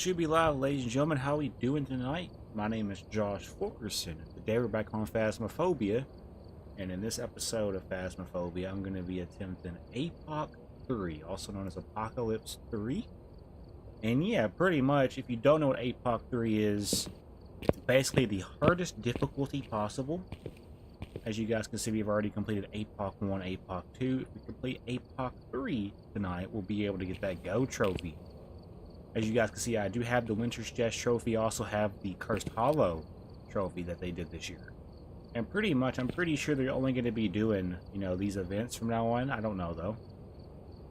Should be live, ladies and gentlemen. How we doing tonight? My name is Josh Fulkerson. Today we're back on Phasmophobia, and in this episode of Phasmophobia, I'm going to be attempting APOC 3, also known as Apocalypse 3. And yeah, pretty much, if you don't know what APOC 3 is, it's basically the hardest difficulty possible. As you guys can see, we've already completed APOC 1, APOC 2. If we complete APOC 3 tonight, we'll be able to get that Go trophy. As you guys can see, I do have the Winter's Chest trophy. I also have the Cursed Hollow trophy that they did this year. And pretty much, I'm pretty sure they're only going to be doing, these events from now on. I don't know, though.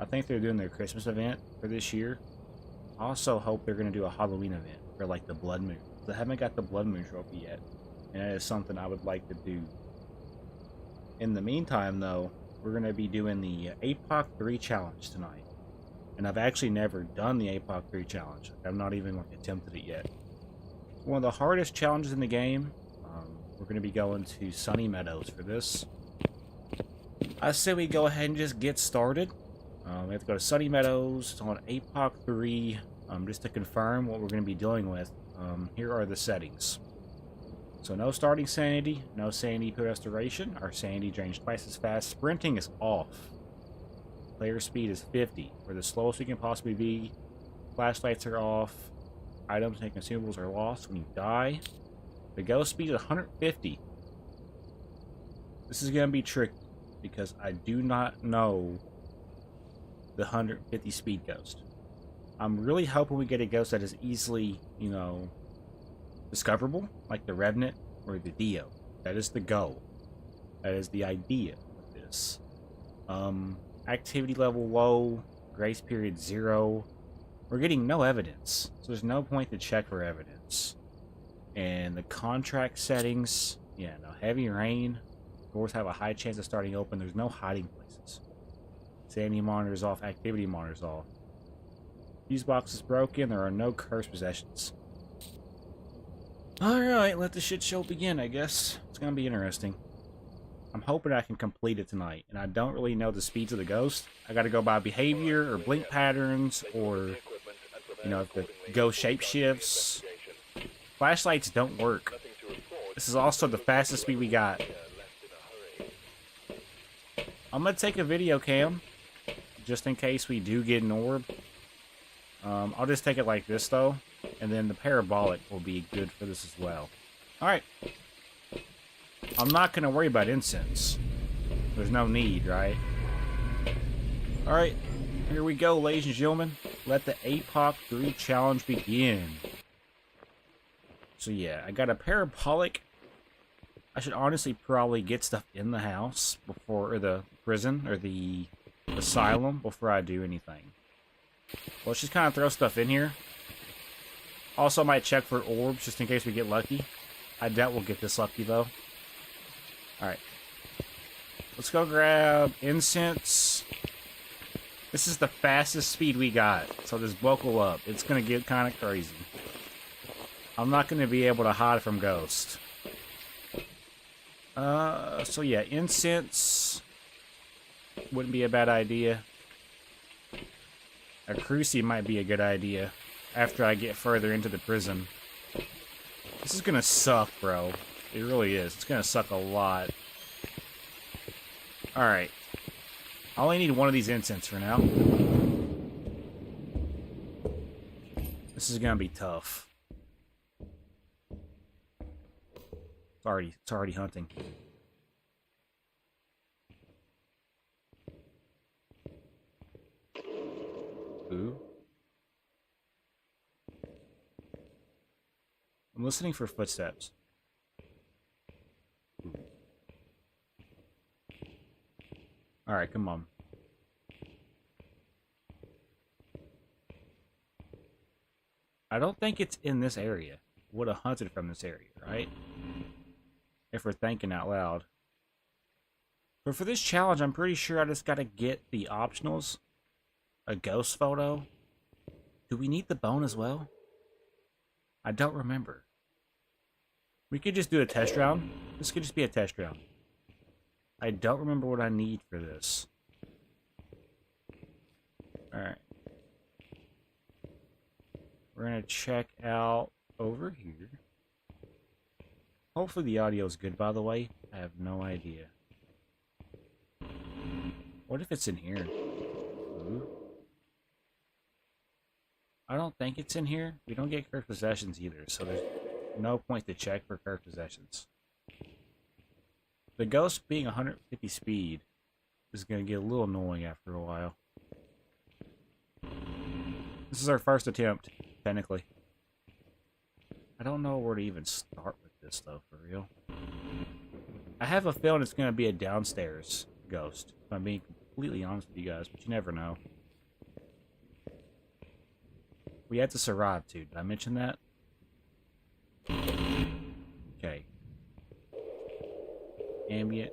I think they're doing their Christmas event for this year. I also hope they're going to do a Halloween event for, like, the Blood Moon. I haven't got the Blood Moon trophy yet. And that is something I would like to do. In the meantime, though, we're going to be doing the APOC 3 challenge tonight. And I've actually never done the APOC 3 challenge. I've not even attempted it yet. One of the hardest challenges in the game. We're going to be going to Sunny Meadows for this. I say we go ahead and just get started. We have to go to Sunny Meadows. It's on APOC 3. Just to confirm what we're going to be dealing with. Here are the settings. So no starting sanity, no sanity per restoration. Our sanity drains twice as fast. Sprinting is off. Player speed is 50. We're the slowest we can possibly be. Flashlights are off. Items and consumables are lost when you die. The go speed is 150. This is going to be tricky because I do not know the 150 speed ghost. I'm really hoping we get a ghost that is easily, discoverable, like the Revenant or the Dio. That is the goal. That is the idea of this. Activity level low, grace period 0. We're getting no evidence, so there's no point to check for evidence. And the contract settings, yeah, no heavy rain. Doors have a high chance of starting open. There's no hiding places. Sanity monitors off, activity monitors off. Fuse box is broken. There are no cursed possessions. Alright, let the shit show begin, I guess. It's gonna be interesting. I'm hoping I can complete it tonight, and I don't really know the speeds of the ghost. I gotta go by behavior, or blink patterns, or, if the ghost shapeshifts. Flashlights don't work. This is also the fastest speed we got. I'm gonna take a video cam, just in case we do get an orb. I'll just take it like this, though, and then the parabolic will be good for this as well. Alright. I'm not going to worry about incense. There's no need, right? Alright, here we go, ladies and gentlemen. Let the APOC 3 challenge begin. So yeah, I got a parabolic. I should honestly probably get stuff in the house before, or the prison, or the asylum, before I do anything. Well, let's just kind of throw stuff in here. Also, I might check for orbs, just in case we get lucky. I doubt we'll get this lucky, though. Alright. Let's go grab incense. This is the fastest speed we got, so just buckle up. It's going to get kind of crazy. I'm not going to be able to hide from ghosts. So yeah, incense wouldn't be a bad idea. A cruci might be a good idea after I get further into the prison. This is gonna suck, bro. It really is. It's gonna suck a lot. Alright. I only need one of these incense for now. This is gonna be tough. It's already hunting. Ooh. I'm listening for footsteps. Alright, come on. I don't think it's in this area. Would have hunted from this area, right? If we're thinking out loud. But for this challenge, I'm pretty sure I just gotta get the optionals. A ghost photo. Do we need the bone as well? I don't remember. We could just do a test round. This could just be a test round. I don't remember what I need for this. Alright. We're gonna check out over here. Hopefully the audio is good, by the way. I have no idea. What if it's in here? Ooh. I don't think it's in here. We don't get cursed possessions either, so there's no point to check for cursed possessions. The ghost being 150 speed is going to get a little annoying after a while. This is our first attempt, technically. I don't know where to even start with this, though, for real. I have a feeling it's going to be a downstairs ghost, if I'm being completely honest with you guys, but you never know. We had to survive, too. Did I mention that? Okay. Ambient.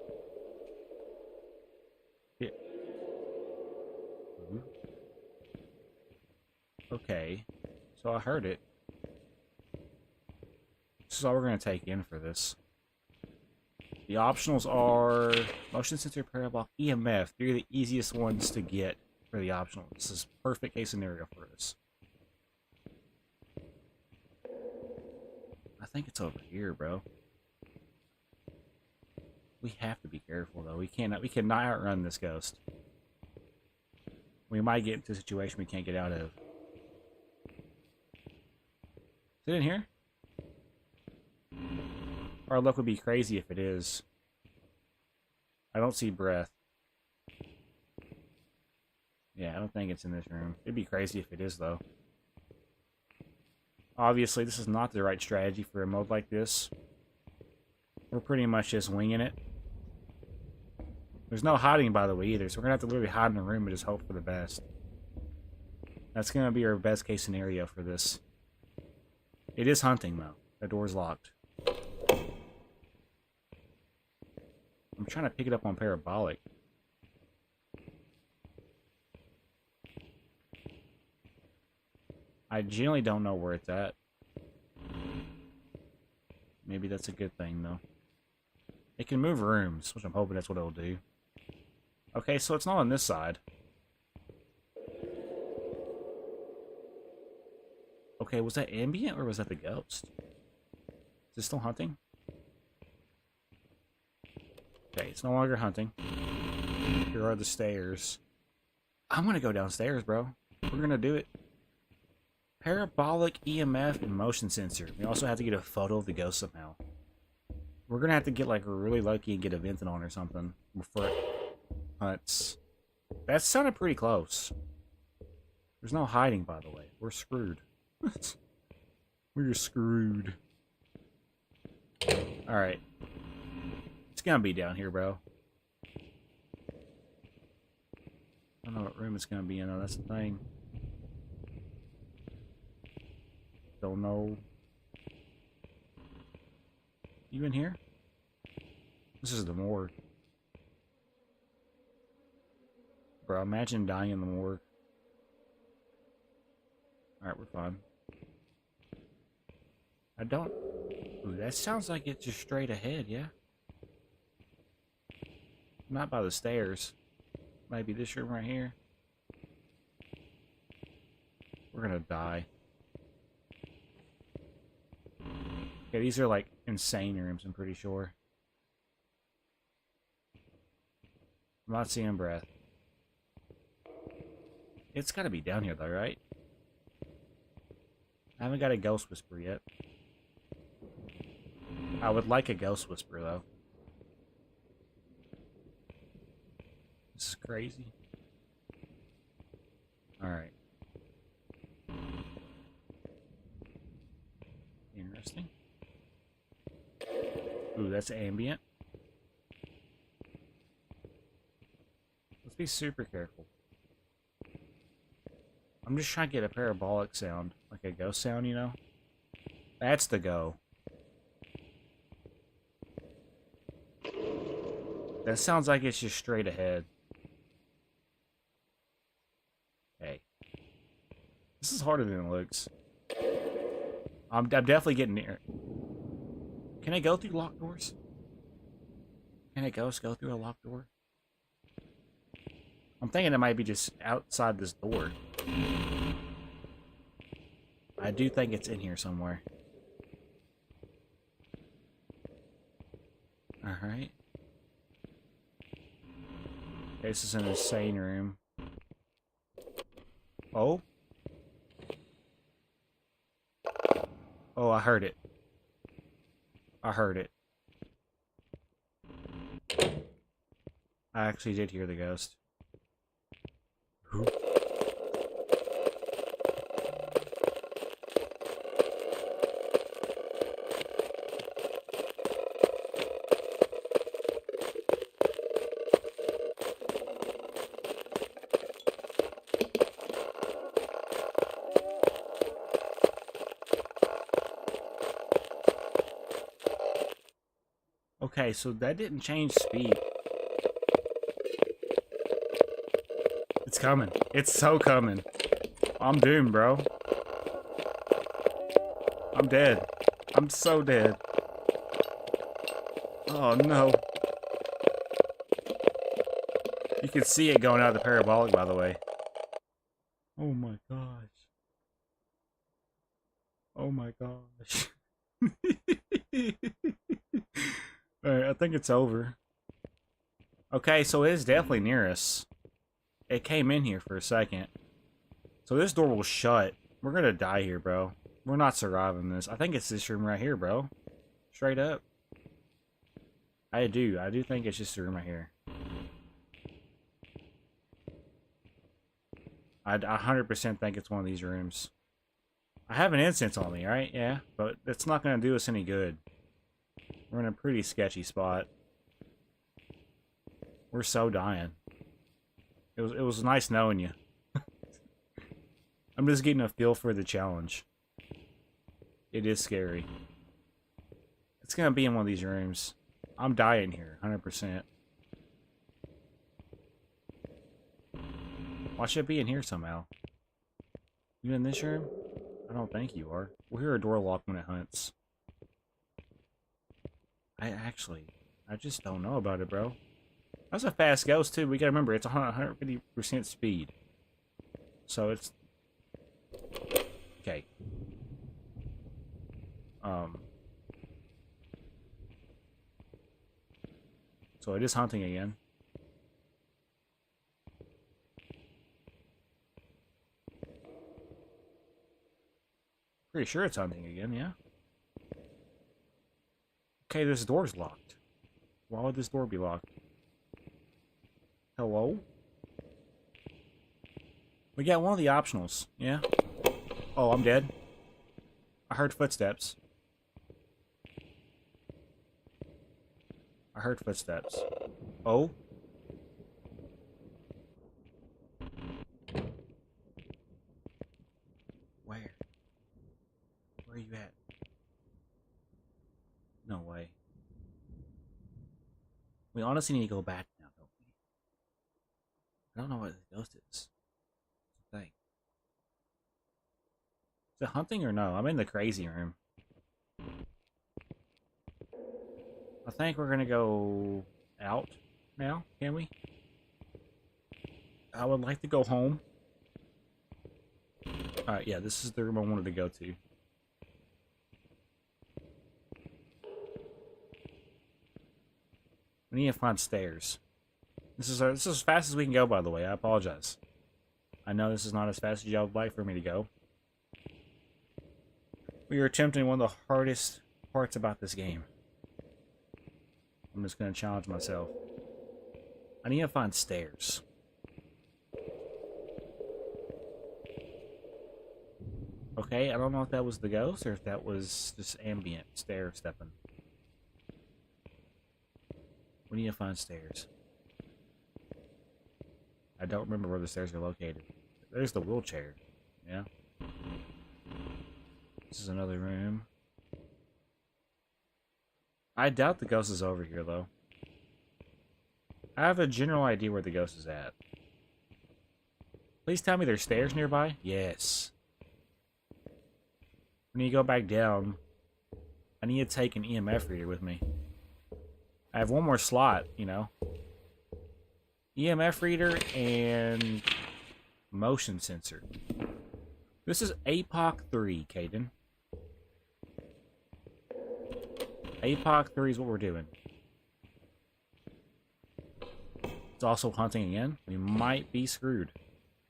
Yeah. Ooh. Okay. So I heard it. This is all we're going to take in for this. The optionals are motion sensor, parabolic, EMF. They're the easiest ones to get for the optional. This is perfect case scenario for us. I think it's over here, bro. We have to be careful, though. We cannot outrun this ghost. We might get into a situation we can't get out of. Is it in here? Our luck would be crazy if it is. I don't see breath. Yeah, I don't think it's in this room. It'd be crazy if it is, though. Obviously, this is not the right strategy for a mode like this. We're pretty much just winging it. There's no hiding, by the way, either, so we're going to have to literally hide in a room and just hope for the best. That's going to be our best case scenario for this. It is hunting, though. The door's locked. I'm trying to pick it up on parabolic. I generally don't know where it's at. Maybe that's a good thing, though. It can move rooms, which I'm hoping that's what it'll do. Okay, so it's not on this side. Okay, was that ambient or was that the ghost? Is it still hunting? Okay, it's no longer hunting. Here are the stairs. I'm gonna go downstairs, bro. We're gonna do it. Parabolic, EMF, and motion sensor. We also have to get a photo of the ghost somehow. We're gonna have to get like really lucky and get a venting on or something before it hunts. That sounded pretty close. There's no hiding, by the way. We're screwed. We're screwed. Alright. It's gonna be down here, bro. I don't know what room it's gonna be in, though. That's the thing. Don't know. You in here? This is the morgue. Bro, imagine dying in the morgue. Alright, we're fine. I don't... Ooh, that sounds like it's just straight ahead, yeah? Not by the stairs. Maybe this room right here. We're gonna die. Okay, these are like insane rooms, I'm pretty sure. I'm not seeing breath. It's gotta be down here though, right? I haven't got a ghost whisper yet. I would like a ghost whisper though. This is crazy. Alright. Interesting. Ooh, that's ambient. Let's be super careful. I'm just trying to get a parabolic sound. Like a ghost sound, you know? That's the go. That sounds like it's just straight ahead. Hey. This is harder than it looks. I'm definitely getting near. Can I go through locked doors? Can a ghost go through a locked door? I'm thinking it might be just outside this door. I do think it's in here somewhere. Alright. This is an insane room. Oh? Oh, I heard it. I heard it. I actually did hear the ghost. Who? Okay, so that didn't change speed. It's coming. It's so coming. I'm doomed, bro. I'm dead. I'm so dead. Oh, no. You can see it going out of the parabolic, by the way. Oh, my gosh. Oh, my gosh. Alright, I think it's over. Okay, so it is definitely near us. It came in here for a second. So this door will shut. We're gonna die here, bro. We're not surviving this. I think it's this room right here, bro. Straight up. I do think it's just the room right here. I 100% think it's one of these rooms. I have an incense on me, right? Yeah, but it's not gonna do us any good. We're in a pretty sketchy spot. We're so dying. It was nice knowing you. I'm just getting a feel for the challenge. It is scary. It's gonna be in one of these rooms. I'm dying here, 100%. Why should it be in here somehow? You in this room? I don't think you are. We'll hear a door lock when it hunts. I just don't know about it, bro. That's a fast ghost, too. We gotta remember, it's 150% speed. So it's... Okay. So it is hunting again. Pretty sure it's hunting again, yeah? Okay, this door's locked. Why would this door be locked? Hello? We got one of the optionals, yeah? Oh, I'm dead. I heard footsteps. I heard footsteps. Oh? Where? Where are you at? No way. We honestly need to go back now, don't we? I don't know what the ghost is. Thing. Is it hunting or no? I'm in the crazy room. I think we're gonna go out now, can we? I would like to go home. Alright, yeah, this is the room I wanted to go to. We need to find stairs. This is as fast as we can go, by the way. I apologize. I know this is not as fast as y'all would like for me to go. We are attempting one of the hardest parts about this game. I'm just going to challenge myself. I need to find stairs. Okay, I don't know if that was the ghost or if that was just ambient stair stepping. We need to find stairs. I don't remember where the stairs are located. There's the wheelchair. Yeah. This is another room. I doubt the ghost is over here, though. I have a general idea where the ghost is at. Please tell me there's stairs nearby? Yes. When you go back down, I need to take an EMF reader with me. I have one more slot, you know. EMF reader and motion sensor. This is APOC 3, Caden. APOC 3 is what we're doing. It's also hunting again. We might be screwed.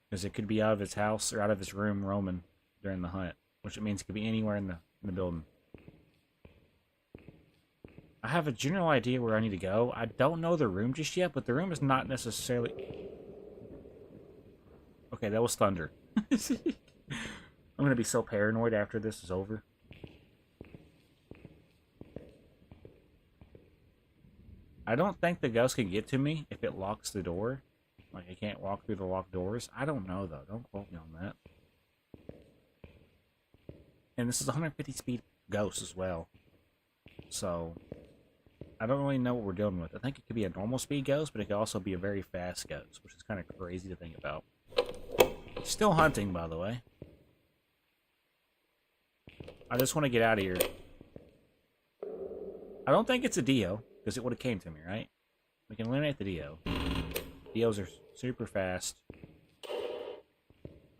Because it could be out of its house or out of its room roaming during the hunt. Which it means it could be anywhere in the building. I have a general idea where I need to go. I don't know the room just yet, but the room is not necessarily... Okay, that was thunder. I'm going to be so paranoid after this is over. I don't think the ghost can get to me if it locks the door. Like, I can't walk through the locked doors. I don't know, though. Don't quote me on that. And this is a 150 speed ghost as well. So, I don't really know what we're dealing with. I think it could be a normal speed ghost, but it could also be a very fast ghost, which is kind of crazy to think about. Still hunting, by the way. I just want to get out of here. I don't think it's a Dio, because it would have came to me, right? We can eliminate the Dio. Dios are super fast.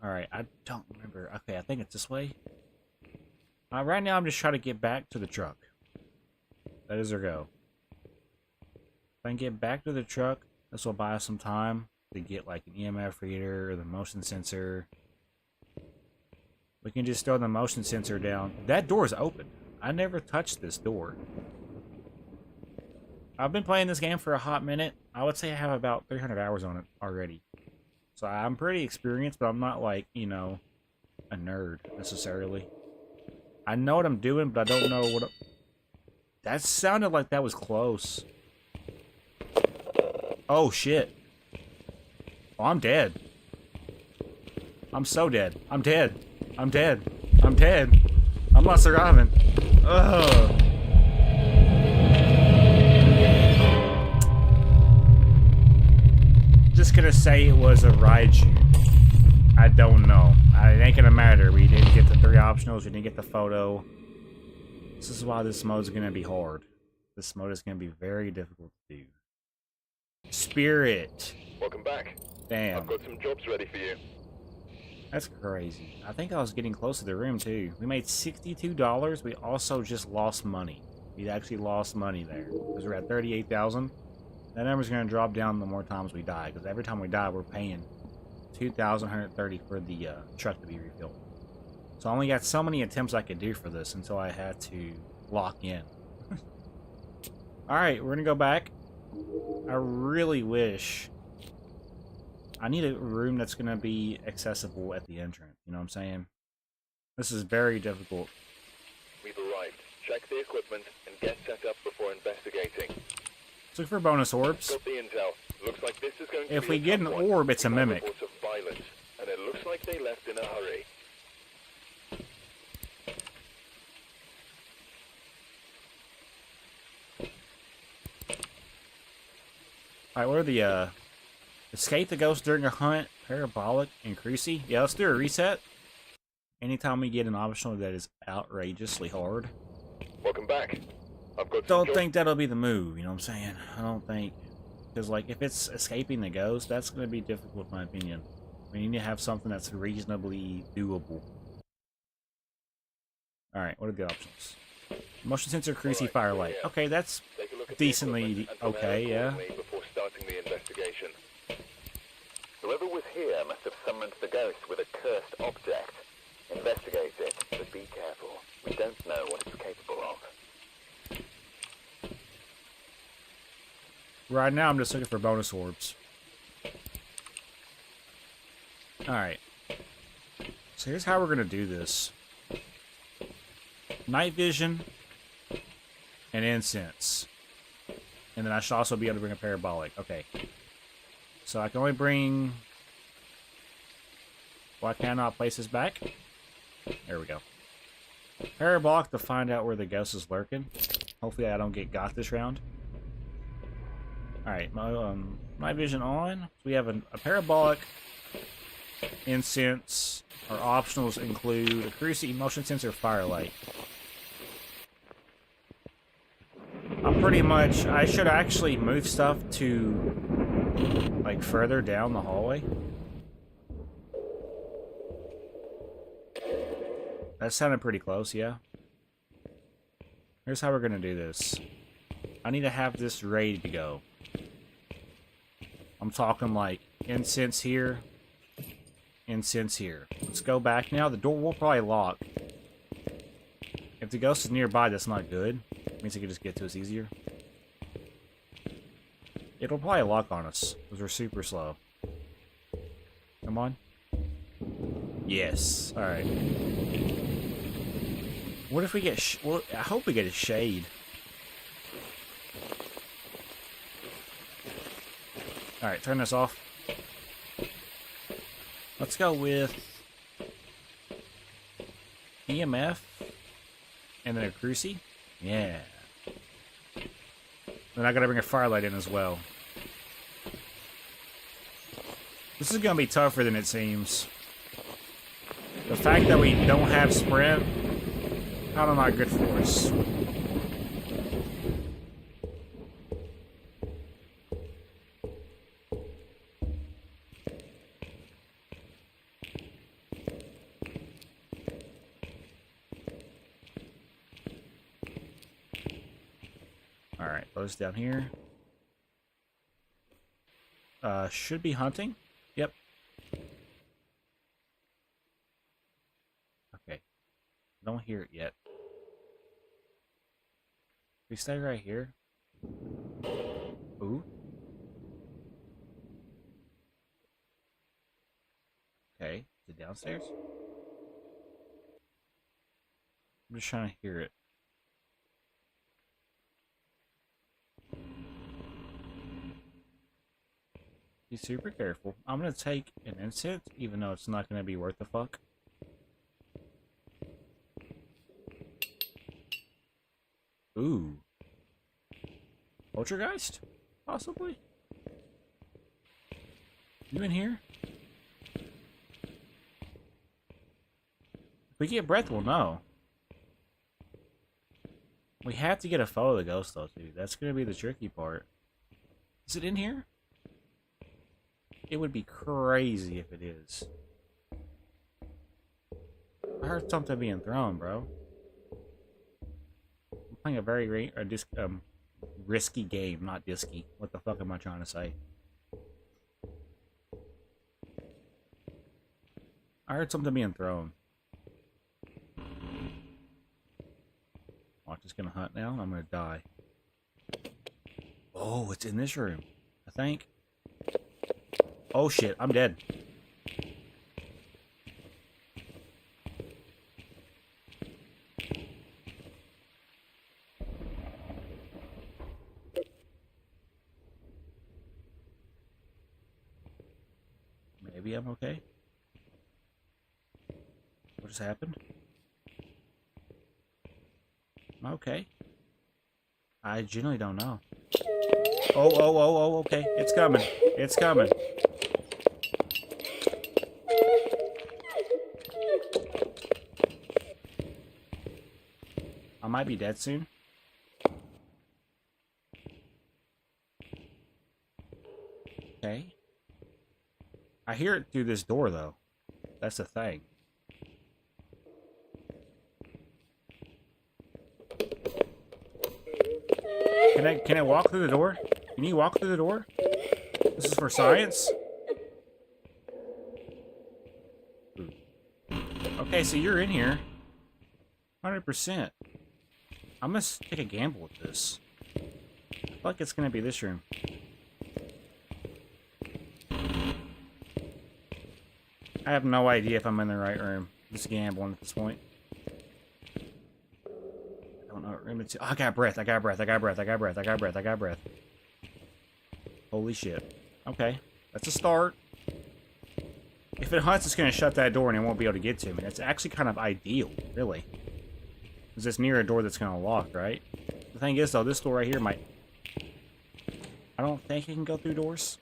Alright, I don't remember. Okay, I think it's this way. Right now, I'm just trying to get back to the truck. That is our go. If I can get back to the truck, this will buy us some time to get like an EMF reader or the motion sensor. We can just throw the motion sensor down. That door is open. I never touched this door. I've been playing this game for a hot minute. I would say I have about 300 hours on it already. So I'm pretty experienced, but I'm not like, you know, a nerd necessarily. I know what I'm doing, but I don't know what... That sounded like that was close. Oh, shit. Oh, I'm dead. I'm so dead. I'm dead. I'm dead. I'm dead. I'm not surviving. Ugh. Just gonna say it was a Raiju. I don't know. It ain't gonna matter. We didn't get the 3 optionals. We didn't get the photo. This is why this mode is gonna be hard. This mode is gonna be very difficult to do. Spirit. Welcome back. Damn. I've got some jobs ready for you. That's crazy. I think I was getting close to the room too. We made $62. We also just lost money. We actually lost money there because we're at 38,000. That number's gonna drop down the more times we die, because every time we die, we're paying 2,130 for the truck to be refilled. So I only got so many attempts I could do for this until I had to lock in. Alright, we're gonna go back. I really wish... I need a room that's gonna be accessible at the entrance, you know what I'm saying? This is very difficult. We've arrived. Check the equipment and get set up before investigating. Let's look for bonus orbs. Got the intel. Looks like this is going to If be we a get an tough one. orb, it's a mimic. Reports of violence, and it looks like they left in a hurry. Alright, what are the, escape the ghost during a hunt, parabolic, and cruci? Yeah, let's do a reset. Anytime we get an optional that is outrageously hard. Welcome back. I've got Don't think that'll be the move, you know what I'm saying? I don't think. Because, like, if it's escaping the ghost, that's going to be difficult, in my opinion. We need to have something that's reasonably doable. Alright, what are the options? Motion sensor, cruci, firelight. Okay, that's decently okay, yeah. Before starting the investigation. Whoever was here must have summoned the ghost with a cursed object. Investigate it, but be careful. We don't know what it's capable of. Right now, I'm just looking for bonus orbs. Alright. So here's how we're going to do this. Night vision and incense. And then I should also be able to bring a parabolic. Okay. So I can only bring... Why can't I place this back? There we go. Parabolic to find out where the ghost is lurking. Hopefully I don't get got this round. Alright, my vision on. So we have a parabolic, incense. Our optionals include a cruci, motion sensor, firelight. I'm pretty much... I should actually move stuff to, like, further down the hallway. That sounded pretty close, yeah. Here's how we're gonna do this. I need to have this ready to go. I'm talking like incense here, incense here. Let's go back now. The door will probably lock. If the ghost is nearby, that's not good. It means he can just get to us easier. It'll probably lock on us, because we're super slow. Come on. Yes. Alright. What if we get well, I hope we get a shade. Alright, turn this off. Let's go with EMF and then a crucie. Yeah. Then I gotta bring a firelight in as well. This is gonna be tougher than it seems. The fact that we don't have sprint, kind of not good for us. Alright, those down here. Should be hunting. Yep. Okay. Don't hear it yet. We stay right here. Ooh. Okay. Is it downstairs? I'm just trying to hear it. Be super careful. I'm gonna take an incense, even though it's not gonna be worth the fuck. Ooh. Poltergeist? Possibly? You in here? If we get breath, we'll know. We have to get a photo of the ghost, though, dude. That's gonna be the tricky part. Is it in here? It would be crazy if it is. I heard something being thrown, bro. I'm playing a very risky game, not disky. What the fuck am I trying to say? I heard something being thrown. Watch, it's gonna hunt now, and I'm gonna die. Oh, it's in this room, I think. Oh shit, I'm dead. Maybe I'm okay. What just happened? Am I okay? I genuinely don't know. Oh, okay. It's coming. It's coming. I might be dead soon. Okay. I hear it through this door, though. That's the thing. Can I walk through the door? Can you walk through the door? This is for science? Ooh. Okay, so you're in here. 100%. I'm gonna take a gamble with this. I feel like it's gonna be this room. I have no idea if I'm in the right room. Just gambling at this point. I don't know what room it's in. Oh, I got breath. I got breath. I got breath. I got breath. I got breath. I got breath. Holy shit. Okay. That's a start. If it hunts, it's gonna shut that door and it won't be able to get to me. That's actually kind of ideal, really. Because it's near a door that's gonna lock, right? The thing is, though, this door right here might... I don't think it can go through doors.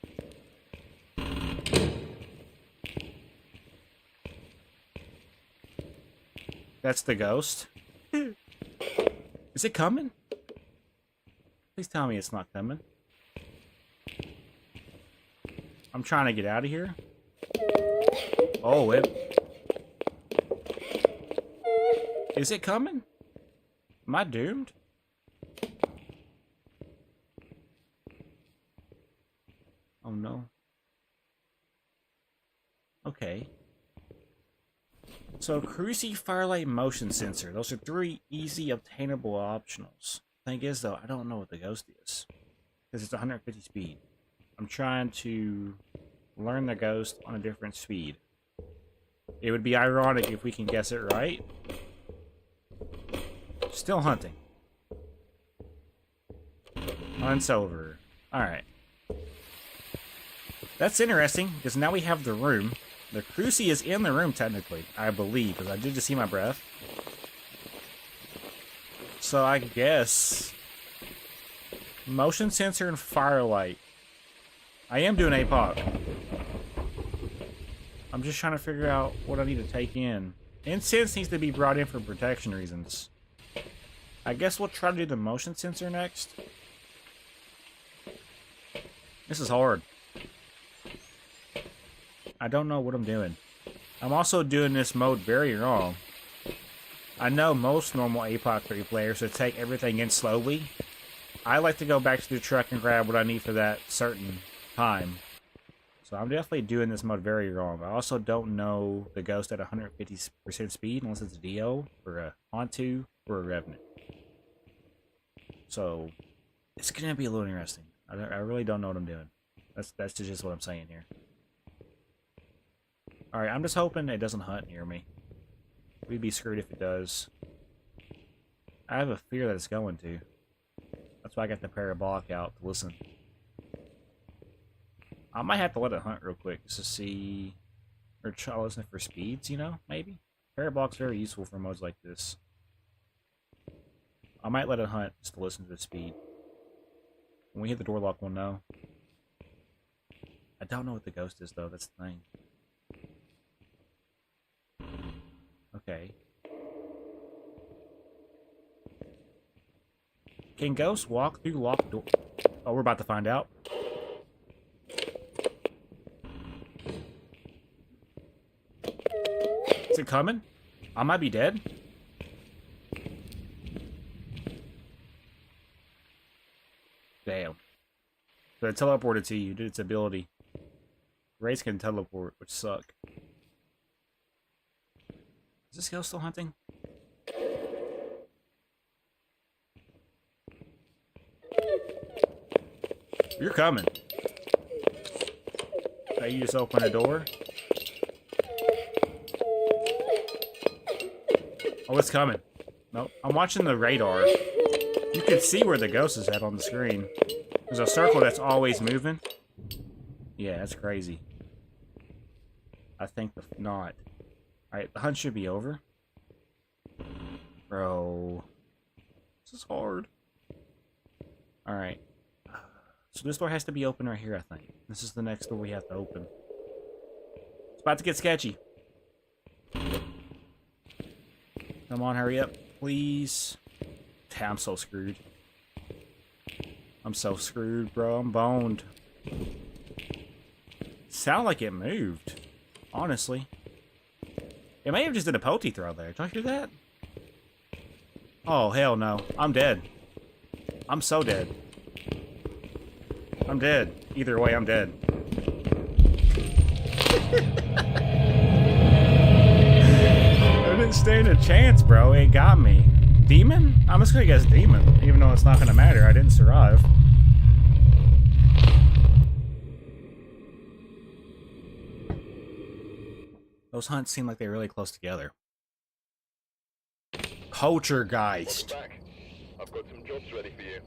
That's the ghost. Is it coming? Please tell me it's not coming. I'm trying to get out of here. Oh, it... Is it coming? Am I doomed? Oh no. Okay. So, Cruci Firelight Motion Sensor. Those are 3 easy obtainable optionals. Thing is, though, I don't know what the ghost is. Because it's 150 speed. I'm trying to learn the ghost on a different speed. It would be ironic if we can guess it right. Still hunting. Hunt's over. Alright. That's interesting, because now we have the room. The Cruci is in the room, technically, I believe, because I did just see my breath. So I guess... Motion sensor and firelight. I am doing APOC. I'm just trying to figure out what I need to take in. Incense needs to be brought in for protection reasons. I guess we'll try to do the motion sensor next. This is hard. I don't know what I'm doing. I'm also doing this mode very wrong. I know most normal APOC 3 players would take everything in slowly. I like to go back to the truck and grab what I need for that certain time. So I'm definitely doing this mode very wrong. I also don't know the ghost at 150% speed unless it's a DO or a Onto or a Revenant. So it's gonna be a little interesting. I really don't know what I'm doing. That's just what I'm saying here. Alright, I'm just hoping it doesn't hunt near me. We'd be screwed if it does. I have a fear that it's going to. That's why I got the parabolic out to listen. I might have to let it hunt real quick just to see... Or try to listen for speeds, you know? Maybe? Parabolic's very useful for modes like this. I might let it hunt just to listen to the speed. When we hit the door lock, we'll know. I don't know what the ghost is, though. That's the thing. Okay. Can ghosts walk through locked door? Oh, we're about to find out. Is it coming? I might be dead. Damn. So it teleported to you, did its ability. Rays can teleport, which suck. Is this ghost still hunting? You're coming. Okay, you just open a door. Oh, it's coming. Nope. I'm watching the radar. You can see where the ghost is at on the screen. There's a circle that's always moving. Yeah, that's crazy. I think not. Alright, the hunt should be over. Bro. This is hard. Alright. So this door has to be open right here, I think. This is the next door we have to open. It's about to get sketchy. Come on, hurry up, please. Damn, I'm so screwed. I'm so screwed, bro. I'm boned. Sound like it moved. Honestly. It may have just did a pokey throw there. Did I hear that? Oh, hell no. I'm dead. I'm so dead. I'm dead. Either way, I'm dead. I didn't stand a chance, bro. It got me. Demon? I'm just gonna guess demon, even though it's not gonna matter. I didn't survive. Those hunts seem like they're really close together. Poltergeist. I've got some jobs ready for you.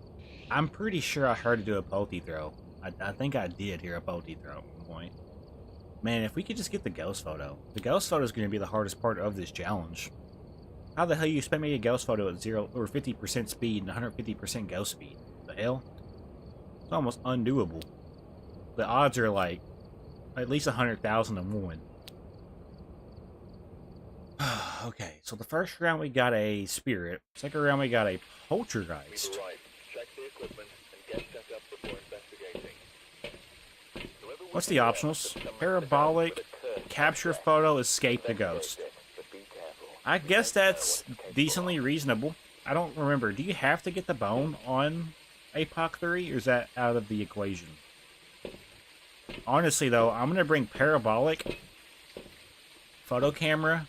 I'm pretty sure I heard it do a pokey throw. I think I did hear a pokey throw at one point. Man, if we could just get the ghost photo. The ghost photo is going to be the hardest part of this challenge. How the hell you expect me to get a ghost photo at 0 or 50% speed and 150% ghost speed? The hell? It's almost undoable. The odds are like at least 100,000 to 1. Okay, so the first round we got a spirit. Second round we got a poltergeist. Check the equipment and get set up before investigating. What's the optionals? Parabolic, capture photo, escape the ghost. I guess that's decently reasonable. I don't remember. Do you have to get the bone on APOC 3, or is that out of the equation? Honestly, though, I'm going to bring parabolic, photo camera,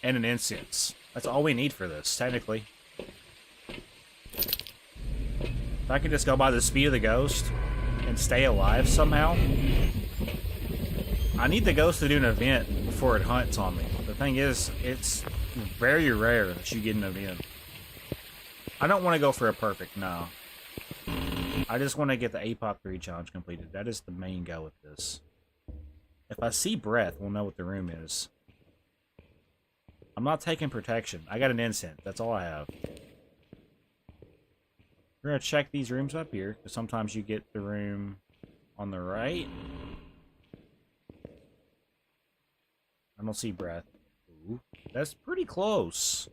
and an incense. That's all we need for this, technically. If I can just go by the speed of the ghost and stay alive somehow. I need the ghost to do an event before it hunts on me. The thing is, it's very rare that you get an event. I don't want to go for a perfect, no. I just want to get the APOC 3 challenge completed. That is the main goal with this. If I see breath, we'll know what the room is. I'm not taking protection. I got an incense. That's all I have. We're going to check these rooms up here, because sometimes you get the room on the right. I don't see breath. Ooh, that's pretty close.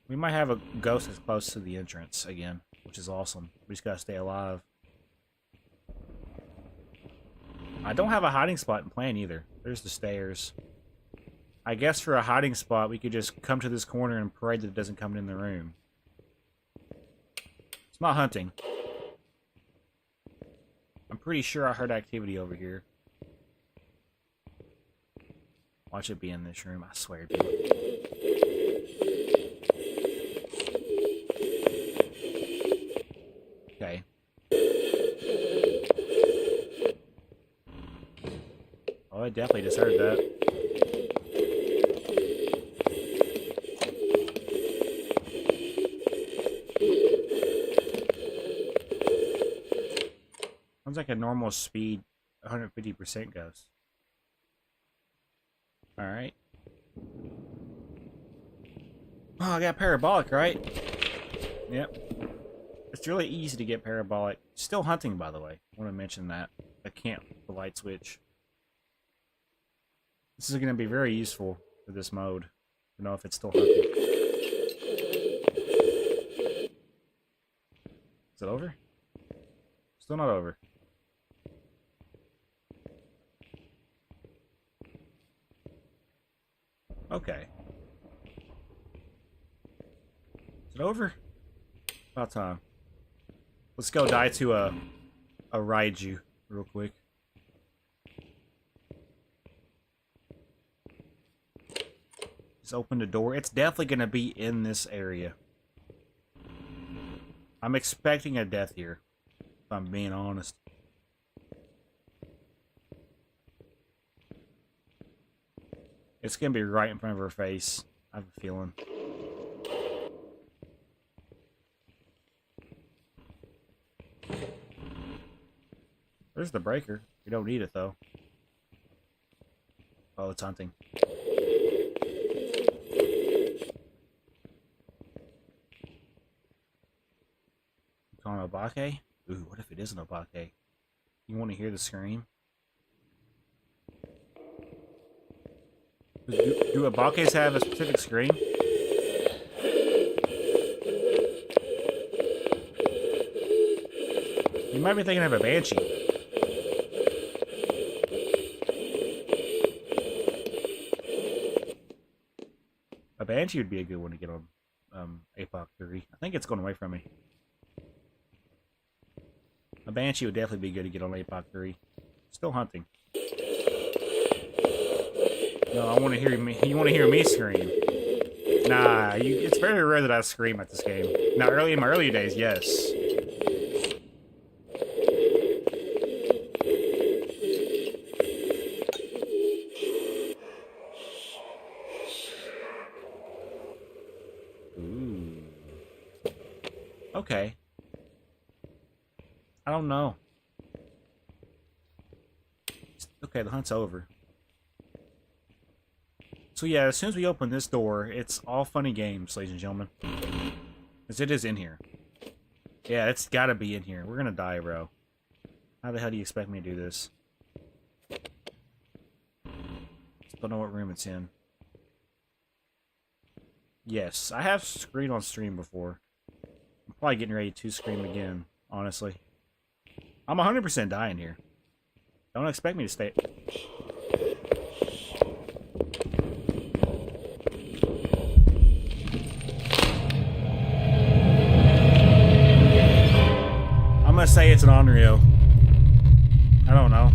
We might have a ghost that's close to the entrance again, which is awesome. We just gotta stay alive. I don't have a hiding spot in plan either. There's the stairs. I guess for a hiding spot, we could just come to this corner and pray that it doesn't come in the room. It's not hunting. I'm pretty sure I heard activity over here. Watch it be in this room, I swear to you. Okay. Oh, I definitely just heard that. Sounds like a normal speed 150% ghost. Alright. Oh, I got parabolic, right? Yep. It's really easy to get parabolic. Still hunting, by the way. I want to mention that. I can't the light switch. This is going to be very useful for this mode. To know if it's still hunting. Is it over? Still not over. Okay. Is it over? About time. Let's go die to a Raiju real quick. Just open the door. It's definitely gonna be in this area. I'm expecting a death here, if I'm being honest. It's gonna be right in front of her face. I have a feeling. There's the breaker. We don't need it though. Oh, it's hunting. Calling a Obake? Ooh, what if it is an Obake? You want to hear the scream? Do Obakes have a specific scream? You might be thinking of a Banshee. A Banshee would be a good one to get on APOC 3. I think it's going away from me. A Banshee would definitely be good to get on APOC 3. Still hunting. No, I want to hear me. You want to hear me scream? Nah, it's very rare that I scream at this game. Now, in my early days, yes. Ooh. Okay. I don't know. Okay, the hunt's over. So yeah, as soon as we open this door, it's all funny games, ladies and gentlemen. Because it is in here. Yeah, it's gotta be in here. We're gonna die, bro. How the hell do you expect me to do this? Just don't know what room it's in. Yes, I have screamed on stream before. I'm probably getting ready to scream again, honestly. I'm 100% dying here. Don't expect me to stay... say it's an Onryo. I don't know.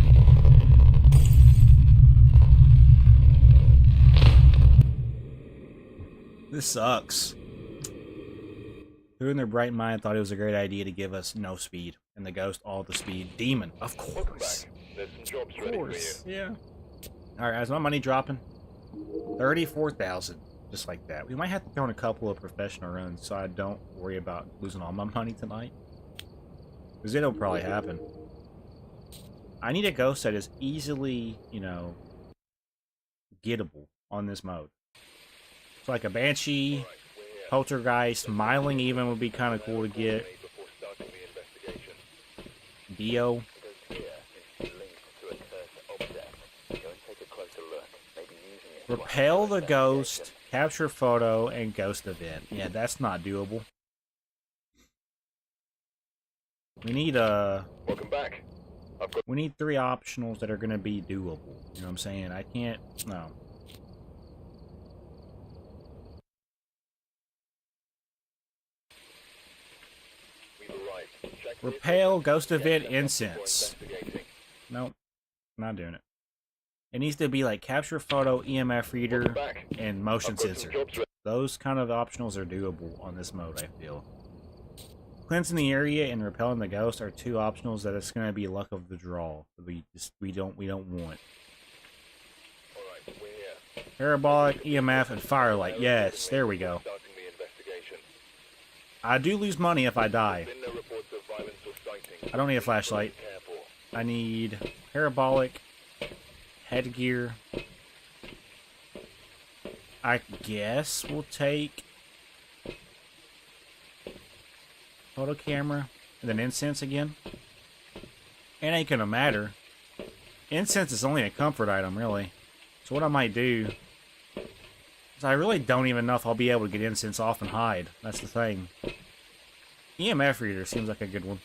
This sucks. Who in their bright mind thought it was a great idea to give us no speed and the ghost all the speed? Demon, of course. There's some jobs ready for you. Yeah. Alright, is my money dropping? 34,000. Just like that. We might have to throw in a couple of professional runs so I don't worry about losing all my money tonight. Because it'll probably happen. I need a ghost that is easily, you know, gettable on this mode. So like a Banshee, Poltergeist, Myling even would be kind of cool to get. Dio. Repel the ghost, capture photo, and ghost event. Yeah, that's not doable. We need Welcome back. We need 3 optionals that are gonna be doable. You know what I'm saying? I can't. No. Repel, ghost event, incense. Nope, not doing it. It needs to be like capture photo, EMF reader, and motion sensor. Those kind of optionals are doable on this mode, I feel. Cleansing the area and repelling the ghost are 2 optionals that it's going to be luck of the draw. We don't want. Parabolic, EMF, and firelight. Yes, there we go. I do lose money if I die. I don't need a flashlight. I need parabolic, headgear. I guess we'll take photo camera and then incense again. It ain't gonna matter. Incense is only a comfort item, really. So what I might do is I really don't even know if I'll be able to get incense off and hide. That's the thing. EMF reader seems like a good one.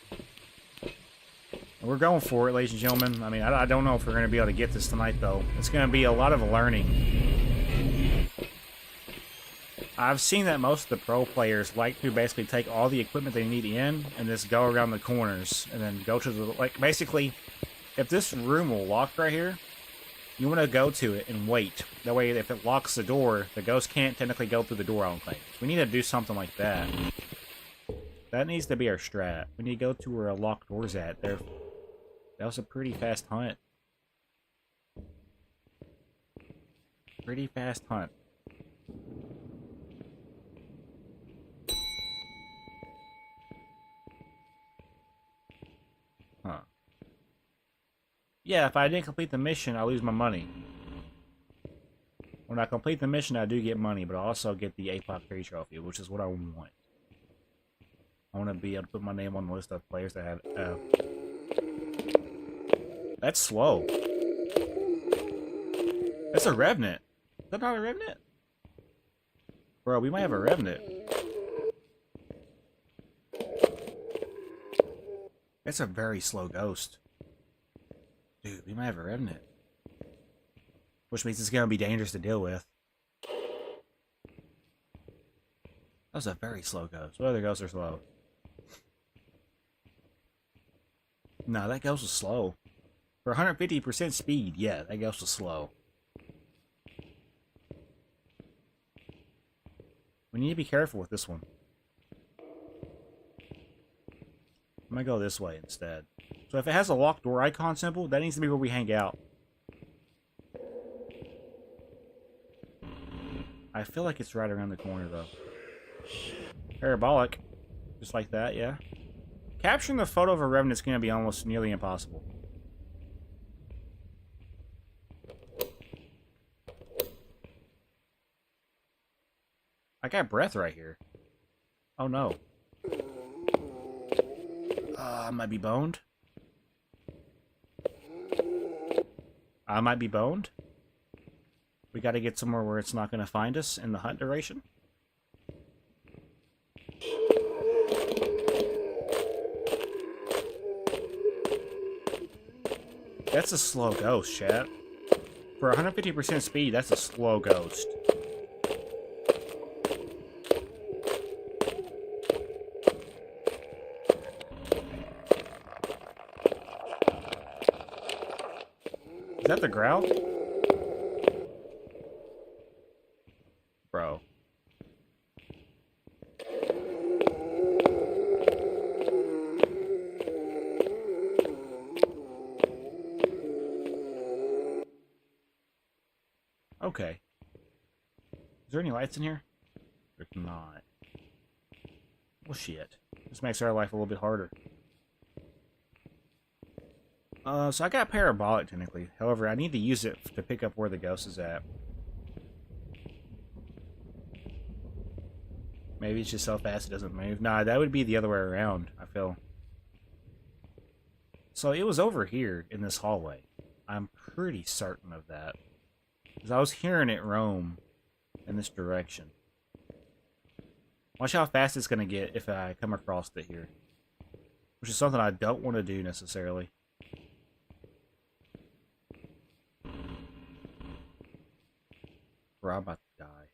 We're going for it, ladies and gentlemen. I mean, I don't know if we're going to be able to get this tonight, though. It's going to be a lot of learning. I've seen that most of the pro players like to basically take all the equipment they need in and just go around the corners and then go to the... Like, basically, if this room will lock right here, you want to go to it and wait. That way, if it locks the door, the ghost can't technically go through the door, I don't think. We need to do something like that. That needs to be our strat. We need to go to where a locked door's at. That was a pretty fast hunt. Pretty fast hunt. Huh. Yeah, if I didn't complete the mission, I lose my money. When I complete the mission, I do get money, but I also get the APOC 3 trophy, which is what I want. I want to be able to put my name on the list of players that have... That's slow. That's a Revenant. Is that not a Revenant? Bro, we might have a Revenant. That's a very slow ghost. Dude, we might have a Revenant. Which means it's going to be dangerous to deal with. That was a very slow ghost. What other ghosts are slow? No, that ghost was slow. For 150% speed, yeah, that ghost was slow. We need to be careful with this one. I'm gonna go this way instead. So if it has a locked door icon symbol, that needs to be where we hang out. I feel like it's right around the corner, though. Parabolic. Just like that, yeah. Capturing the photo of a Revenant is going to be almost nearly impossible. I got breath right here. Oh no. I might be boned. I might be boned. We got to get somewhere where it's not going to find us in the hunt duration. That's a slow ghost, chat. For 150% speed, that's a slow ghost. Is that the growl? Bro. Okay. Is there any lights in here? There's not. Well, shit. This makes our life a little bit harder. So I got parabolic, technically. However, I need to use it to pick up where the ghost is at. Maybe it's just so fast it doesn't move. Nah, that would be the other way around, I feel. So it was over here in this hallway. I'm pretty certain of that. Because I was hearing it roam in this direction. Watch how fast it's going to get if I come across it here. Which is something I don't want to do necessarily. Bro, I'm about to die.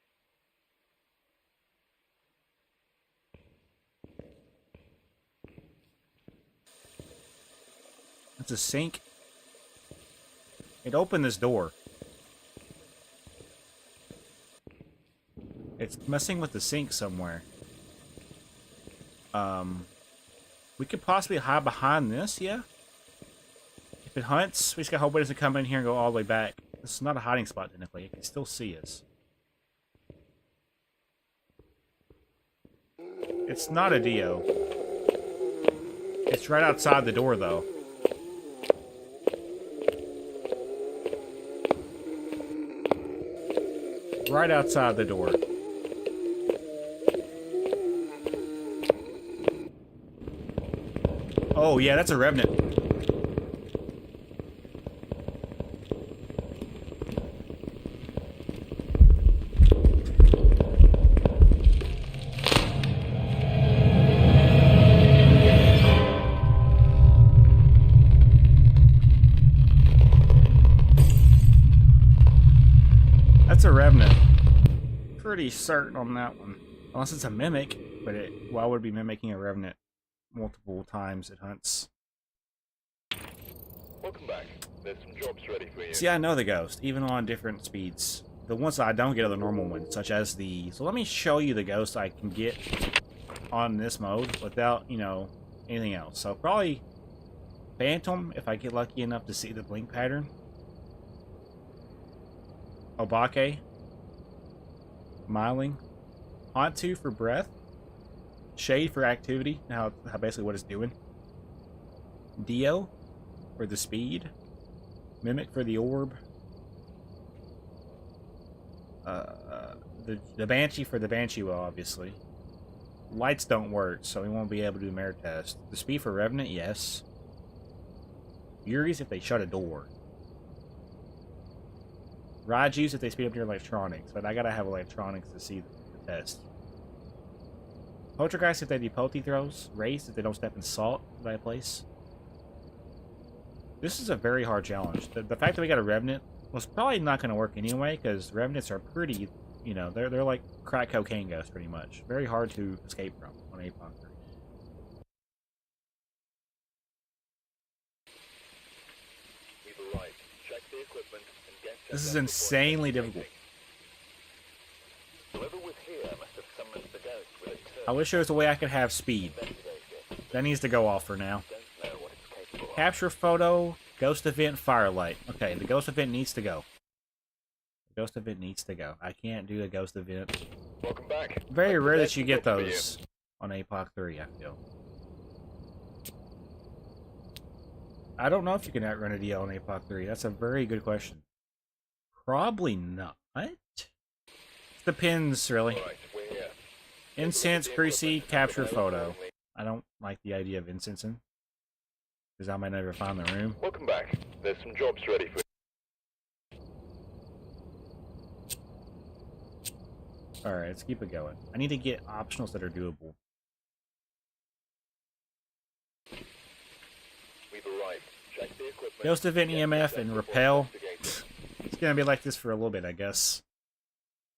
It's a sink. It opened this door. It's messing with the sink somewhere. We could possibly hide behind this, yeah? If it hunts, we just gotta hope it doesn't come in here and go all the way back. This is not a hiding spot, technically. It can still see us. It's not a Dio. It's right outside the door, though. Right outside the door. Oh, yeah, that's a revenant. That's a revenant. Pretty certain on that one. Unless it's a mimic, but why would it be mimicking a revenant multiple times it hunts? Welcome back. There's some jobs ready for you. See, I know the ghost, even on different speeds. The ones I don't get are the normal ones, such as the... So let me show you the ghost I can get on this mode without, you know, anything else. So probably Phantom, if I get lucky enough to see the blink pattern. Obake. Miling. Hantu for breath. Shade for activity, how basically what it's doing. Dio for the speed. Mimic for the orb. The Banshee for the Banshee will, obviously. Lights don't work, so we won't be able to do mirror test. The speed for Revenant, yes. Yuri's if they shut a door. Raiju's if they speed up your electronics, but I gotta have electronics to see the test. Poltergeist if they do Poti throws. Wraith if they don't step in salt that I place. This is a very hard challenge. The fact that we got a Revenant was probably not going to work anyway, because Revenants are pretty, you know, they're like crack cocaine ghosts pretty much. Very hard to escape from on APOC 3. We've arrived. Check the equipment and get This is insanely difficult. Whoever was here must have summoned the ghost with a I wish there was a way I could have speed. That needs to go off for now. don't know what it's capable of. Capture photo, ghost event, firelight. Okay, the ghost event needs to go. The ghost event needs to go. I can't do a ghost event. Welcome back. Very rare that you get Good for you. those on APOC 3, I feel. I don't know if you can outrun a DL on APOC 3. That's a very good question. Probably not. Depends, really. All right, we're here. Incense, Greasy, capture photo. I don't like the idea of incensing, because I might never find the room. Welcome back. There's some jobs ready for you. Alright, let's keep it going. I need to get optionals that are doable. We've arrived. Check the equipment. Ghost event, Get EMF, set and before repel. investigating. It's gonna be like this for a little bit, I guess.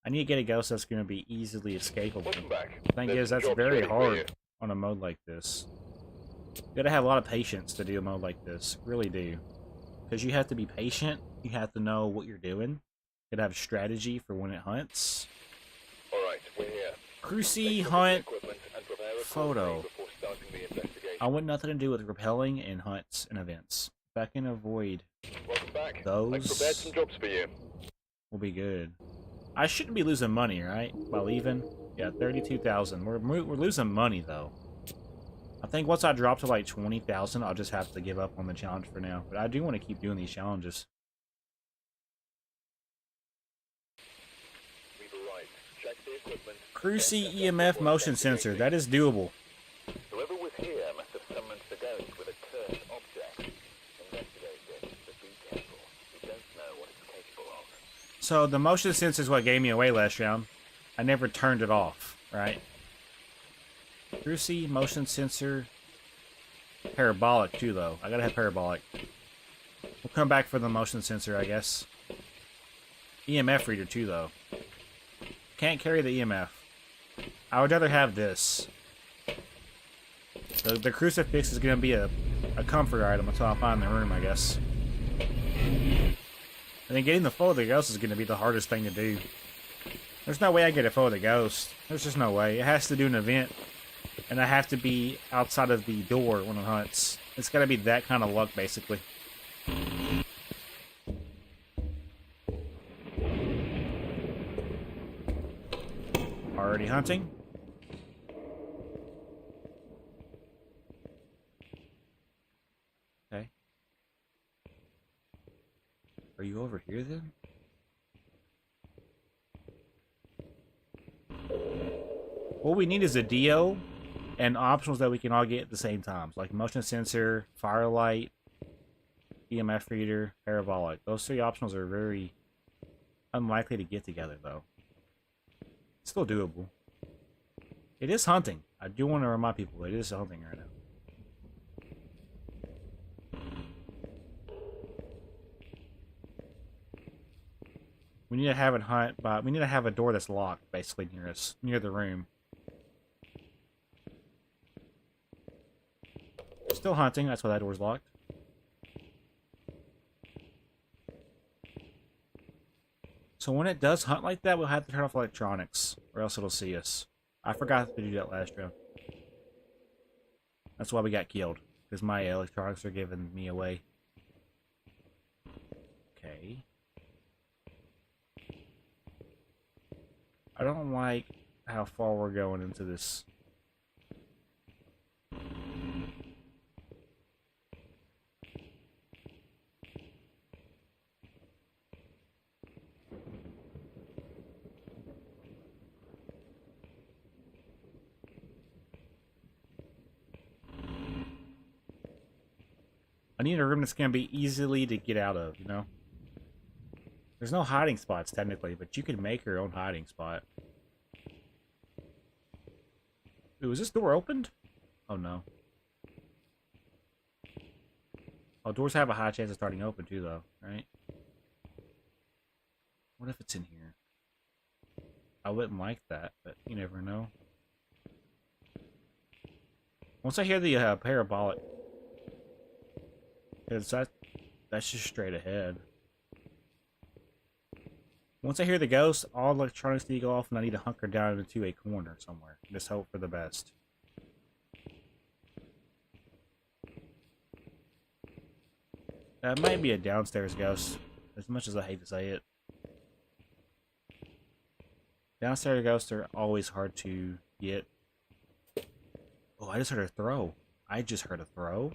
I need to get a ghost that's gonna be easily escapable. Welcome back. Thing There's is, some that's jobs very ready for you. hard on a mode like this. You gotta have a lot of patience to do a mode like this. Really do. Because you have to be patient You have to know what you're doing. You gotta have a strategy for when it hunts. Alright, we're here. Cruci hunt photo. I want nothing to do with repelling and hunts and events. If I can avoid Welcome back. I've those, prepared some jobs for you. we'll be good. I shouldn't be losing money, right? By leaving? Yeah, 32,000. We're losing money, though. I think once I drop to like 20,000, I'll just have to give up on the challenge for now. But I do want to keep doing these challenges. We've arrived. Check the equipment. Cruci EMF motion sensor. That is doable. Whoever was here must have summoned the ghost with a cursed object. Investigate it, but be careful. We don't know what it's capable of. So the motion sensor is what gave me away last round. I never turned it off, right? Cruci motion sensor. Parabolic too, though. I gotta have parabolic. We'll come back for the motion sensor, I guess. EMF reader too, though. Can't carry the EMF. I would rather have this. The crucifix is gonna be a comfort item until I find the room, I guess. And then getting the photo of the ghost is gonna be the hardest thing to do. There's no way I get a photo of the ghost. There's just no way. It has to do an event. And I have to be outside of the door when it hunts. It's gotta be that kind of luck, basically. Already hunting? Okay. Are you over here then? What we need is a Dio and optionals that we can all get at the same time, like motion sensor, firelight, EMF reader, parabolic. Those three optionals are very unlikely to get together, though. Still doable. It is hunting. I do want to remind people it is hunting right now. We need to have it hunt, but we need to have a door that's locked, basically, near us, near the room. Still hunting, that's why that door's locked. So when it does hunt like that, we'll have to turn off electronics, or else it'll see us. I forgot to do that last round. That's why we got killed, because my electronics are giving me away. Okay. I don't like how far we're going into this. I need a room that's going to be easily to get out of, you know? There's no hiding spots, technically, but you can make your own hiding spot. Ooh, is this door opened? Oh, no. Oh, doors have a high chance of starting open, too, though, right? What if it's in here? I wouldn't like that, but you never know. Once I hear the parabolic... Because that's just straight ahead. Once I hear the ghost, all electronics need to go off and I need to hunker down into a corner somewhere. Just hope for the best. That might be a downstairs ghost, as much as I hate to say it. Downstairs ghosts are always hard to get. Oh, I just heard a throw. I just heard a throw.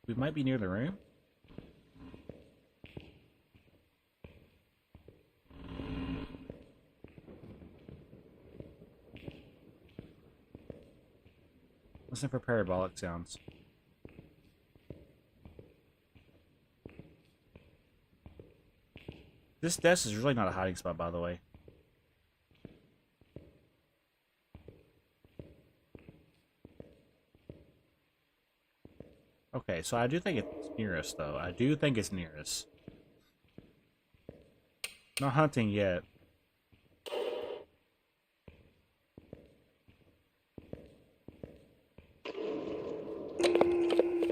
We might be near the room. Listen for parabolic sounds. This desk is really not a hiding spot, by the way. Okay, so I do think it's near us, though. I do think it's near us. Not hunting yet.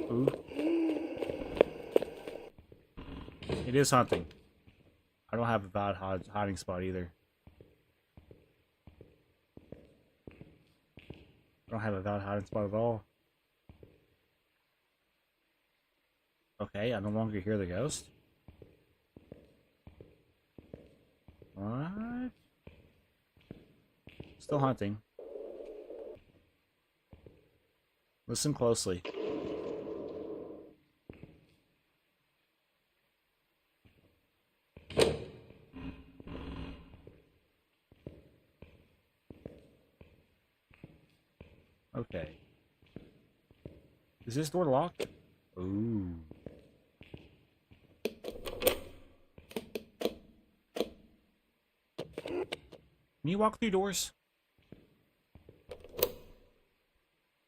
Ooh. It is hunting. I don't have a valid hiding spot either. I don't have a valid hiding spot at all. Okay, I no longer hear the ghost. What? Still hunting. Listen closely. Okay. Is this door locked? Ooh. Can you walk through doors?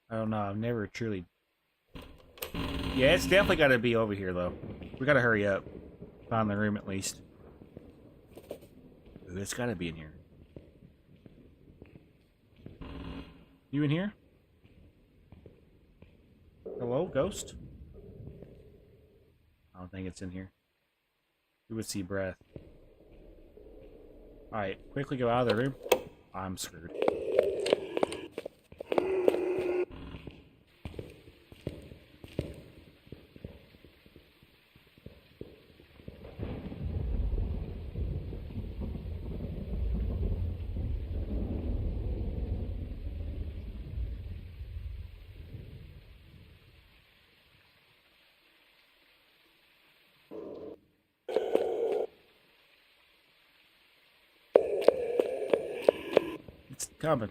I don't know. I've never truly... Yeah, it's definitely got to be over here, though. We got to hurry up. Find the room, at least. Ooh, it's got to be in here. You in here? Hello, ghost? I don't think it's in here. You would see breath. Alright, quickly go out of the room. I'm screwed. It's coming.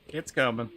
It's coming.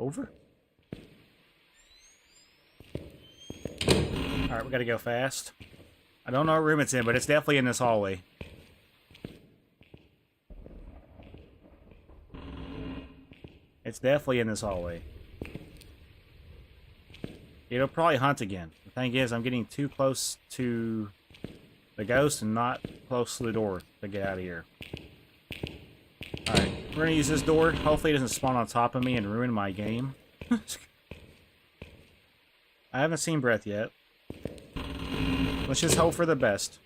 Over? Alright, we gotta go fast. I don't know what room it's in, but it's definitely in this hallway. It's definitely in this hallway. It'll probably hunt again. The thing is, I'm getting too close to the ghost and not close to the door to get out of here. Alright, we're gonna use this door. Hopefully it doesn't spawn on top of me and ruin my game. I haven't seen breath yet. Let's just hope for the best.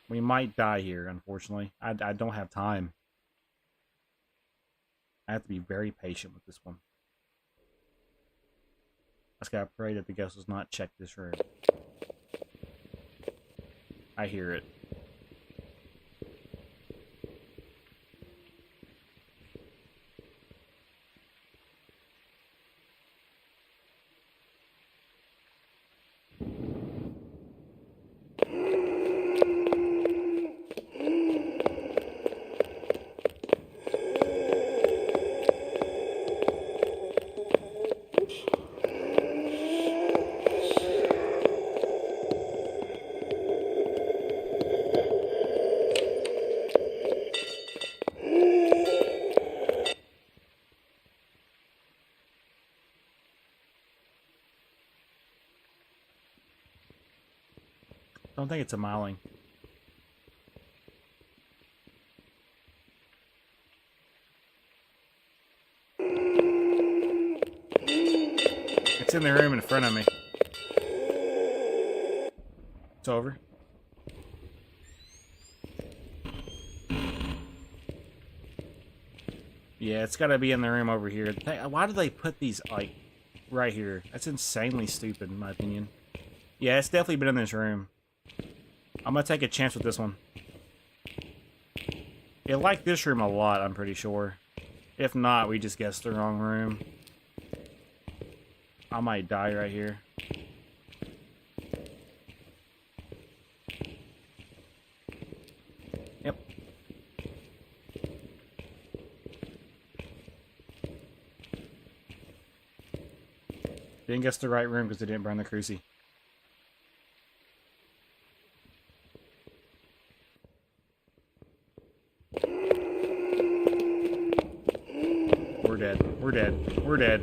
We might die here, unfortunately. I don't have time. I have to be very patient with this one. I just gotta pray that the ghost does not check this room. I hear it. Don't think it's a miling. It's in the room in front of me. It's over. Yeah, it's gotta be in the room over here. Why do they put these, like, right here? That's insanely stupid, in my opinion. Yeah, it's definitely been in this room. I'm gonna take a chance with this one. It liked this room a lot, I'm pretty sure. If not, we just guessed the wrong room. I might die right here. Yep. Didn't guess the right room because it didn't burn the cruci. we're dead. We're dead. We're dead.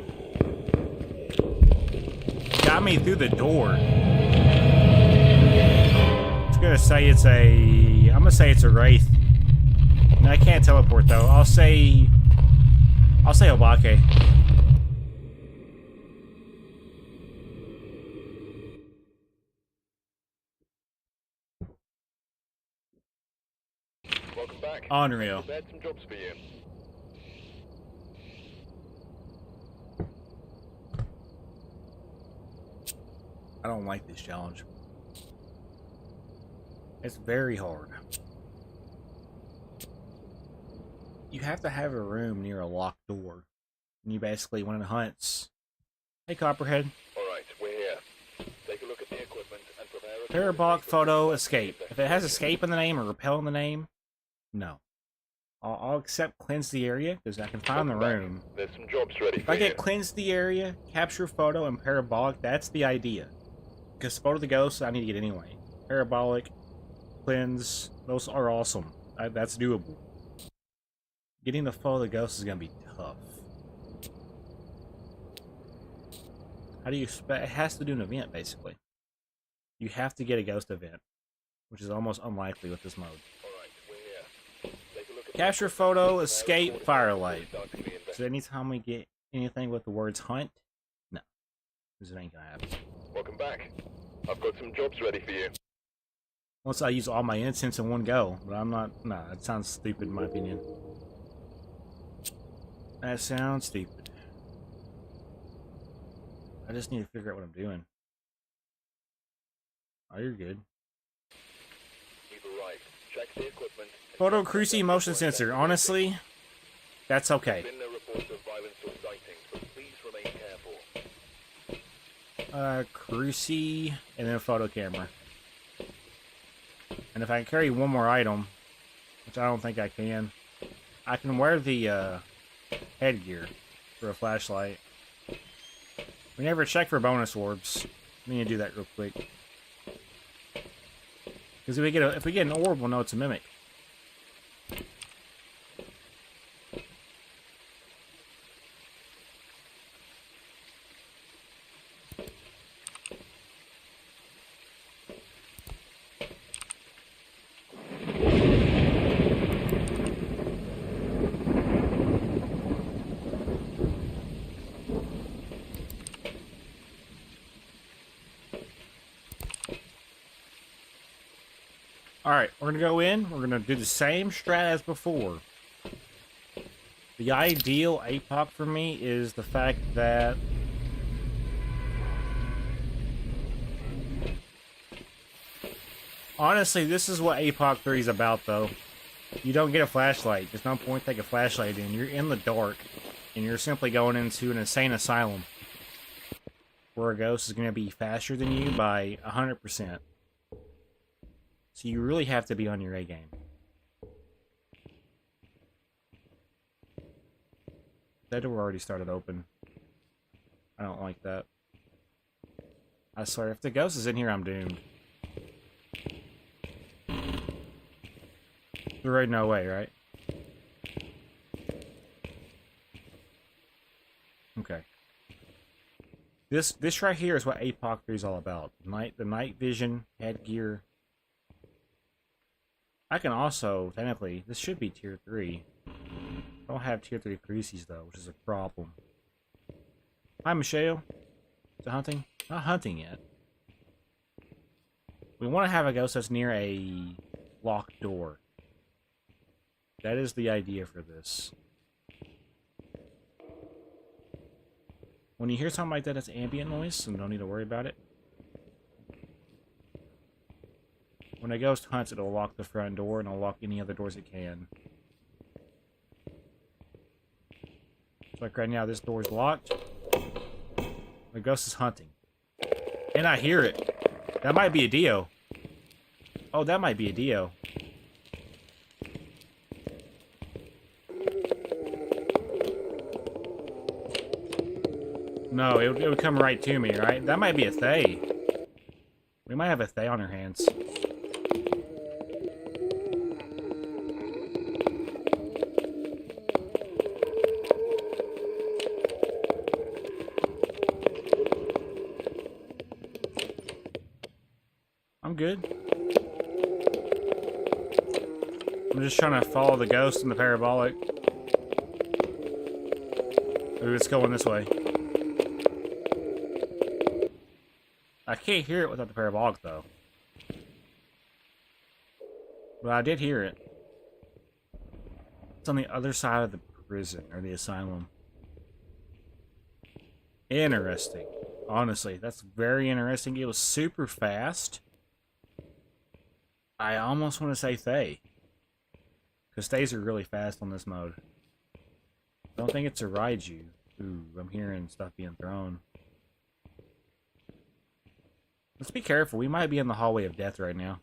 Got me through the door. I was gonna say it's a... I'm gonna say it's a wraith. No, I can't teleport though. I'll say Obake. Welcome back. Unreal. Prepared some jobs for you. I don't like this challenge. It's very hard. You have to have a room near a locked door. And you basically, when it hunts... Hey, Copperhead. Alright, we're here. Take a look at the equipment and prepare a... Parabolic photo, escape. If it has escape in the name or repel in the name, no. I'll accept cleanse the area, because I can find the room. There's some jobs ready If for I you. get cleanse the area, capture photo, and parabolic, that's the idea. Because photo the ghost, I need to get anyway. Parabolic, cleanse, those are awesome. That's doable. Getting the photo of the ghost is going to be tough. How do you expect? It has to do an event, basically. You have to get a ghost event, which is almost unlikely with this mode. Alright, we're here. Take a look at Capture photo, escape, firelight. So anytime we get anything with the words hunt, no. Because it ain't gonna happen. Welcome back. I've got some jobs ready for you. Once I use all my incense in one go, but I'm not... Nah, that sounds stupid in my opinion. That sounds stupid. I just need to figure out what I'm doing. Oh, you're good. You've arrived. Check the equipment. Photo Cruci motion sensor. Honestly, that's okay. There's been no reports of violence or sightings, but please remain careful. Cruci, and then photo camera. And if I can carry one more item, which I don't think I can wear the headgear for a flashlight. We never check for bonus orbs. We need to do that real quick. Because if we get an orb, we'll know it's a mimic. Alright, we're going to go in. We're going to do the same strat as before. The ideal APOC for me is the fact that... Honestly, this is what APOC 3 is about, though. You don't get a flashlight. There's no point taking a flashlight in. You're in the dark, and you're simply going into an insane asylum. Where a ghost is going to be faster than you by 100%. So you really have to be on your A game. That door already started open. I don't like that. I swear, if the ghost is in here, I'm doomed. There ain't no way, right? Okay. This right here is what APOC 3 is all about. The night vision, headgear. I can also, technically, this should be tier 3. I don't have tier 3 Crucis though, which is a problem. Hi, Michelle. Is it hunting? Not hunting yet. We want to have a ghost that's near a locked door. That is the idea for this. When you hear something like that, it's ambient noise, and don't need to worry about it. When a ghost hunts, it'll lock the front door, and it'll lock any other doors it can. So like right now, this door's locked. The ghost is hunting. And I hear it. That might be a Dio. Oh, that might be a Dio. No, it would come right to me, right? That might be a Thay. We might have a Thay on our hands. good. I'm just trying to follow the ghost in the parabolic. Ooh, it's going this way. I can't hear it without the parabolic, though. But I did hear it. It's on the other side of the prison, or the asylum. Interesting. Honestly, that's very interesting. It was super fast. I almost want to say Thay. Because Thays are really fast on this mode. I don't think it's a Raiju. Ooh, I'm hearing stuff being thrown. Let's be careful. We might be in the hallway of death right now.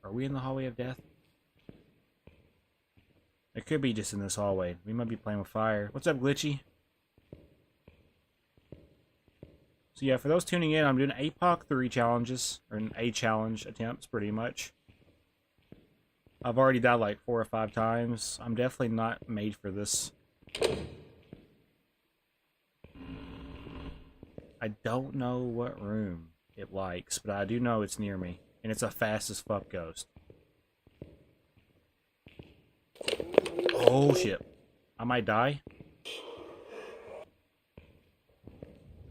Are we in the hallway of death? It could be just in this hallway. We might be playing with fire. What's up, Glitchy? So yeah, for those tuning in, I'm doing APOC 3 challenges, or an A challenge attempts, pretty much. I've already died like 4 or 5 times. I'm definitely not made for this. I don't know what room it likes, but I do know it's near me. And it's a fast as fuck ghost. Oh shit. I might die.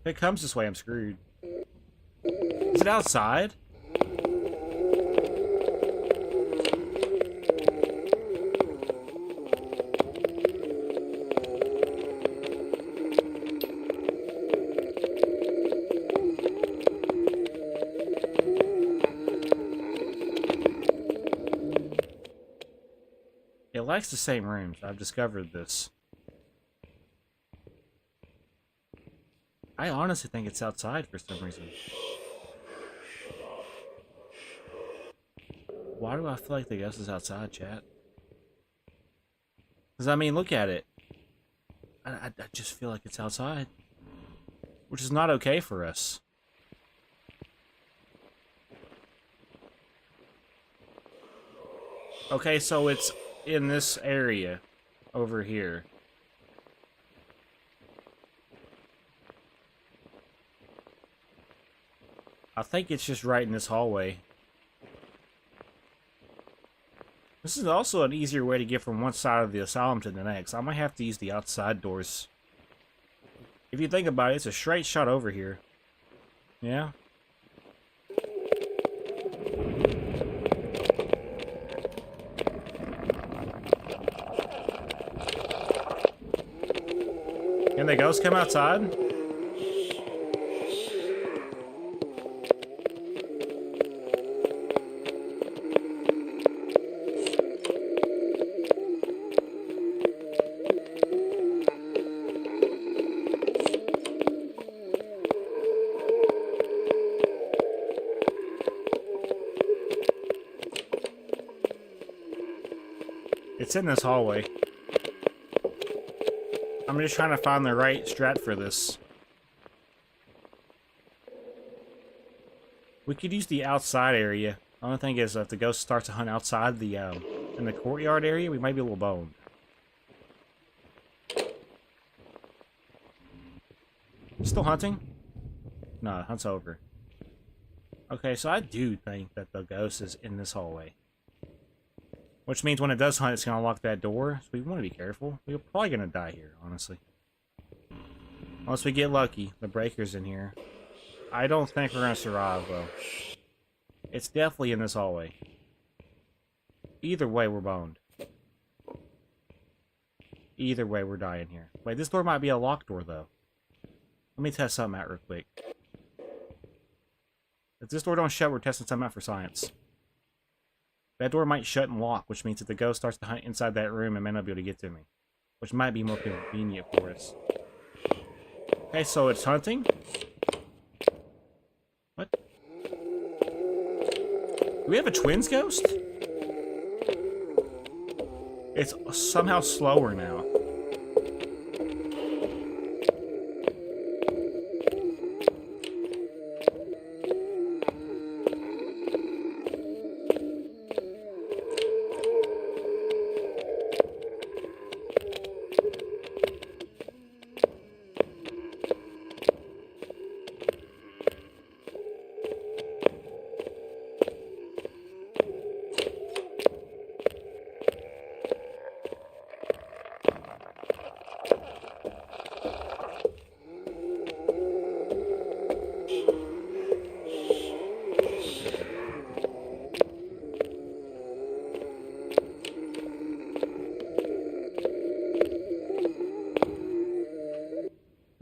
If it comes this way, I'm screwed. Is it outside? It likes the same rooms. I've discovered this. I honestly think it's outside for some reason. Why do I feel like the ghost is outside, chat? Because, I mean, look at it. I just feel like it's outside. Which is not okay for us. Okay, so it's in this area over here. I think it's just right in this hallway. This is also an easier way to get from one side of the asylum to the next. I might have to use the outside doors. If you think about it, it's a straight shot over here. Yeah? Can the ghost come outside? It's in this hallway. I'm just trying to find the right strat for this. We could use the outside area. The only thing is, if the ghost starts to hunt outside the in the courtyard area, we might be a little boned. Still hunting? No, hunt's over. Okay, so I do think that the ghost is in this hallway. Which means when it does hunt, it's going to lock that door. So we want to be careful. We're probably going to die here, honestly. Unless we get lucky. The breaker's in here. I don't think we're going to survive, though. It's definitely in this hallway. Either way, we're boned. Either way, we're dying here. Wait, this door might be a locked door, though. Let me test something out real quick. If this door don't shut, we're testing something out for science. That door might shut and lock, which means if the ghost starts to hunt inside that room, it may not be able to get to me. Which might be more convenient for us. Okay, so it's hunting. What? Do we have a twins ghost? It's somehow slower now.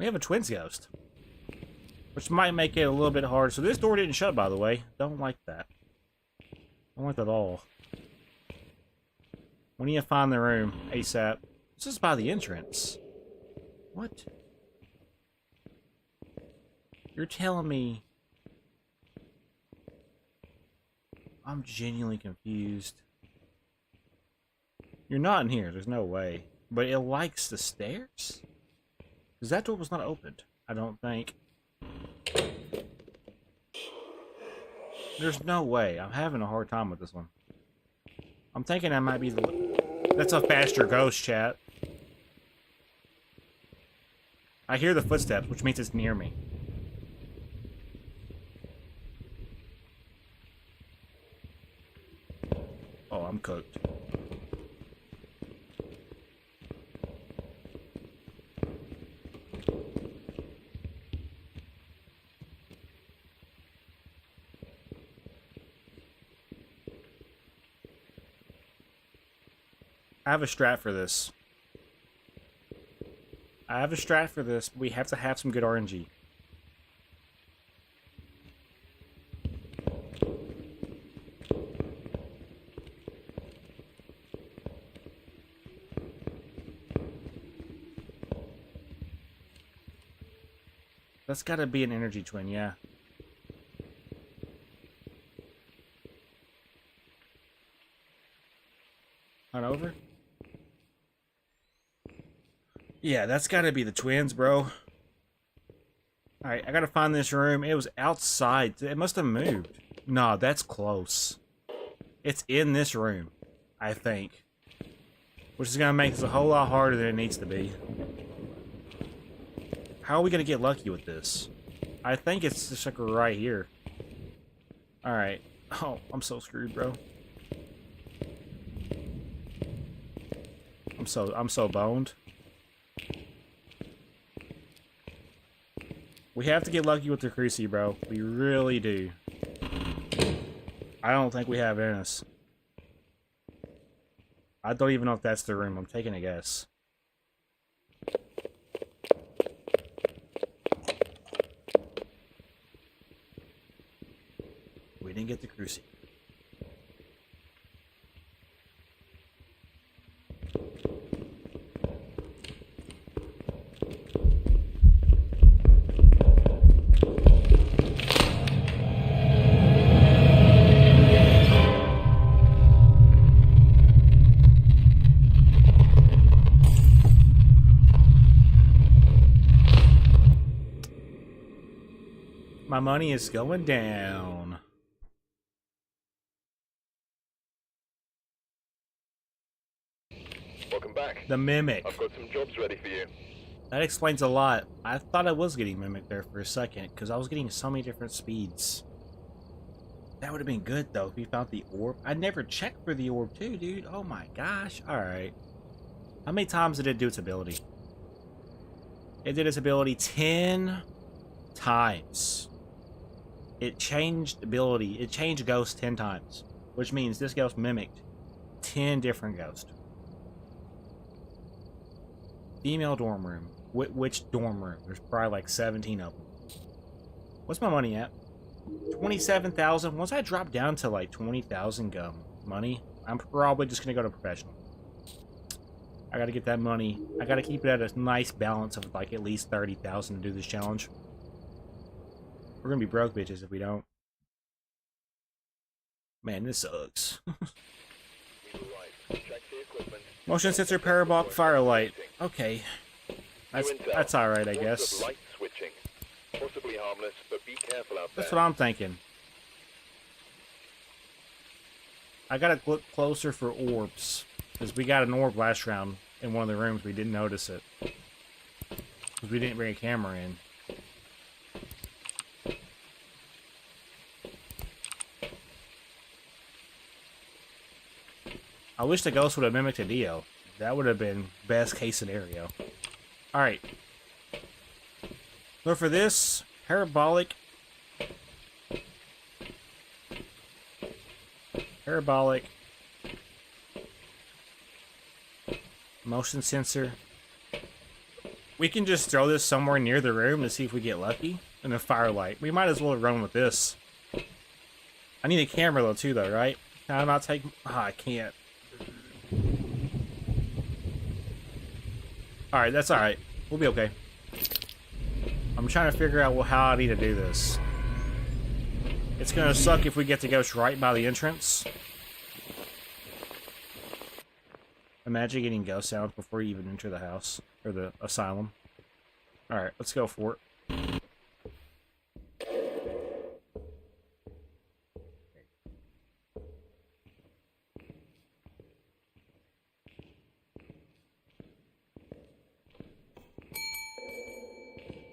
have a twins ghost, which might make it a little bit hard. So this door didn't shut, by the way. Don't like that. Don't like that at all. We need to find the room ASAP. This is by the entrance. What? You're telling me... I'm genuinely confused. You're not in here. There's no way. But it likes the stairs? Because that door was not opened, I don't think. There's no way. I'm having a hard time with this one. I'm thinking that might be the... That's a faster ghost, chat. I hear the footsteps, which means it's near me. Oh, I'm cooked. I have a strat for this. We have to have some good RNG. That's gotta be an energy twin, yeah. On over? Yeah, that's gotta be the twins, bro. Alright, I gotta find this room. It was outside. It must have moved. Nah, that's close. It's in this room, I think. Which is gonna make this a whole lot harder than it needs to be. How are we gonna get lucky with this? I think it's just like right here. Alright. Oh, I'm so screwed, bro. I'm so boned. We have to get lucky with the Cruci, bro. We really do. I don't think we have it in us. I don't even know if that's the room. I'm taking a guess. We didn't get the Cruci. My money is going down. Welcome back. The mimic. I've got some jobs ready for you. That explains a lot. I thought I was getting mimicked there for a second, because I was getting so many different speeds. That would have been good, though, if we found the orb. I never checked for the orb, too, dude. Oh my gosh. Alright. How many times did it do its ability? It did its ability 10 times. It changed ability. It changed ghost 10 times. Which means this ghost mimicked 10 different ghosts. Female dorm room. Which dorm room? There's probably like 17 of them. What's my money at? 27,000. Once I drop down to like 20,000 money, I'm probably just gonna go to professional. I gotta get that money. I gotta keep it at a nice balance of like at least 30,000 to do this challenge. We're gonna be broke bitches if we don't. Man, this sucks. Motion sensor, parabolic, firelight. Okay, that's all right, I guess. Light switching. Possibly harmless, but be careful out there. That's what I'm thinking. I gotta look closer for orbs, because we got an orb last round in one of the rooms. We didn't notice it because we didn't bring a camera in. I wish the ghost would have mimicked a Dio. That would have been best case scenario. Alright. So for this, parabolic. Motion sensor. We can just throw this somewhere near the room to see if we get lucky. And a firelight. We might as well run with this. I need a camera though too though, right? Can I not take... I can't. Alright, that's alright. We'll be okay. I'm trying to figure out how I need to do this. It's gonna suck if we get the ghost right by the entrance. Imagine getting ghost sounds before you even enter the house. Or the asylum. Alright, let's go for it.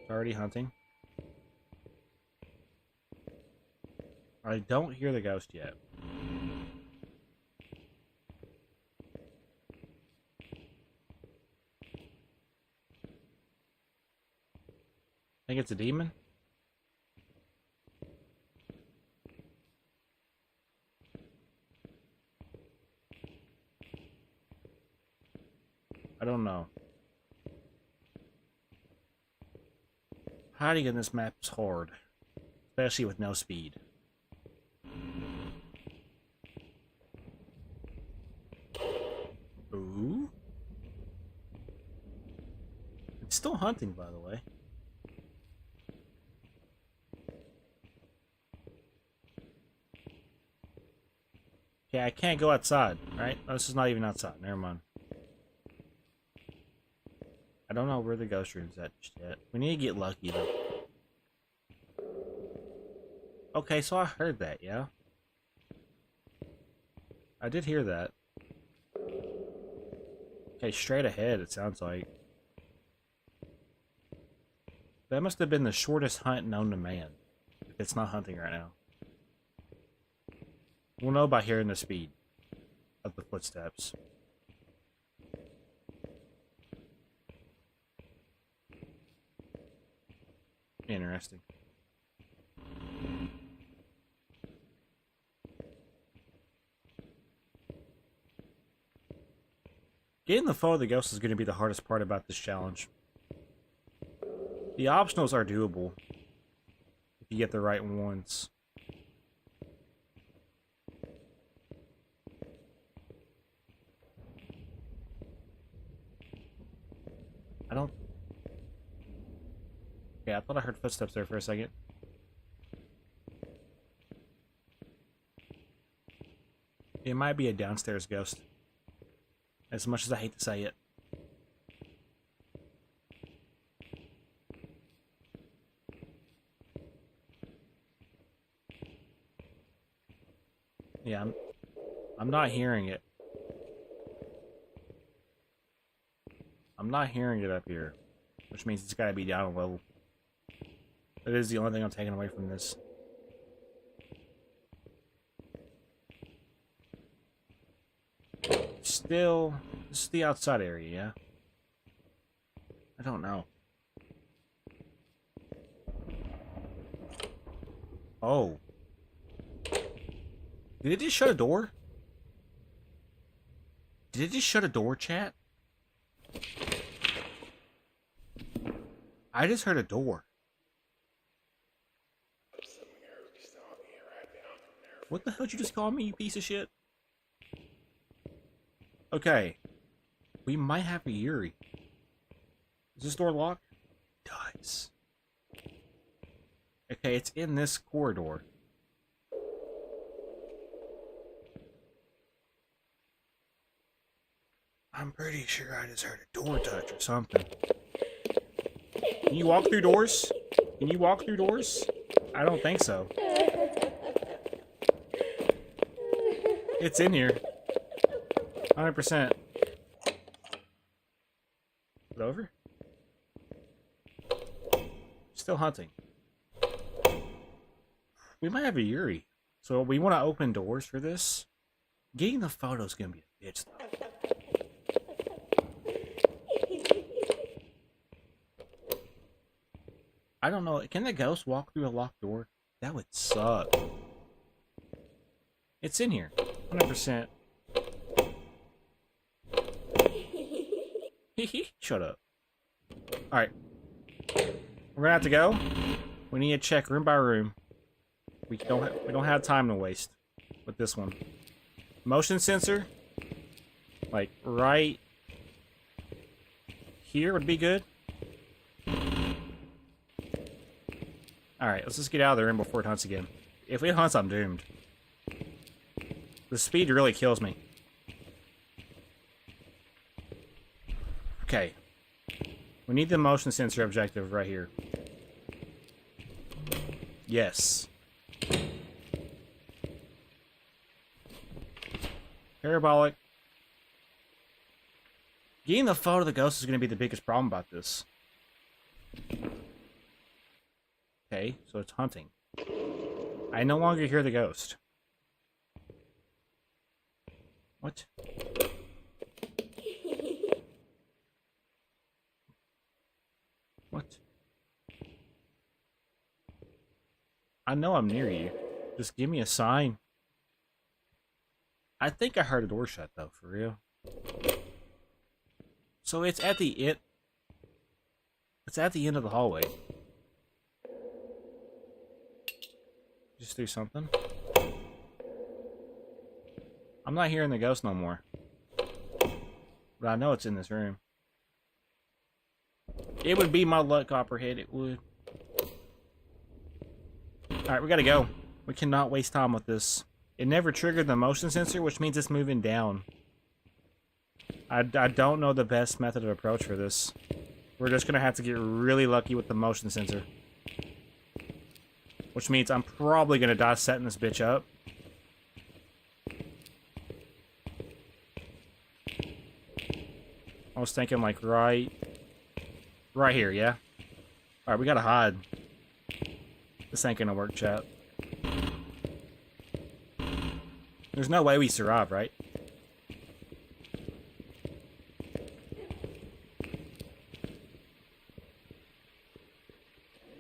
Already hunting. I don't hear the ghost yet. I think it's a demon. I don't know. Hiding in this map is hard, especially with no speed. Ooh. It's still hunting, by the way. Okay, I can't go outside, right? Oh, this is not even outside. Never mind. I don't know where the ghost room's at just yet. We need to get lucky, though. Okay, so I heard that, yeah? I did hear that. Okay, straight ahead, it sounds like. That must have been the shortest hunt known to man. If it's not hunting right now. We'll know by hearing the speed of the footsteps. Interesting. Getting the photo of the ghost is going to be the hardest part about this challenge. The optionals are doable if you get the right ones. I don't... Yeah, I thought I heard footsteps there for a second. It might be a downstairs ghost. As much as I hate to say it. Yeah, I'm not hearing it. I'm not hearing it up here. Which means it's gotta be down a level. That is the only thing I'm taking away from this. Still, this is the outside area, yeah? I don't know. Oh. Did it just shut a door? Did it just shut a door, chat? I just heard a door. What the hell did you just call me, you piece of shit? Okay. We might have a Yuri. Is this door locked? It does. Okay, it's in this corridor. I'm pretty sure I just heard a door touch or something. Can you walk through doors? Can you walk through doors? I don't think so. It's in here. 100%. Is it over? Still hunting. We might have a Yuri. So we want to open doors for this. Getting the photo is going to be a bitch, though. I don't know. Can the ghost walk through a locked door? That would suck. It's in here. 100%. Shut up. Alright. We're gonna have to go. We need to check room by room. We don't have time to waste with this one. Motion sensor, like right here would be good. Alright, let's just get out of the room before it hunts again. If it hunts, I'm doomed. The speed really kills me. Okay. We need the motion sensor objective right here. Yes. Parabolic. Getting the photo of the ghost is going to be the biggest problem about this. Okay, so it's hunting. I no longer hear the ghost. What? What? I know I'm near you. Just give me a sign. I think I heard a door shut, though, for real. So it's at the end. It's at the end of the hallway. Just do something. I'm not hearing the ghost no more. But I know it's in this room. It would be my luck, Copperhead. It would. Alright, we gotta go. We cannot waste time with this. It never triggered the motion sensor, which means it's moving down. I don't know the best method of approach for this. We're just gonna have to get really lucky with the motion sensor. Which means I'm probably gonna die setting this bitch up. I was thinking like right here, yeah? Alright, we gotta hide. This ain't gonna work, chat. There's no way we survive, right?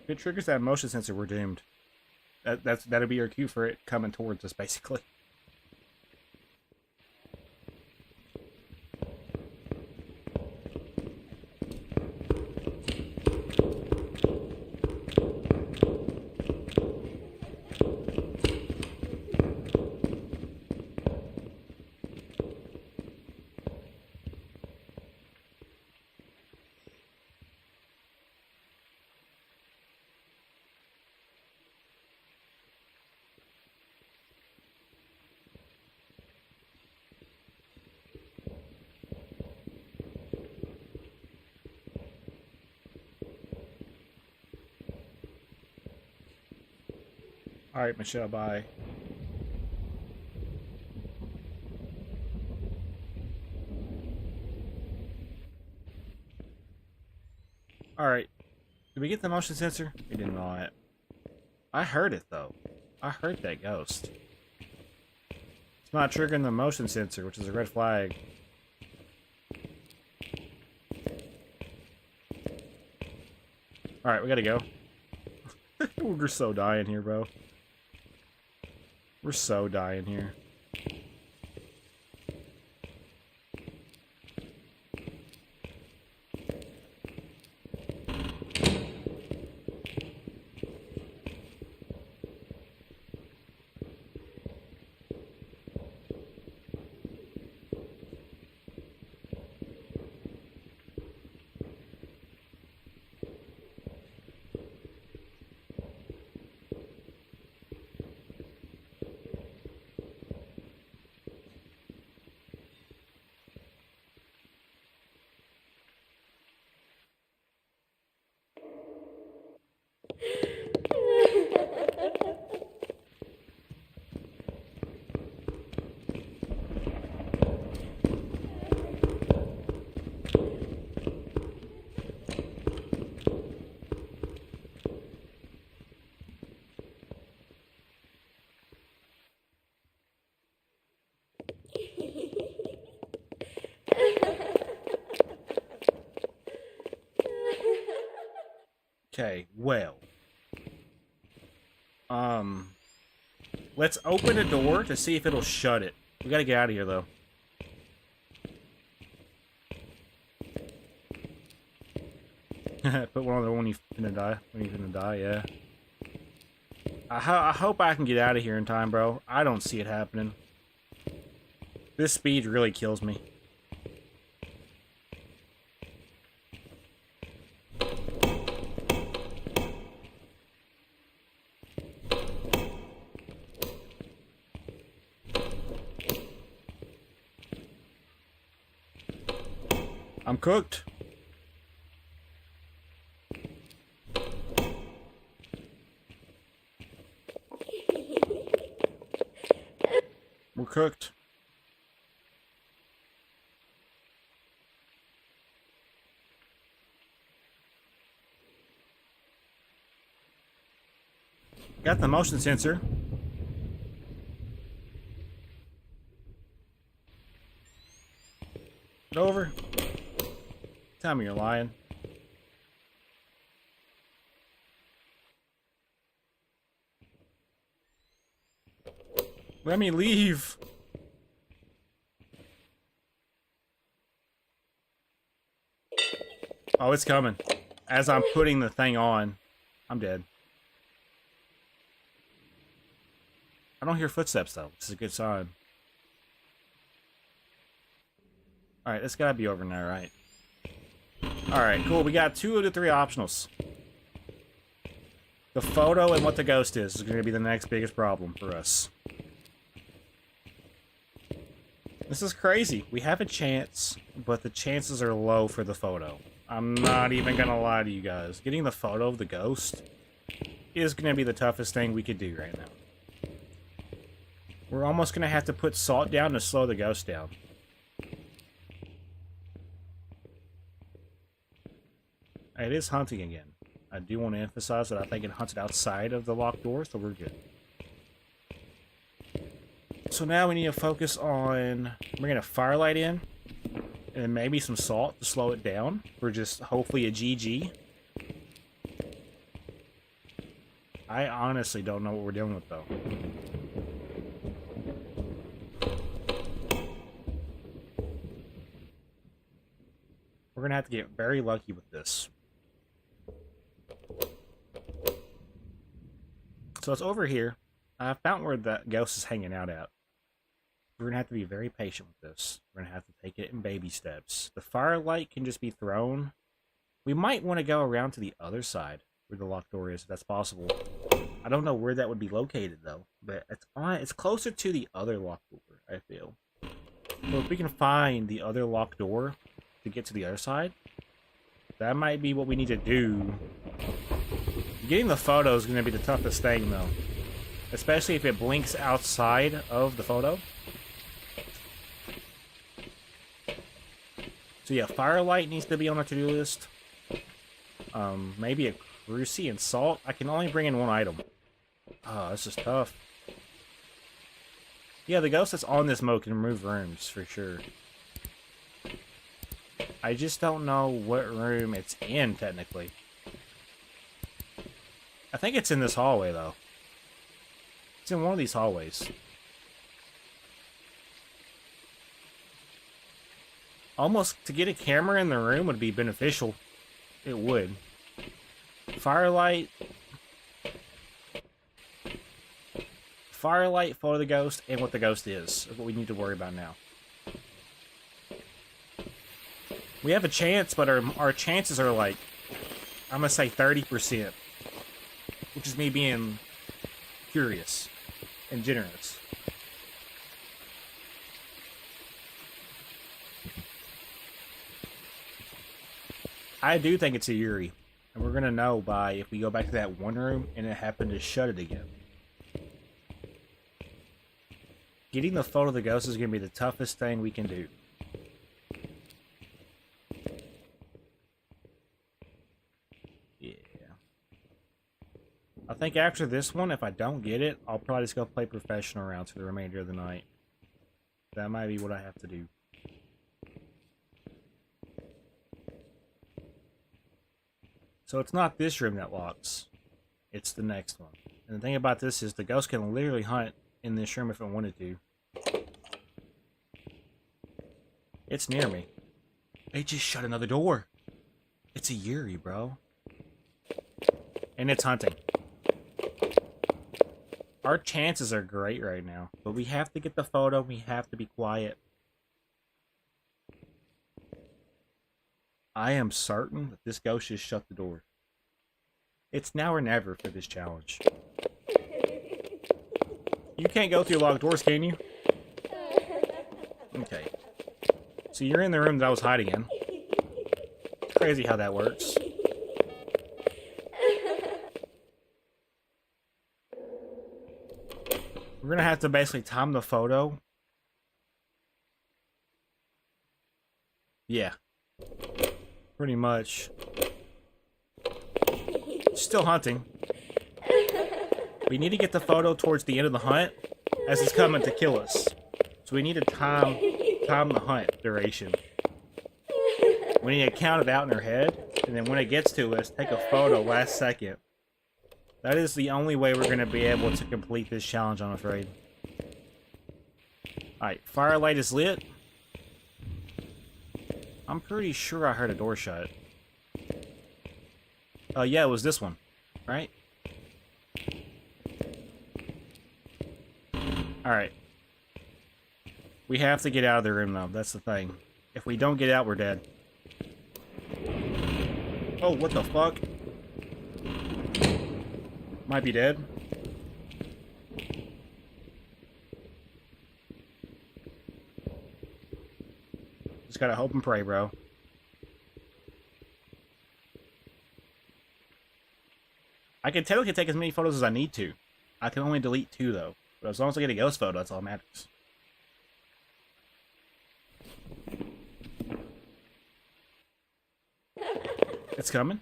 If it triggers that motion sensor, we're doomed. That'll be your cue for it coming towards us, basically. Alright, Michelle, bye. Alright. Did we get the motion sensor? We did not. I heard it, though. I heard that ghost. It's not triggering the motion sensor, which is a red flag. Alright, we gotta go. We're so dying here, bro. We're so dying here. Okay, well. Let's open a door to see if it'll shut it. We gotta get out of here, though. Put one on there when you're gonna die. When you're gonna die, yeah. I hope I can get out of here in time, bro. I don't see it happening. This speed really kills me. I'm cooked. We're cooked. Got the motion sensor. Over. Tell me you're lying. Let me leave. Oh, it's coming. As I'm putting the thing on, I'm dead. I don't hear footsteps, though. This is a good sign. Alright, this gotta be over now, right? Alright, cool. We got 2 of the 3 optionals. The photo and what the ghost is going to be the next biggest problem for us. This is crazy. We have a chance, but the chances are low for the photo. I'm not even gonna lie to you guys. Getting the photo of the ghost is gonna be the toughest thing we could do right now. We're almost gonna have to put salt down to slow the ghost down. It is hunting again. I do want to emphasize that I think it hunted outside of the locked door, so we're good. So now we need to focus on bringing a firelight in, and maybe some salt to slow it down for just hopefully a GG. I honestly don't know what we're dealing with, though. We're gonna have to get very lucky with this. So it's over here. I found where the ghost is hanging out at. We're gonna have to be very patient with this. We're gonna have to take it in baby steps. The firelight can just be thrown. We might want to go around to the other side where the locked door is, if that's possible. I don't know where that would be located though, but it's closer to the other locked door, I feel. So if we can find the other locked door to get to the other side, that might be what we need to do. Getting the photo is going to be the toughest thing though, especially if it blinks outside of the photo. So yeah, firelight needs to be on the to-do list. Maybe a cruci and salt. I can only bring in 1 item. Oh, this is tough. Yeah, the ghost that's on this mode can move rooms for sure. I just don't know what room it's in technically. I think it's in this hallway though. It's in one of these hallways. Almost to get a camera in the room would be beneficial. It would. Firelight. Firelight, photo of the ghost, and what the ghost is what we need to worry about now. We have a chance, but our chances are like, I'm gonna say 30%. Which is me being curious and generous. I do think it's a Yuri. And we're going to know by if we go back to that one room and it happened to shut it again. Getting the photo of the ghost is going to be the toughest thing we can do. Yeah. I think after this one, if I don't get it, I'll probably just go play professional rounds for the remainder of the night. That might be what I have to do. So it's not this room that locks. It's the next one. And the thing about this is the ghost can literally hunt in this room if it wanted to. It's near me. It just shut another door. It's a Yuri, bro. And it's hunting. Our chances are great right now. But we have to get the photo. We have to be quiet. I am certain that this ghost just shut the door. It's now or never for this challenge. You can't go through locked doors, can you? Okay. So you're in the room that I was hiding in. Crazy how that works. We're gonna have to basically time the photo. Yeah. Pretty much. Still hunting. We need to get the photo towards the end of the hunt as it's coming to kill us. So we need to time the hunt duration. We need to count it out in our head, and then when it gets to us, take a photo last second. That is the only way we're going to be able to complete this challenge, I'm afraid. Alright, firelight is lit. I'm pretty sure I heard a door shut. Oh, yeah, it was this one, right? Alright. We have to get out of the room, though. That's the thing. If we don't get out, we're dead. Oh, what the fuck? Might be dead. Just gotta hope and pray, bro. I can technically take as many photos as I need to. I can only delete 2, though. But as long as I get a ghost photo, that's all that matters. It's coming.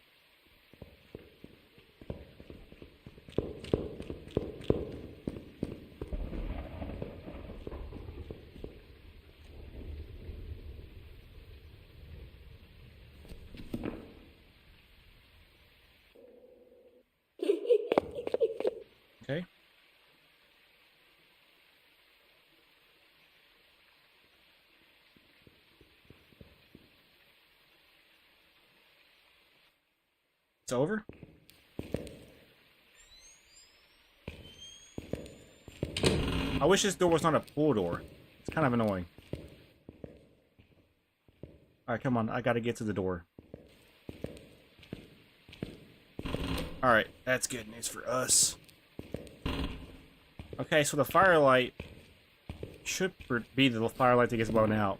Okay. It's over? I wish this door was not a pull door. It's kind of annoying. Alright, come on. I gotta get to the door. Alright, that's good news for us. Okay, so the firelight should be the firelight that gets blown out.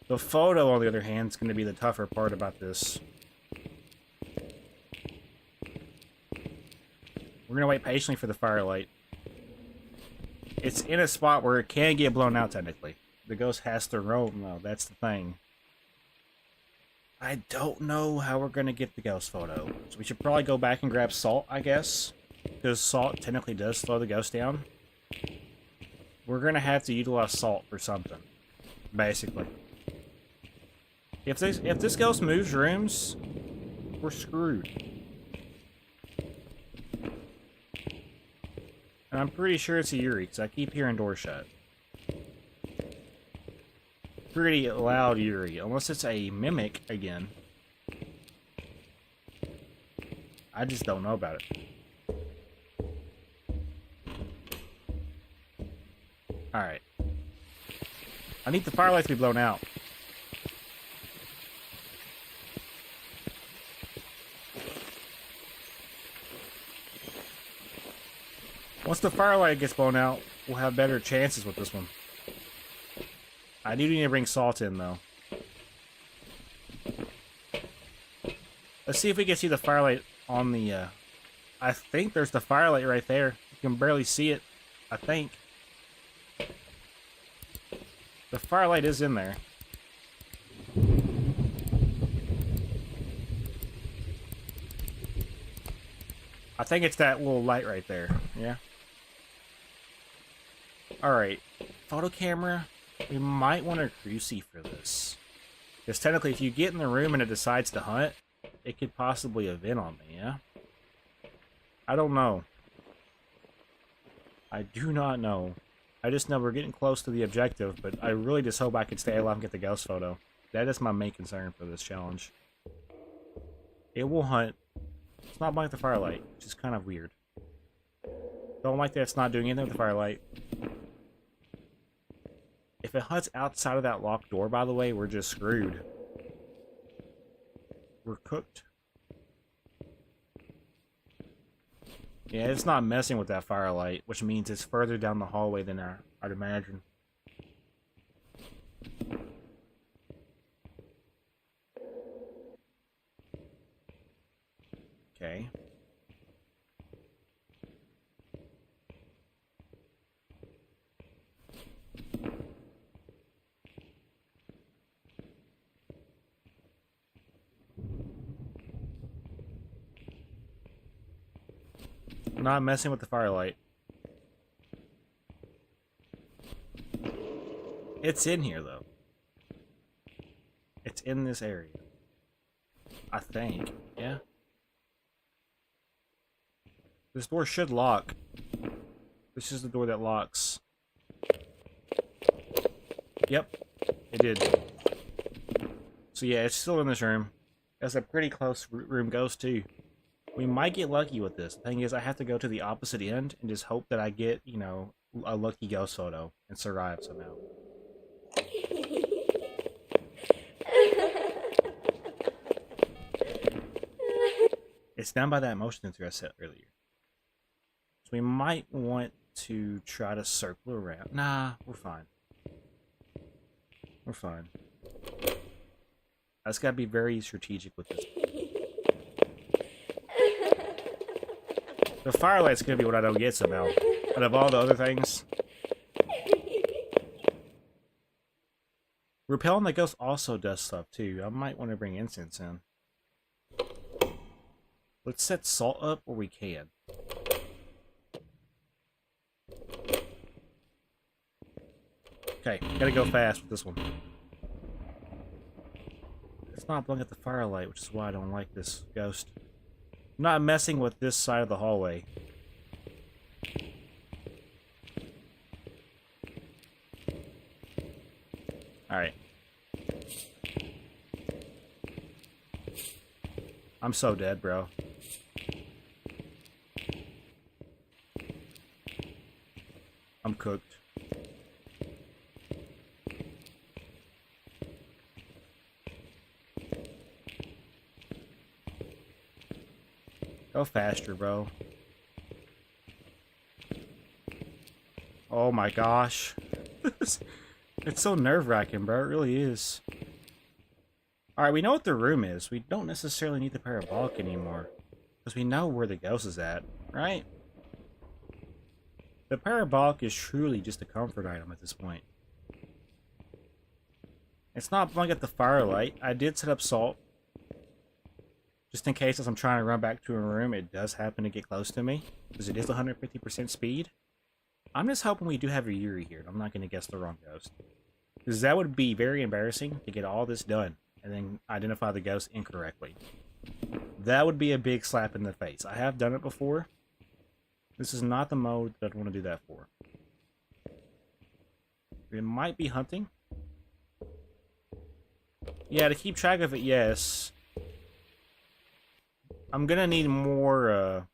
The photo, on the other hand, is going to be the tougher part about this. We're going to wait patiently for the firelight. It's in a spot where it can get blown out, technically. The ghost has to roam, though. That's the thing. I don't know how we're going to get the ghost photo. So we should probably go back and grab salt, I guess. Because salt technically does slow the ghost down. We're going to have to utilize salt for something. Basically. If this ghost moves rooms, we're screwed. And I'm pretty sure it's a Yuri, because I keep hearing doors shut. Pretty loud Yuri, unless it's a mimic again. I just don't know about it. Alright. I need the firelight to be blown out. Once the firelight gets blown out, we'll have better chances with this one. I do need to bring salt in, though. Let's see if we can see the firelight on the, I think there's the firelight right there. You can barely see it, I think. The firelight is in there. I think it's that little light right there, yeah? Alright, photo camera. We might want a crucie for this. Because technically, if you get in the room and it decides to hunt, it could possibly event on me, yeah? I don't know. I do not know. I just know we're getting close to the objective, but I really just hope I can stay alive and get the ghost photo. That is my main concern for this challenge. It will hunt. It's not like the firelight, which is kind of weird. Don't like that it's not doing anything with the firelight. If it hunts outside of that locked door, by the way, we're just screwed. We're cooked. Yeah, it's not messing with that firelight, which means it's further down the hallway than I'd imagine. Okay. Not messing with the firelight. It's in here, though. It's in this area. I think. Yeah. This door should lock. This is the door that locks. Yep. It did. So yeah, it's still in this room. That's a pretty close room ghost, too. We might get lucky with this. The thing is, I have to go to the opposite end and just hope that I get, you know, a lucky ghost photo and survive somehow. It's down by that motion sensor I set earlier. So we might want to try to circle around. Nah, we're fine. We're fine. I just gotta be very strategic with this. The firelight's gonna be what I don't get somehow. Out of all the other things. Repelling the ghost also does stuff too. I might want to bring incense in. Let's set salt up where we can. Okay, gotta go fast with this one. It's not blowing at the firelight, which is why I don't like this ghost. I'm not messing with this side of the hallway. Alright. I'm so dead, bro. I'm cooked. Go faster, bro. Oh my gosh. It's so nerve-wracking, bro. It really is. Alright, we know what the room is. We don't necessarily need the parabolic anymore. Because we know where the ghost is at, right? The parabolic is truly just a comfort item at this point. It's not blowing at the firelight. I did set up salt. Just in case as I'm trying to run back to a room, it does happen to get close to me. Because it is 150% speed. I'm just hoping we do have a Yuri here. I'm not going to guess the wrong ghost. Because that would be very embarrassing to get all this done and then identify the ghost incorrectly. That would be a big slap in the face. I have done it before. This is not the mode that I'd want to do that for. It might be hunting. Yeah, to keep track of it, yes. I'm gonna need more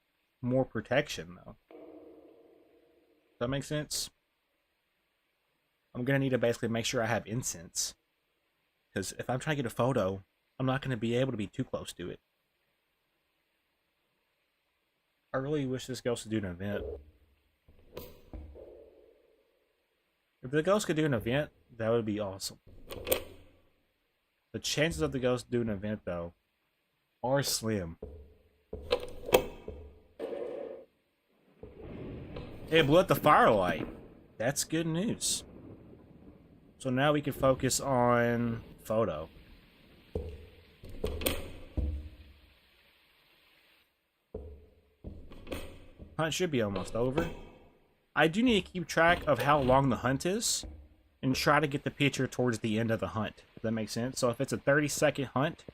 protection, though. Does that make sense? I'm gonna need to basically make sure I have incense. Because if I'm trying to get a photo, I'm not gonna be able to be too close to it. I really wish this ghost could do an event. If the ghost could do an event, that would be awesome. The chances of the ghost doing an event, though, are slim. It blew up the firelight. That's good news. So now we can focus on photo. Hunt should be almost over. I do need to keep track of how long the hunt is and try to get the picture towards the end of the hunt. Does that make sense? So if it's a 30-second hunt,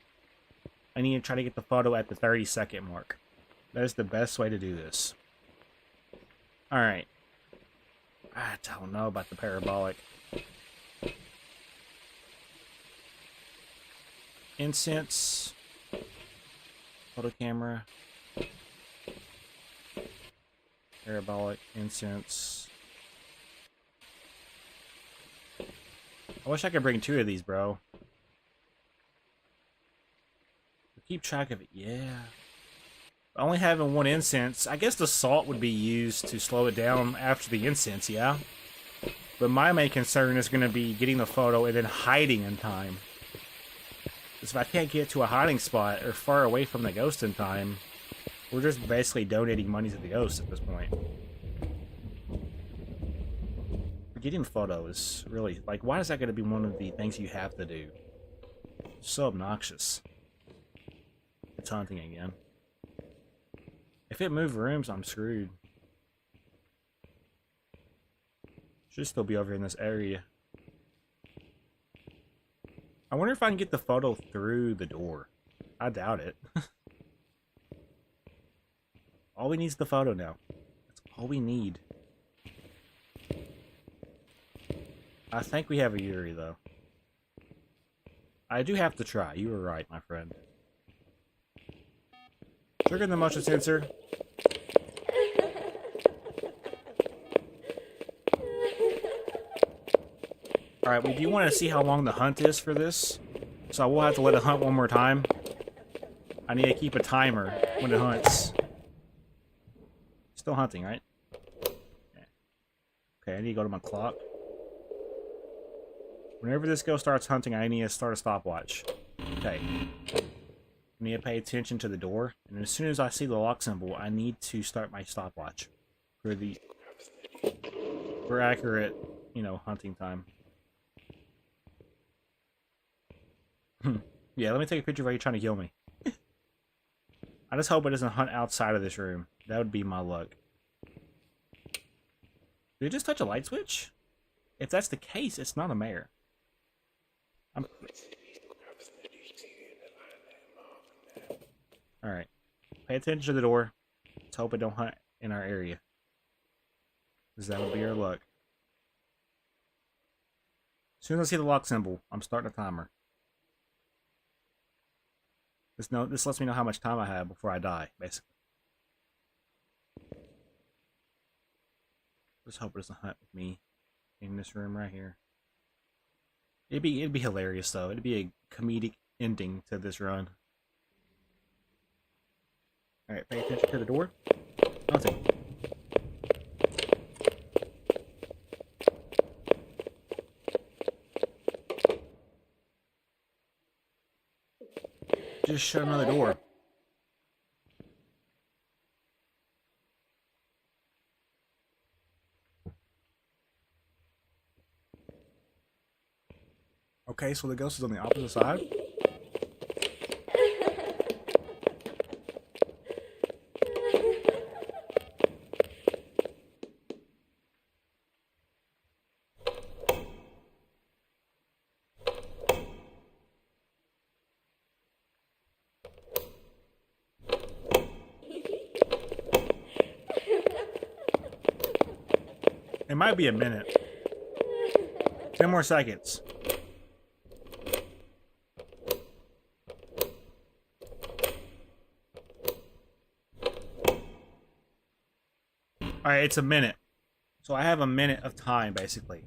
I need to try to get the photo at the 30-second mark. That is the best way to do this. Alright. I don't know about the parabolic. Incense. Photo camera. Parabolic incense. I wish I could bring 2 of these, bro. Keep track of it, yeah. Only having 1 incense, I guess the salt would be used to slow it down after the incense, yeah? But my main concern is going to be getting the photo and then hiding in time. Because if I can't get to a hiding spot or far away from the ghost in time, we're just basically donating money to the ghost at this point. Getting photos, really, like, why is that going to be one of the things you have to do? So obnoxious. It's hunting again. If it moves rooms, I'm screwed. Should still be over in this area. I wonder if I can get the photo through the door. I doubt it. All we need is the photo now. That's all we need. I think we have a Yuri, though. I do have to try. You were right, my friend. Trigger the motion sensor. Alright, we do want to see how long the hunt is for this. So we'll have to let it hunt one more time. I need to keep a timer when it hunts. Still hunting, right? Okay, I need to go to my clock. Whenever this ghost starts hunting, I need to start a stopwatch. Okay. I need to pay attention to the door, and as soon as I see the lock symbol, I need to start my stopwatch for accurate, you know, hunting time. Yeah, let me take a picture of you trying to kill me. I just hope it doesn't hunt outside of this room. That would be my luck. Did it just touch a light switch? If that's the case, it's not a mare. Alright. Pay attention to the door. Let's hope it don't hunt in our area. Because that would be our luck. As soon as I see the lock symbol, I'm starting a timer. This lets me know how much time I have before I die, basically. Just hope it doesn't hunt with me in this room right here. It'd be hilarious though. It'd be a comedic ending to this run. Alright, pay attention to the door. Nothing. Just shut another door. Okay, so the ghost is on the opposite side. It might be a minute. 10 more seconds. Alright, it's a minute. So I have a minute of time, basically.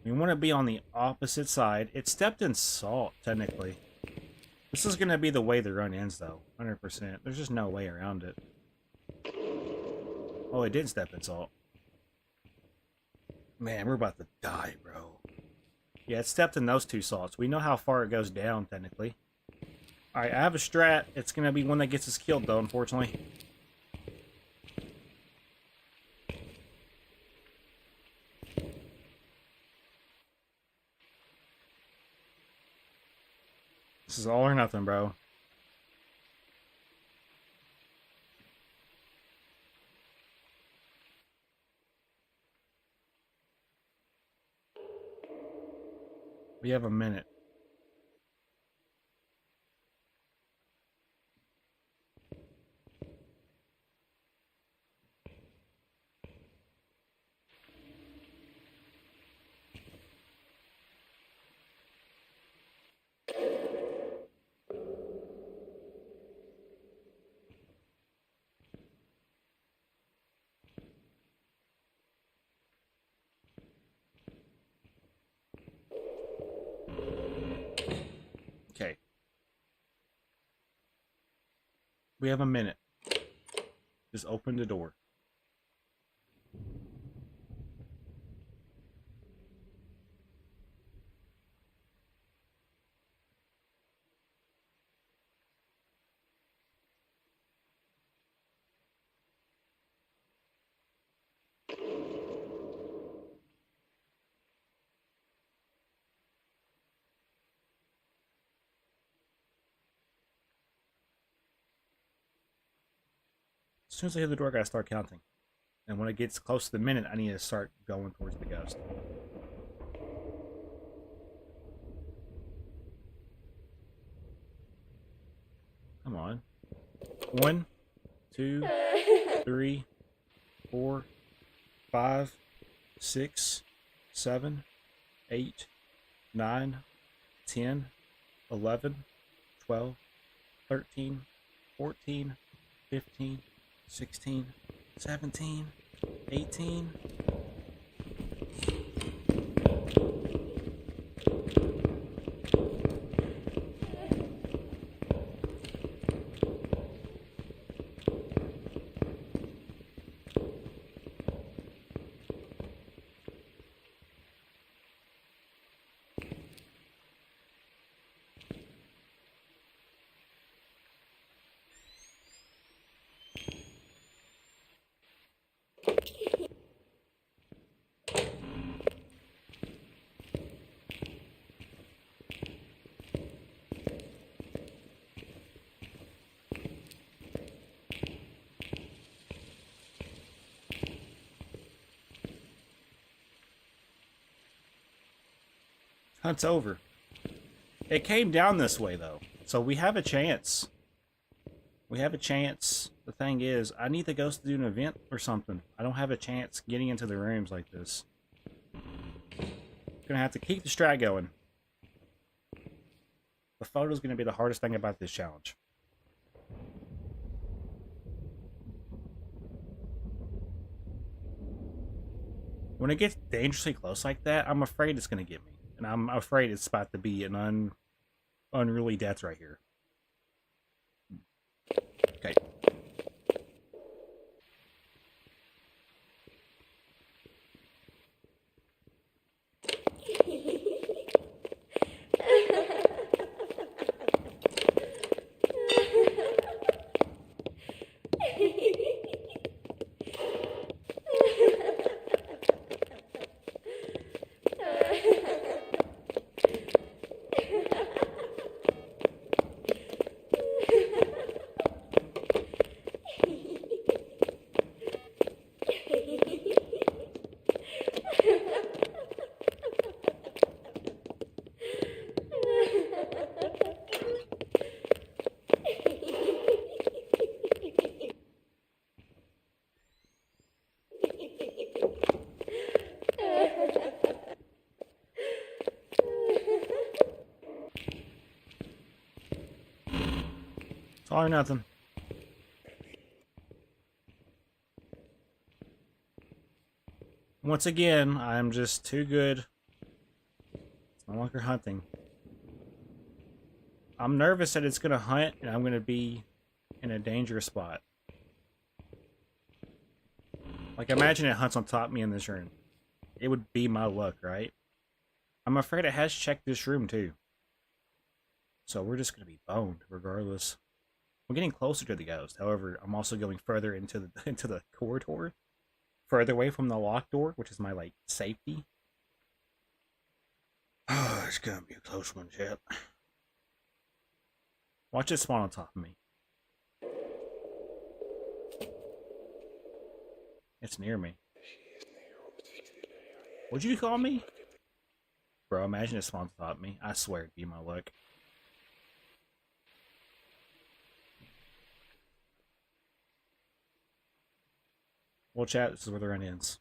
We want to be on the opposite side. It stepped in salt, technically. This is going to be the way the run ends, though. 100%. There's just no way around it. Oh, it did step in salt. Man, we're about to die, bro. Yeah, it stepped in those 2 salts. We know how far it goes down, technically. Alright, I have a strat. It's going to be one that gets us killed, though, unfortunately. This is all or nothing, bro. We have a minute. We have a minute. Just open the door. As soon as I hit the door, I gotta start counting. And when it gets close to the minute, I need to start going towards the ghost. Come on. 1, 2, 3, 4, 5, 6, 7, 8, 9, 10, 11, 12, 13, 14, 15, 16, 17, 18. Hunt's over. It came down this way, though. So we have a chance. We have a chance. The thing is, I need the ghost to do an event or something. I don't have a chance getting into the rooms like this. Gonna have to keep the strat going. The photo's gonna be the hardest thing about this challenge. When it gets dangerously close like that, I'm afraid it's gonna get me. And I'm afraid it's about to be an unruly death right here. Okay. It's all or nothing. Once again, I'm just too good. It's no longer hunting. I'm nervous that it's going to hunt and I'm going to be in a dangerous spot. Like, imagine it hunts on top of me in this room. It would be my luck, right? I'm afraid it has checked this room too. So we're just going to be boned regardless. I'm getting closer to the ghost. However, I'm also going further into the corridor. Further away from the locked door, which is my, like, safety. Oh, it's gonna be a close one, chat. Watch it spawn on top of me. It's near me. What'd you call me? Bro, imagine it spawns on top of me. I swear it'd be my luck. Well, chat, this is where the run ends.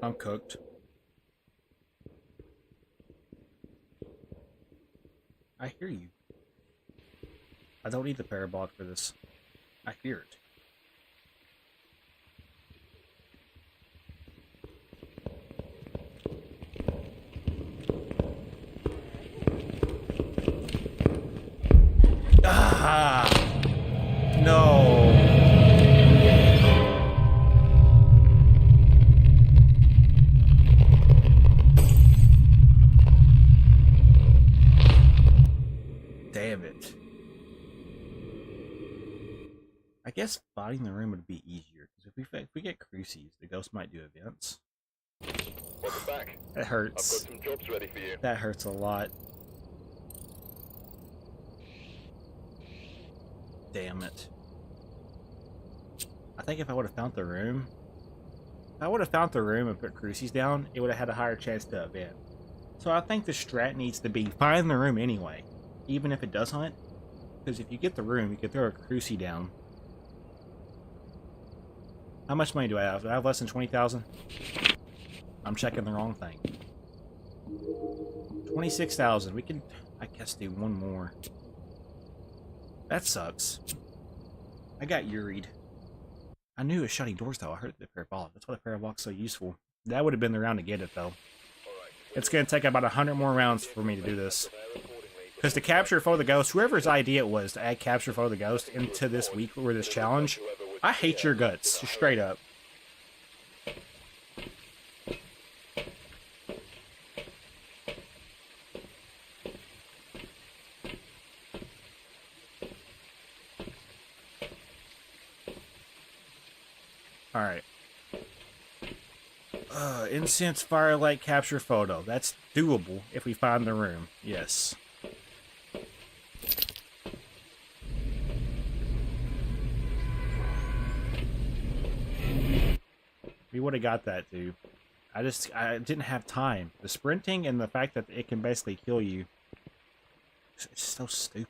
I'm cooked. I hear you. I don't need the parabolic for this. I hear it. Ah! No! Damn it. I guess finding the room would be easier, because if we get crucies, the ghost might do events. Welcome back. That hurts. I've got some jobs ready for you. That hurts a lot. Damn it. I think if I would have found the room, and put crucies down, it would have had a higher chance to event. So I think the strat needs to be find the room anyway, even if it does hunt. Because if you get the room, you can throw a crucie down. How much money do I have? Do I have less than 20,000? I'm checking the wrong thing. 26,000. We can, I guess, do one more. That sucks. I got Uri'd. I knew it was shutting doors, though. I heard the parabolic. That's why the parabolic's so useful. That would have been the round to get it, though. It's going to take about 100 more rounds for me to do this. Because to capture Photo the Ghost, whoever's idea it was to add capture Photo the Ghost into this week or this challenge, I hate your guts, straight up. Alright. Incense, firelight, capture photo. That's doable if we find the room. Yes. We would have got that, dude. I didn't have time. The sprinting and the fact that it can basically kill you. It's so stupid.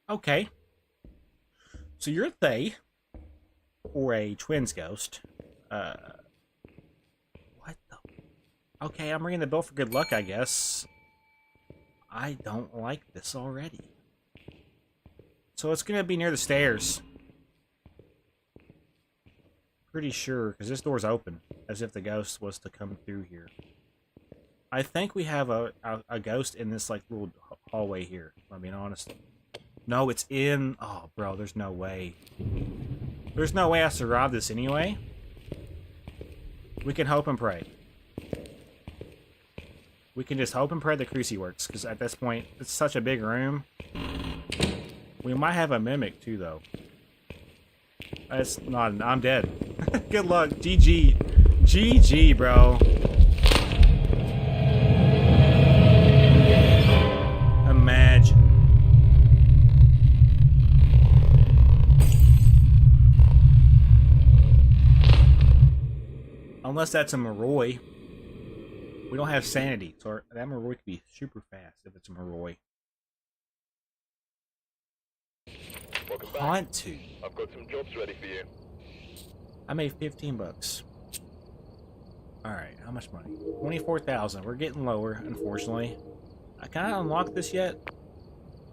Okay. So you're they, or a twins ghost. What the? Okay, I'm ringing the bell for good luck, I guess. I don't like this already. So it's gonna be near the stairs. Pretty sure, because this door's open, as if the ghost was to come through here. I think we have a ghost in this like little hallway here, if I'm being honest. No, it's in... Oh, bro, there's no way. There's no way I survived this anyway. We can hope and pray. We can just hope and pray the crucie works, because at this point, it's such a big room. We might have a mimic, too, though. That's not... I'm dead. Good luck. GG. GG, bro. Imagine. Unless that's a Moroi. We don't have sanity, so that Moroi could be super fast if it's a Moroi. Want to. I've got some jobs ready for you. I made 15 bucks. Alright, how much money? 24,000. We're getting lower, unfortunately. Can I unlock this yet?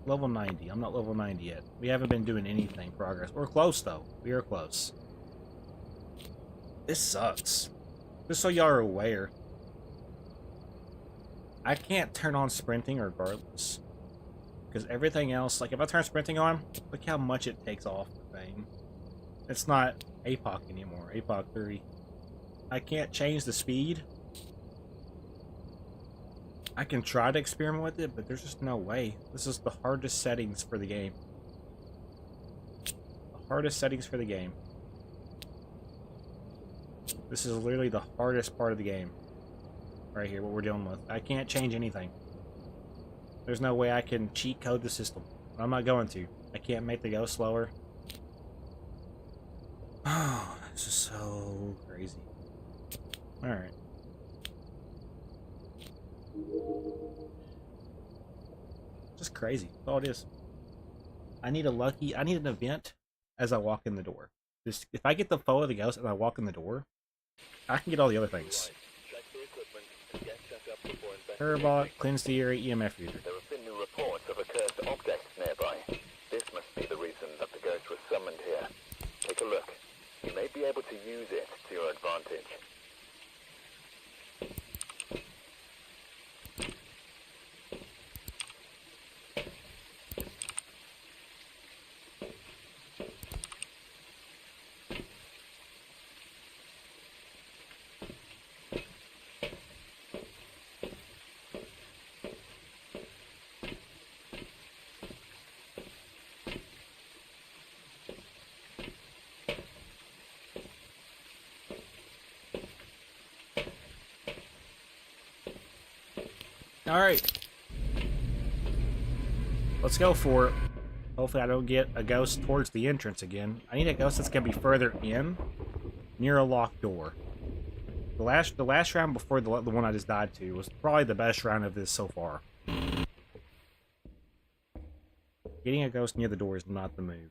Level 90. I'm not level 90 yet. We haven't been doing anything progress. We're close, though. We are close. This sucks. Just so y'all are aware. I can't turn on sprinting regardless. Because everything else, like if I turn sprinting on, look how much it takes off the thing. It's not APOC anymore. APOC 3. I can't change the speed. I can try to experiment with it, but there's just no way. This is the hardest settings for the game. The hardest settings for the game. This is literally the hardest part of the game. Right here, what we're dealing with. I can't change anything. There's no way I can cheat code the system. I'm not going to. I can't make the go slower. Oh, this is so crazy. Alright. Just crazy. That's all it is. I need an event as I walk in the door. Just, if I get the photo of the ghost and I walk in the door, I can get all the other things. Turbot, cleanse the area, EMF reader. There have been new reports of accursed objects nearby. This must be the reason that the ghost was summoned here. Take a look. You may be able to use it to your advantage. Alright. Let's go for it. Hopefully I don't get a ghost towards the entrance again. I need a ghost that's going to be further in, near a locked door. The last round before the one I just died to was probably the best round of this so far. Getting a ghost near the door is not the move.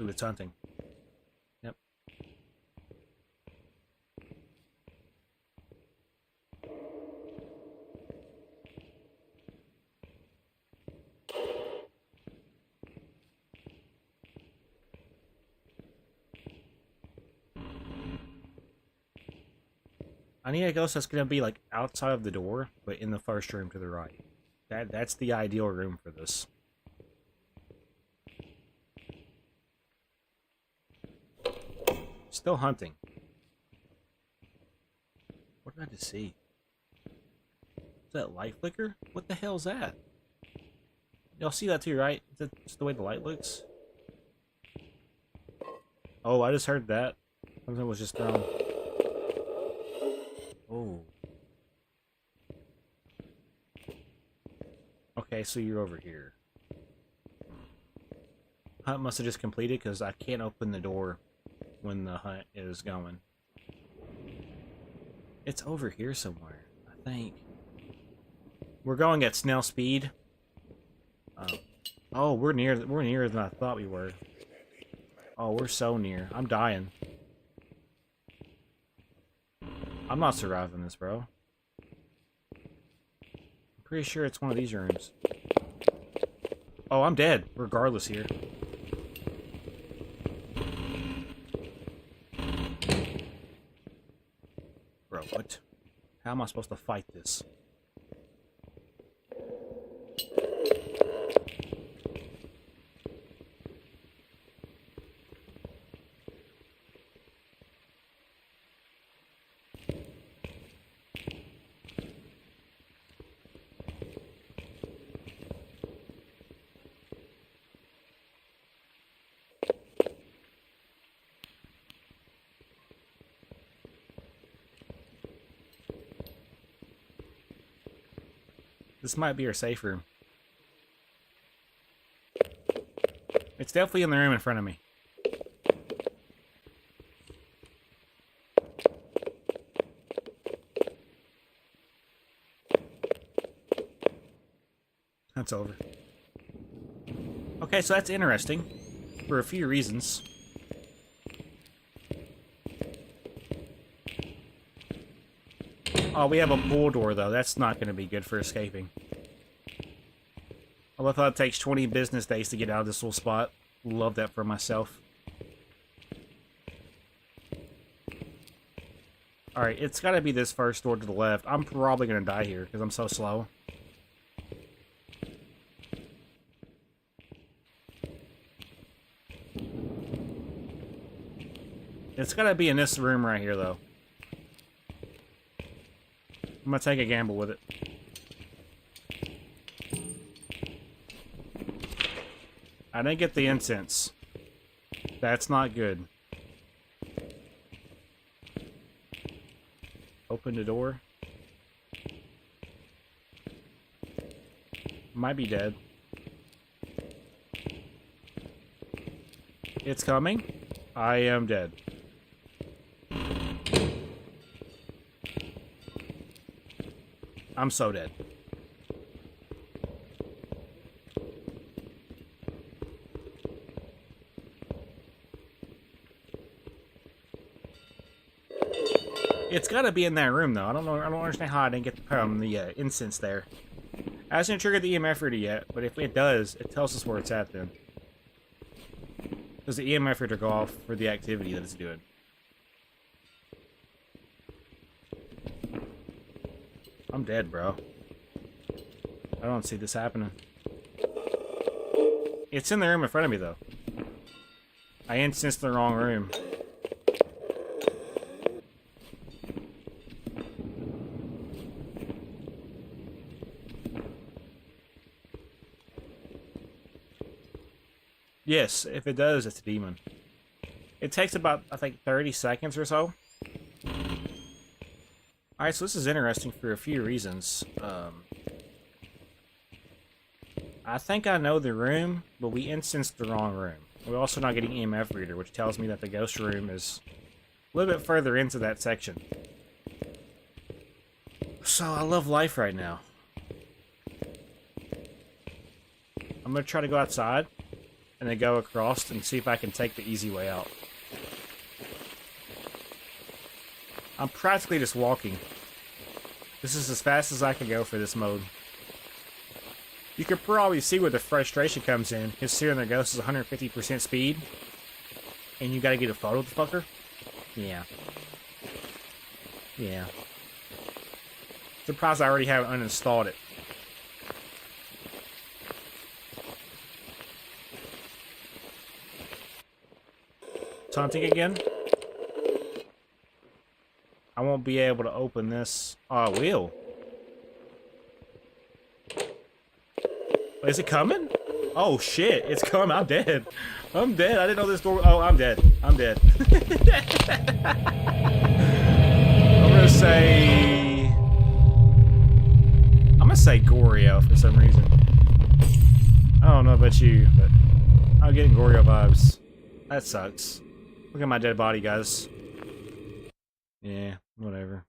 Ooh, it's hunting. Yep. I need a ghost that's gonna be like outside of the door, but in the first room to the right. That's the ideal room for this. Still hunting. What did I just see? Is that light flicker? What the hell is that? Y'all see that too, right? Is that just the way the light looks? Oh, I just heard that. Something was just thrown. Oh. Okay, so you're over here. Hunt must have just completed because I can't open the door when the hunt is going. It's over here somewhere, I think. We're going at snail speed. Oh, we're nearer than I thought we were. Oh, we're so near. I'm dying. I'm not surviving this, bro. I'm pretty sure it's one of these rooms. Oh, I'm dead, regardless here. Bro, what? How am I supposed to fight this? This might be our safe room. It's definitely in the room in front of me. it's over. Okay, so that's interesting. For a few reasons. Oh, we have a pull door, though. That's not going to be good for escaping. I thought it takes 20 business days to get out of this little spot. Love that for myself. Alright, it's got to be this first door to the left. I'm probably going to die here because I'm so slow. It's got to be in this room right here, though. I'm going to take a gamble with it. I didn't get the incense. That's not good. Open the door. Might be dead. It's coming. I am dead. I'm so dead. It's got to be in that room, though. I don't know. I don't understand how I didn't get the incense there. I hasn't triggered the EMF reader yet, but if it does, it tells us where it's at then. Does the EMF reader go off for the activity that it's doing? I'm dead, bro. I don't see this happening. It's in the room in front of me, though. I instanced the wrong room. Yes, if it does, it's a demon. It takes about, I think, 30 seconds or so. Alright, so this is interesting for a few reasons. I think I know the room, but we instanced the wrong room. We're also not getting EMF reader, which tells me that the ghost room is a little bit further into that section. So I love life right now. I'm going to try to go outside and then go across and see if I can take the easy way out. I'm practically just walking. This is as fast as I can go for this mode. You can probably see where the frustration comes in. Considering the ghost is 150% speed. And you gotta get a photo of the fucker? Yeah. Yeah. Surprised I already haven't uninstalled it. Taunting again? I won't be able to open this. Oh, I will. Is it coming? Oh shit, it's coming. I'm dead. I'm dead. I didn't know this door. Oh, I'm dead. I'm dead. I'm gonna say Goryo for some reason. I don't know about you, but I'm getting Goryo vibes. That sucks. Look at my dead body, guys. Yeah, whatever.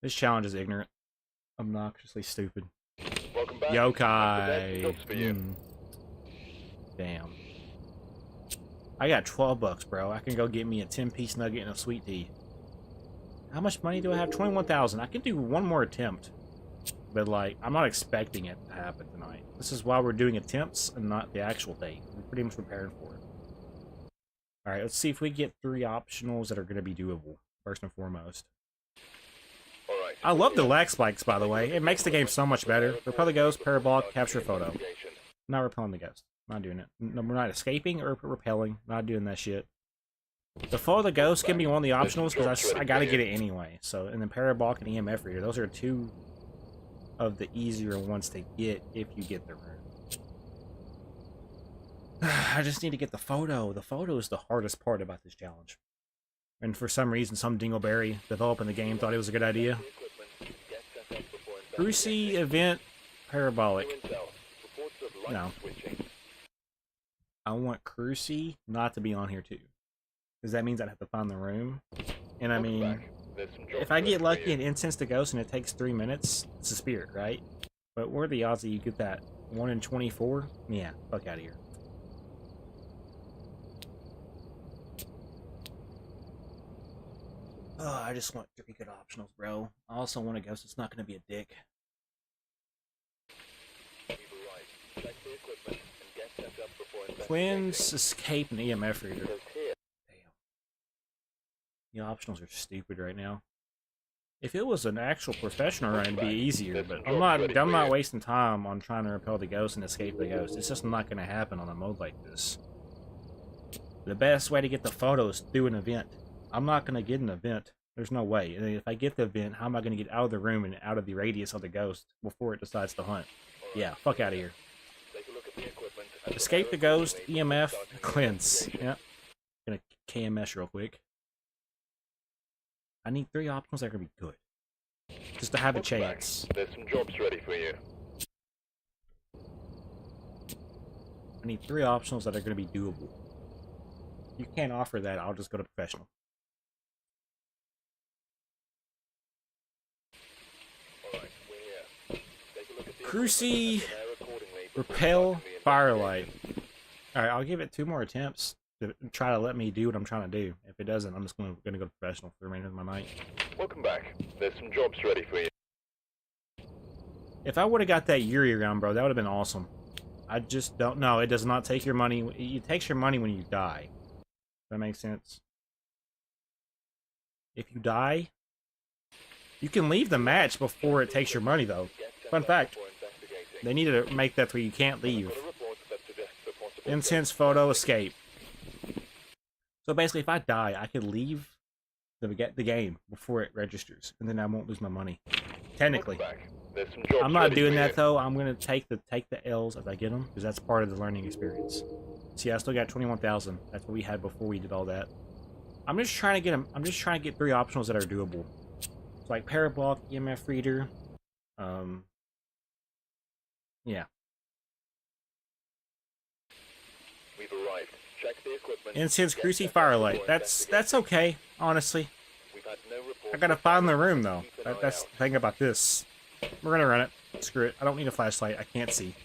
This challenge is ignorant. Obnoxiously stupid. Welcome back. Yokai. Damn. I got $12, bro. I can go get me a 10-piece nugget and a sweet tea. How much money do I have? 21,000. I can do one more attempt. But, like, I'm not expecting it to happen tonight. This is why we're doing attempts and not the actual date. We're pretty much preparing for it. Alright, let's see if we get 3 optionals that are going to be doable, first and foremost. All right. I love the lag spikes, by the way. It makes the game so much better. Repel the ghost, parabolic, capture photo. Not repelling the ghost. Not doing it. No, we're not escaping or repelling. Not doing that shit. The follow the ghost can be one of the optionals because I gotta get it anyway. So, and then parabolic and EMF reader. Those are 2 of the easier ones to get if you get the room. I just need to get the photo. The photo is the hardest part about this challenge. And for some reason, some dingleberry developing the game thought it was a good idea. Cruci event parabolic. No. I want Cruci not to be on here too. Because that means I'd have to find the room. And I mean, if I get lucky and incense the ghost and it takes 3 minutes, it's a spirit, right? But what are the odds that you get that? 1 in 24? Yeah, fuck out of here. Oh, I just want 3 good optionals, bro. I also want a ghost that's not going to be a dick. Cleanse, escape, and EMF reader. Damn. The optionals are stupid right now. If it was an actual professional run, it'd be easier, but I'm not wasting time on trying to repel the ghost and escape the ghost. It's just not going to happen on a mode like this. The best way to get the photo is through an event. I'm not going to get an event. There's no way. And if I get the event, how am I going to get out of the room and out of the radius of the ghost before it decides to hunt? Yeah, fuck out of here. Escape the ghost, EMF, cleanse. Yeah. Gonna KMS real quick. I need 3 optionals that are gonna be good. Just to have a chance. There's some jobs ready for you. I need 3 optionals that are gonna be doable. If you can't offer that, I'll just go to professional. Alright, we're here. Take a look at the Cruci, prepare accordingly. repel, firelight. Alright, I'll give it 2 more attempts to try to let me do what I'm trying to do. If it doesn't, I'm just gonna go to professional for the remainder of my night. Welcome back. There's some jobs ready for you. If I would have got that Yuri round, bro, that would have been awesome. I just don't know. It does not take your money. It takes your money when you die. Does that make sense? If you die, you can leave the match before it takes your money, though. Fun fact. They need to make that where you can't leave. Incense, photo, escape. So basically, if I die, I could leave the game before it registers, and then I won't lose my money. Technically. I'm not doing that though. I'm gonna take the L's as I get them, because that's part of the learning experience. See, I still got 21,000. That's what we had before we did all that. I'm just trying to get them. I'm just trying to get 3 optionals that are doable. So like parabolic, EMF reader. Yeah. We've arrived. Check the equipment. Incense, Cruci, firelight. That's okay, honestly. I gotta find the room though. That's the thing about this. We're gonna run it. Screw it. I don't need a flashlight. I can't see.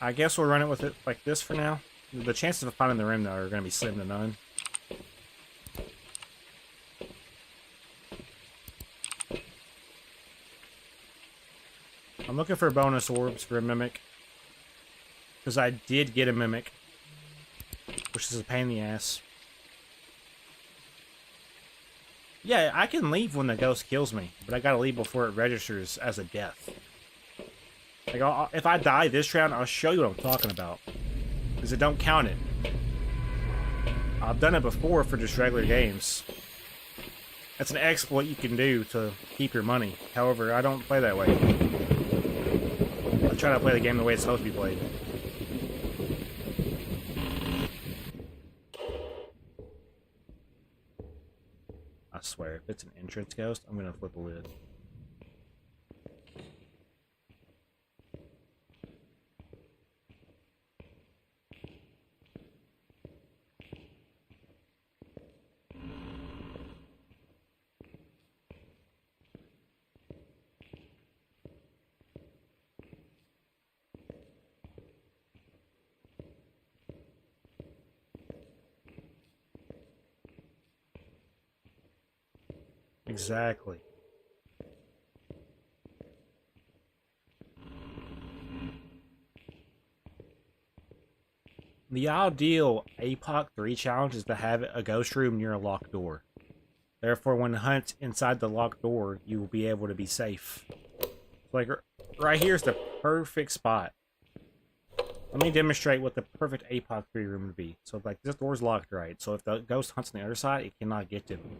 I guess we'll run it with it like this for now. The chances of finding the room though are gonna be slim to none. I'm looking for bonus orbs for a mimic. Because I did get a mimic. Which is a pain in the ass. Yeah, I can leave when the ghost kills me. But I gotta leave before it registers as a death. Like, if I die this round, I'll show you what I'm talking about. Because it don't count it. I've done it before for just regular games. That's an exploit you can do to keep your money. However, I don't play that way. I try to play the game the way it's supposed to be played. I swear, if it's an entrance ghost, I'm gonna flip a lid. Exactly. The ideal APOC 3 challenge is to have a ghost room near a locked door. Therefore, when hunts inside the locked door, you will be able to be safe. Like, right here is the perfect spot. Let me demonstrate what the perfect APOC 3 room would be. So, like, this door's locked, right? So if the ghost hunts on the other side, it cannot get to me.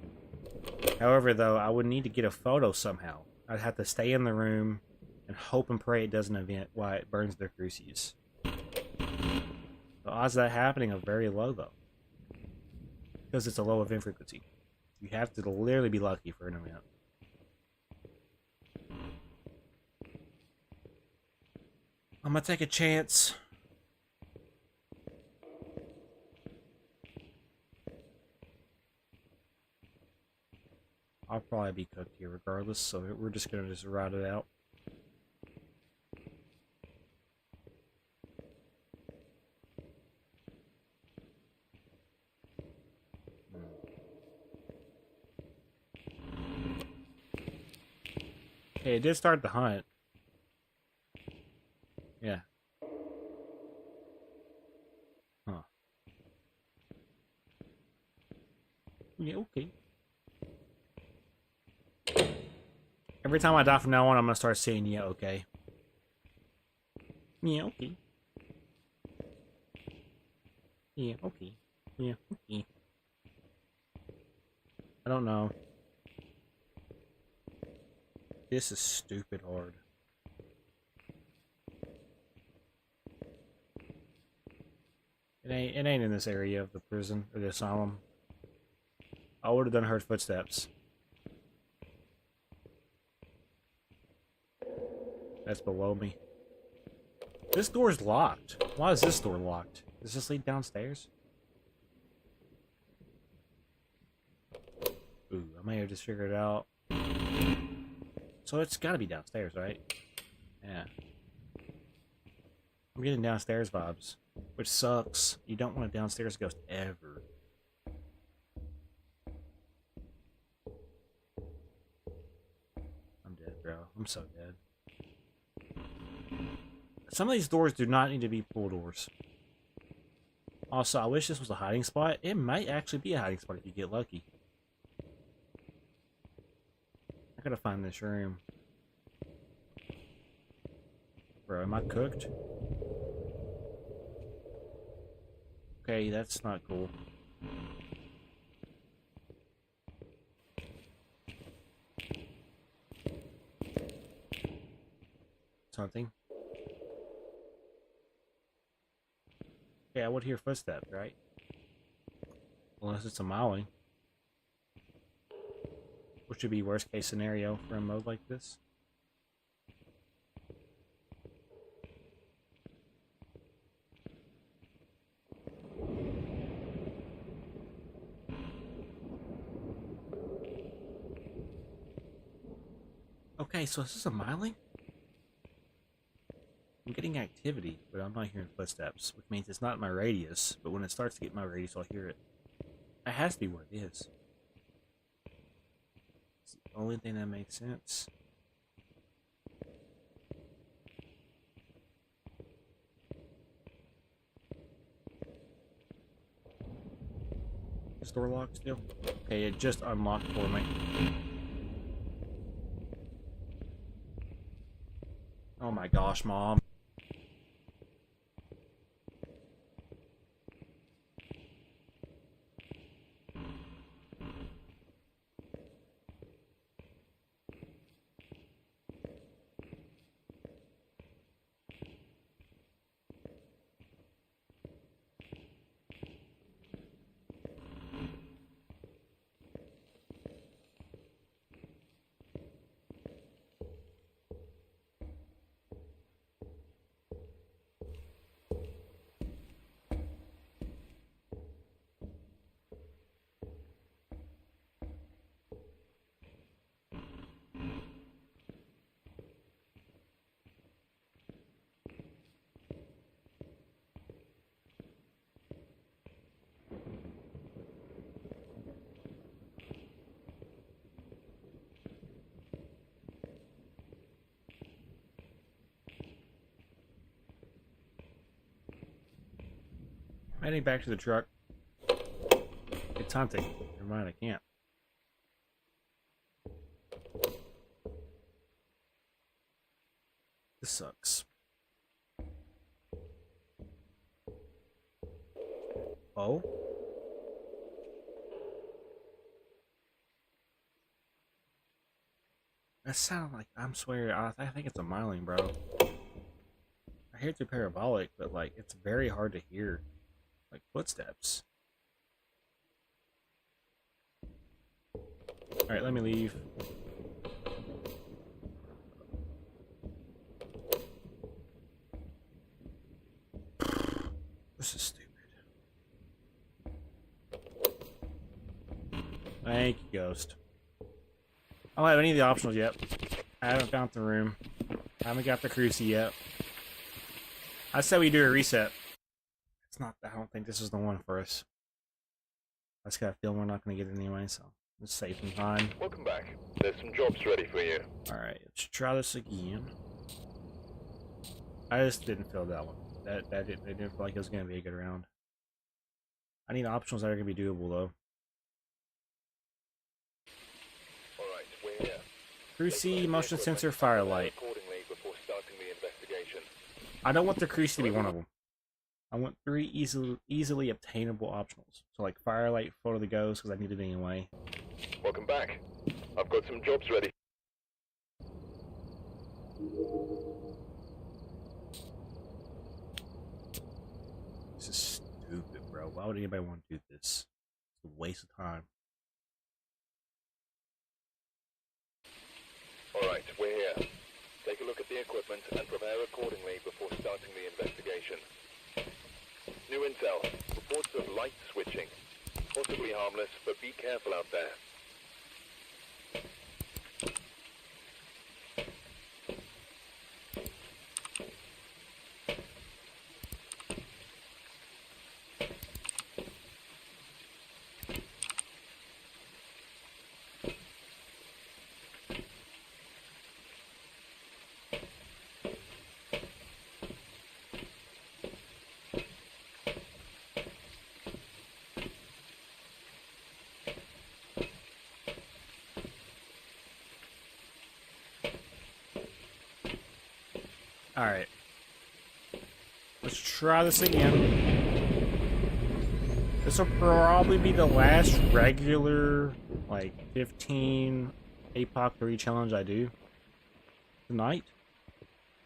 However, though, I would need to get a photo somehow. I'd have to stay in the room and hope and pray it doesn't event while it burns their cruces. The odds of that happening are very low, though. Because it's a low event frequency. You have to literally be lucky for an event. I'm gonna take a chance. I'll probably be cooked here regardless, so we're just gonna just ride it out. Okay, it did start the hunt. Yeah. Huh. Yeah, okay. Every time I die from now on, I'm gonna start saying, yeah, okay. Yeah, okay. Yeah, okay. Yeah, okay. I don't know. This is stupid hard. It ain't in this area of the prison or the asylum. I would have done heard footsteps. That's below me. This door's locked. Why is this door locked? Does this lead downstairs? Ooh, I may have just figured it out. So it's gotta be downstairs, right? Yeah. I'm getting downstairs vibes, which sucks. You don't want a downstairs ghost ever. I'm dead, bro. I'm so dead. Some of these doors do not need to be pull doors. Also, I wish this was a hiding spot. It might actually be a hiding spot if you get lucky. I gotta find this room. Bro, am I cooked? Okay, that's not cool. Something. Okay, I would hear footsteps, right? Unless it's a mowing. Which would be worst case scenario for a mode like this. Okay, so is this a miling? I'm getting activity, but I'm not hearing footsteps, which means it's not in my radius, but when it starts to get my radius, I'll hear it. That has to be what it is. It's the only thing that makes sense. Is the door locked still? Okay, it just unlocked for me. Oh my gosh, Mom. Heading back to the truck. It's hunting. Never mind, I can't. This sucks. Oh? That sounded like, I'm swearing, I think it's a miling, bro. I hear through parabolic, but like, it's very hard to hear. Like, footsteps. Alright, let me leave. This is stupid. Thank you, Ghost. I don't have any of the optionals yet. I haven't found the room. I haven't got the cruci yet. I said we do a reset. It's not. I don't think this is the one for us. I just got a feeling we're not going to get it anyway, so let's save some time. Welcome back. There's some jobs ready for you. Alright, let's try this again. I just didn't feel that one. It didn't feel like it was going to be a good round. I need optionals that are going to be doable, though. Alright, we're here. Cruci, motion sensor, firelight. Accordingly before starting the investigation. I don't want the cruci to be one of them. I want 3 easily obtainable optionals. So like firelight, photo the ghost, because I need it anyway. Welcome back. I've got some jobs ready. This is stupid, bro. Why would anybody want to do this? It's a waste of time. Alright, we're here. Take a look at the equipment and prepare accordingly before starting the investigation. New intel. Reports of light switching. Possibly harmless, but be careful out there. Alright. Let's try this again. This will probably be the last regular, like, 15 APOC 3 challenge I do tonight.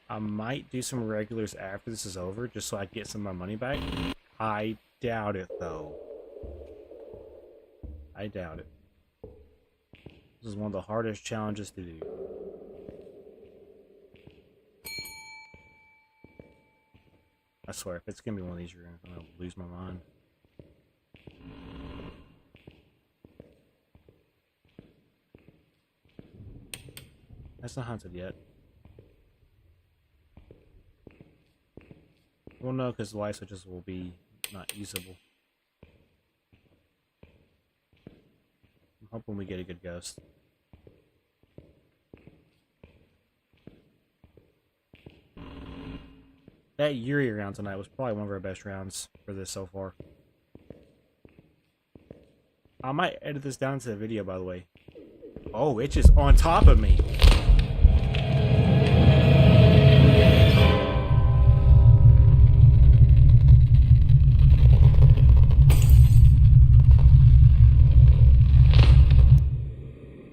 I might do some regulars after this is over, just so I can get some of my money back. I doubt it, though. I doubt it. This is one of the hardest challenges to do. I swear, if it's gonna be one of these, you're gonna lose my mind. That's not hunted yet. Well, no, because the light switches will be not usable. I'm hoping we get a good ghost. That Yuri round tonight was probably one of our best rounds for this so far. I might edit this down to the video, by the way. Oh, it's just on top of me.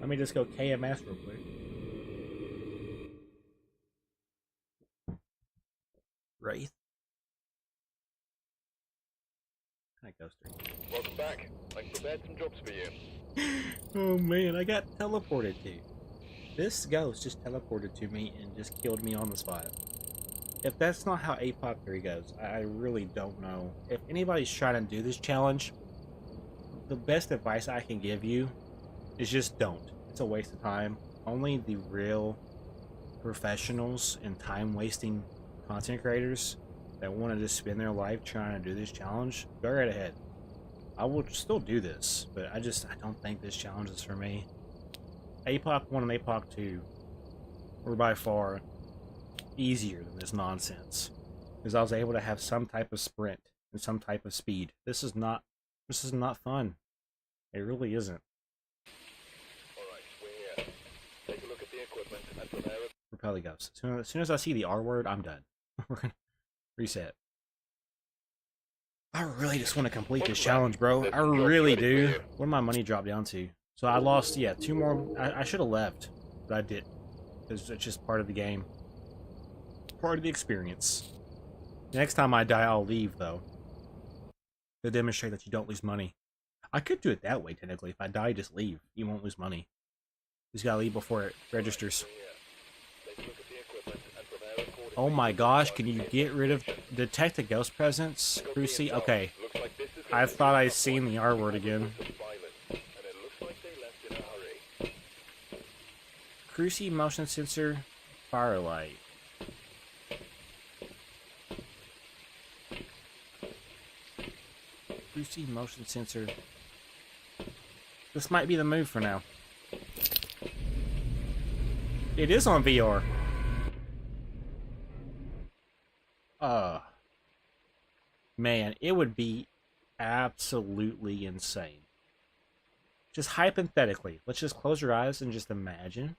Let me just go KMS real quick. Wraith? Kind of ghoster. Welcome back. I've prepared some jobs for you. Oh man, I got teleported to. This ghost just teleported to me and just killed me on the spot. If that's not how APOC 3 goes, I really don't know. If anybody's trying to do this challenge, the best advice I can give you is just don't. It's a waste of time. Only the real professionals and time-wasting content creators that want to just spend their life trying to do this challenge, go right ahead. I will still do this, but I don't think this challenge is for me. APOC 1 and APOC 2 were by far easier than this nonsense, because I was able to have some type of sprint and some type of speed. This is not fun. It really isn't. Alright, we're here. Take a look at the equipment and prepare it. Repel the ghost. As soon as I see the R word, I'm done. We're gonna reset. I really just want to complete this challenge, bro. I really do. What did my money drop down to? So I lost, yeah, 2 more. I should have left, but I didn't. Because it's just part of the game. Part of the experience. The next time I die, I'll leave, though. To demonstrate that you don't lose money. I could do it that way, technically. If I die, just leave. You won't lose money. You just gotta leave before it registers. Oh my gosh, can you get rid of detect the ghost presence? Cruci? Okay. I thought I seen the R word again. Cruci motion sensor, firelight. Cruci motion sensor. This might be the move for now. It is on VR. Man, it would be absolutely insane. Just hypothetically, let's just close your eyes and just imagine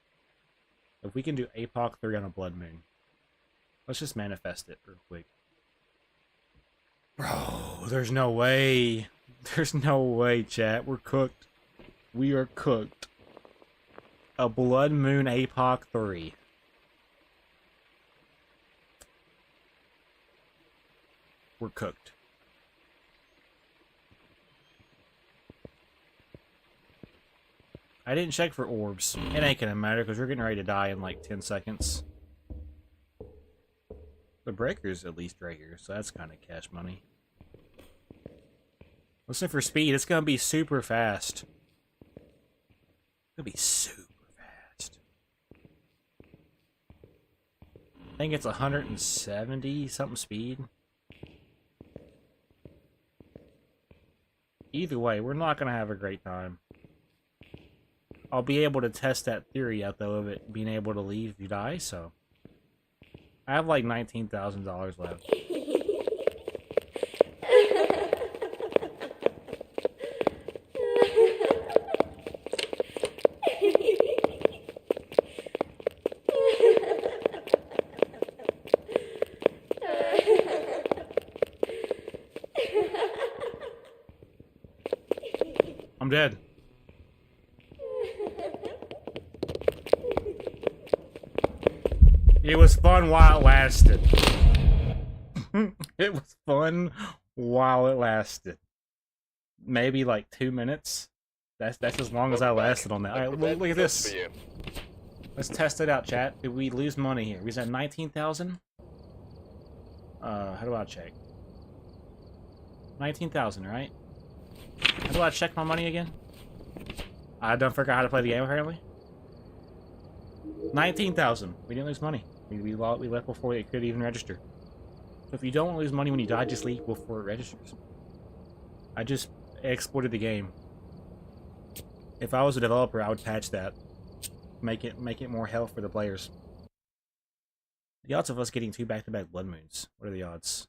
if we can do APOC 3 on a blood moon. Let's just manifest it real quick. Bro, there's no way. There's no way, chat. We're cooked. We are cooked. A blood moon APOC 3. We're cooked. I didn't check for orbs. It ain't gonna matter because we're getting ready to die in like 10 seconds. The breaker's at least right here, so that's kind of cash money. Listen for speed. It's gonna be super fast. It's gonna be super fast. I think it's 170 something speed. Either way, we're not gonna have a great time. I'll be able to test that theory out though of it being able to leave if you die, so I have like $19,000 left. I'm dead. It was fun while it lasted. It was fun while it lasted. Maybe like 2 minutes. That's as long as I lasted on that. Alright, look at this. Let's test it out, chat. Did we lose money here? We at 19,000? How do I check? 19,000, right? How do I check my money again? I done forgot how to play the game apparently. 19,000. We didn't lose money. We left before it could even register. So if you don't lose money when you die, just leave before it registers. I just exported the game. If I was a developer, I would patch that. Make it more hell for the players. The odds of us getting 2 back-to-back blood moons. What are the odds?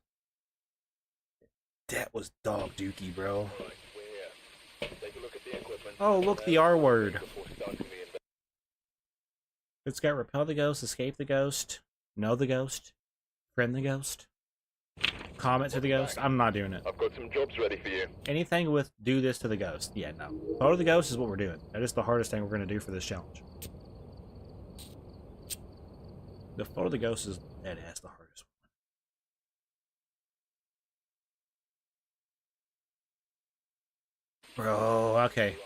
That was dog dookie, bro. Oh, look, the R word. It's got repel the ghost, escape the ghost, know the ghost, friend the ghost, comment to the ghost. I'm not doing it. I've got some jobs ready for you. Anything with do this to the ghost. Yeah, no. Photo the ghost is what we're doing. That is the hardest thing we're going to do for this challenge. The photo the ghost is dead ass the hardest one. Bro, okay.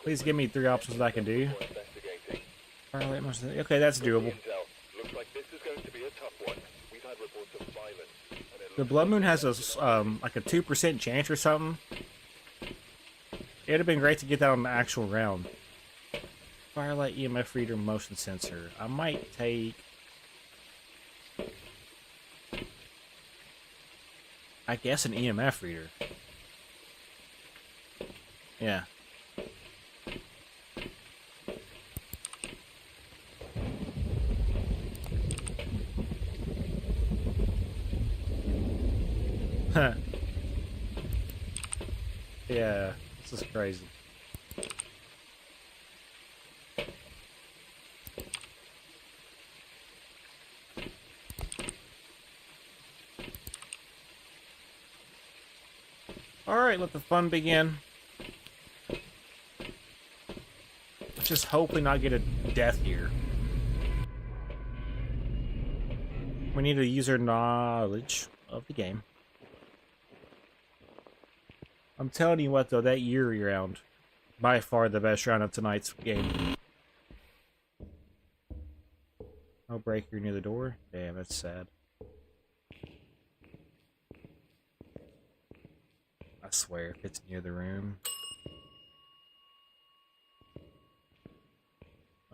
Please give me 3 options that I can do. Okay, that's doable. The blood moon has a like a 2% chance or something. It'd have been great to get that on the actual round. Firelight, EMF reader, motion sensor. I might take. I guess an EMF reader. Yeah. Yeah, this is crazy. Alright, let the fun begin. Let's just hope we not get a death here. We need a user knowledge of the game. I'm telling you what, though, that Yuri round, by far the best round of tonight's game. No breaker near the door? Damn, that's sad. I swear, if it's near the room.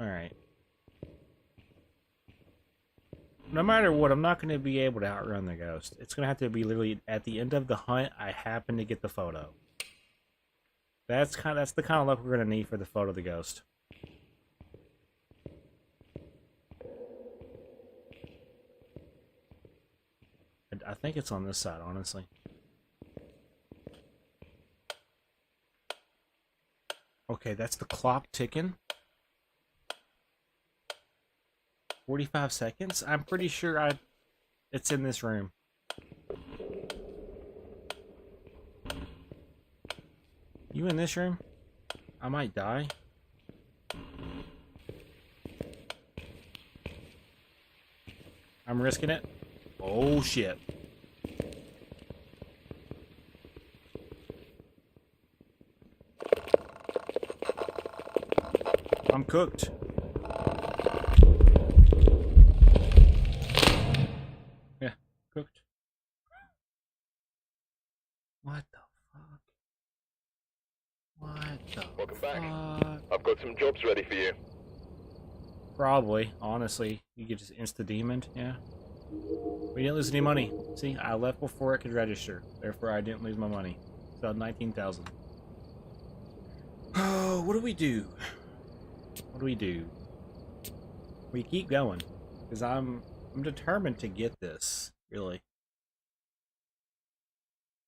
Alright. No matter what, I'm not going to be able to outrun the ghost. It's going to have to be literally at the end of the hunt, I happen to get the photo. That's the kind of luck we're going to need for the photo of the ghost. I think it's on this side, honestly. Okay, that's the clock ticking. 45 seconds? I'm pretty sure it's in this room. You in this room? I might die. I'm risking it. Oh shit. I'm cooked. Yeah, cooked. What the fuck? What the Welcome back. fuck? I've got some jobs ready for you. Probably, honestly. You could just insta-demon, yeah. We didn't lose any money. See, I left before it could register. Therefore, I didn't lose my money. So, 19,000. Oh, what do we do? What do we do? We keep going. Because I'm determined to get this, really.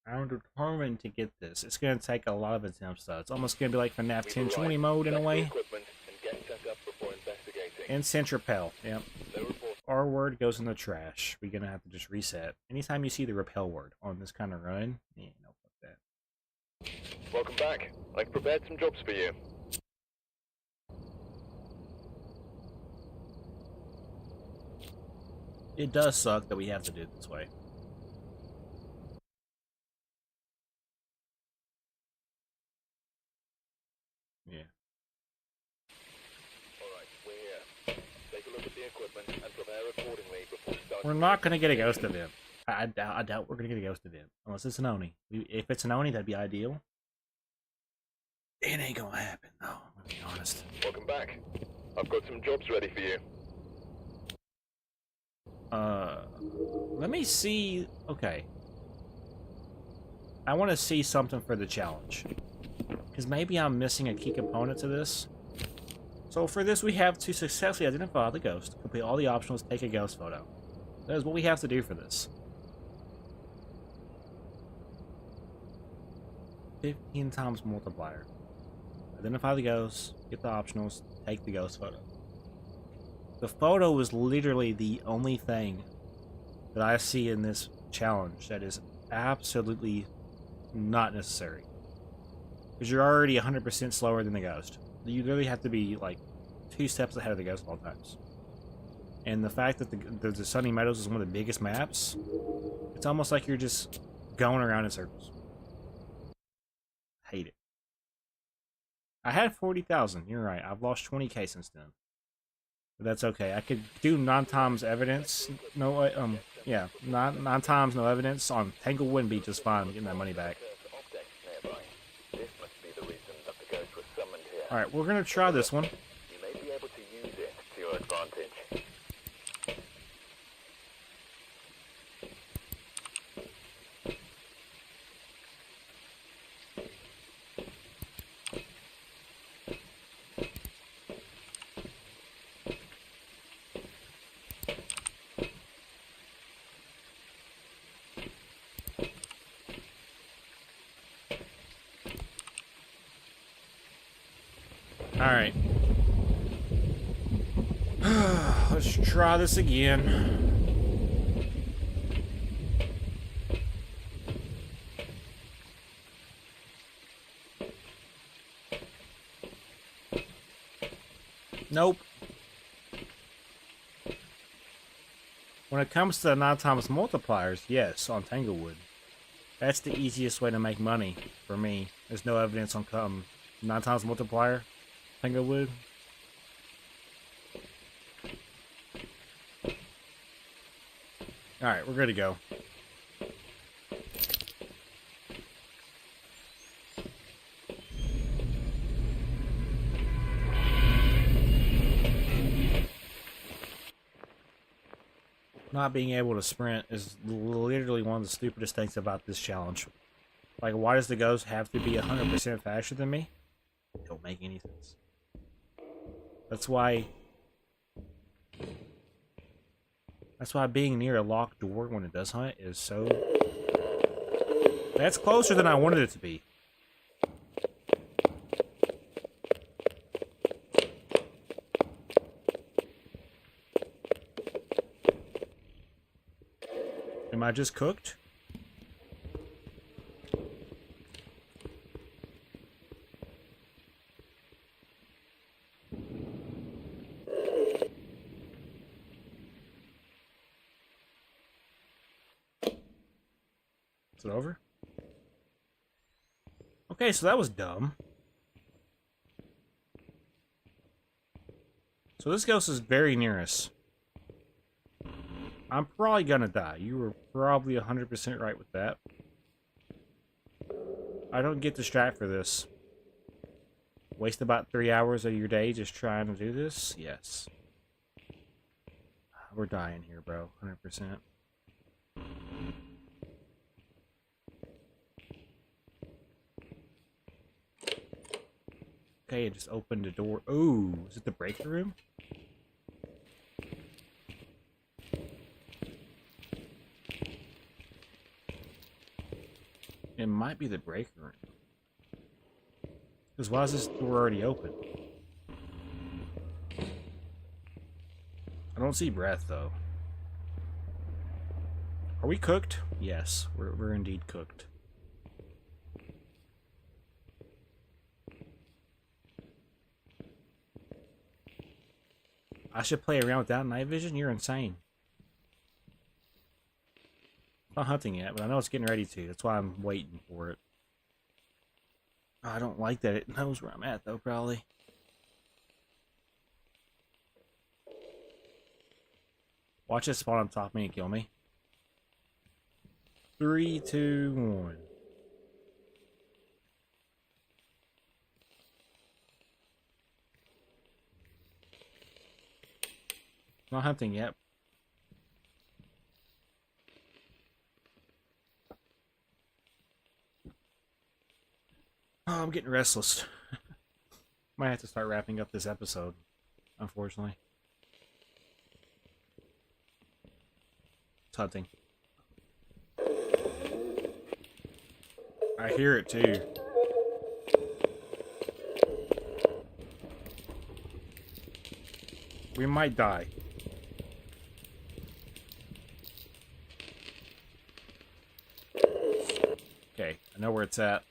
I'm determined to get this. It's going to take a lot of attempts, though. It's almost going to be like FNAF 1020 mode, in a way. And Centripel, yep. Our word goes in the trash. We're going to have to just reset. Anytime you see the repel word on this kind of run, yeah, no, fuck that. Welcome back. I've prepared some jobs for you. It does suck that we have to do it this way. Yeah. Alright, we're here. Take a look at the equipment and prepare accordingly before starting. We're not going to get a ghost event. I doubt we're going to get a ghost event. Unless it's an Oni. If it's an Oni, that'd be ideal. It ain't going to happen, though. I'm going to be honest. Welcome back. I've got some jobs ready for you. Let me see. Okay. I want to see something for the challenge. Because maybe I'm missing a key component to this. So for this, we have to successfully identify the ghost, complete all the optionals, take a ghost photo. That is what we have to do for this. 15 times multiplier. Identify the ghost, get the optionals, take the ghost photo. The photo is literally the only thing that I see in this challenge that is absolutely not necessary. Because you're already 100% slower than the ghost. You literally have to be like 2 steps ahead of the ghost at all times. And the fact that the Sunny Meadows is one of the biggest maps, it's almost like you're just going around in circles. Hate it. I had 40,000. You're right. I've lost 20k since then. But that's okay. I could do 9 times evidence. No, yeah, 9 times no evidence on Tanglewood and be just fine getting that money back. All right, we're gonna try this one. You may be able to use it to your advantage. Alright. Let's try this again. Nope. When it comes to the 9 times multipliers, yes, on Tanglewood. That's the easiest way to make money for me. There's no evidence on 9 times multiplier. Tanglewood. Alright, we're good to go. Not being able to sprint is literally one of the stupidest things about this challenge. Like, why does the ghost have to be 100% faster than me? It don't make any sense. That's why being near a locked door when it does hunt is so... That's closer than I wanted it to be. Am I just cooked? Is it over? Okay, so that was dumb. So this ghost is very near us. I'm probably gonna die. You were probably 100% right with that. I don't get the strat for this. Waste about 3 hours of your day just trying to do this? Yes. We're dying here, bro. 100%. Okay, it just opened the door. Ooh, is it the break room? It might be the break room. Because why is this door already open? I don't see breath, though. Are we cooked? Yes, we're indeed cooked. I should play around without night vision? You're insane. I'm not hunting yet, but I know it's getting ready to. That's why I'm waiting for it. I don't like that it knows where I'm at, though, probably. Watch it spawn on top of me and kill me. 3, 2, 1. Not hunting yet. Oh, I'm getting restless. Might have to start wrapping up this episode, unfortunately. It's hunting. I hear it too. We might die. Okay, I know where it's at.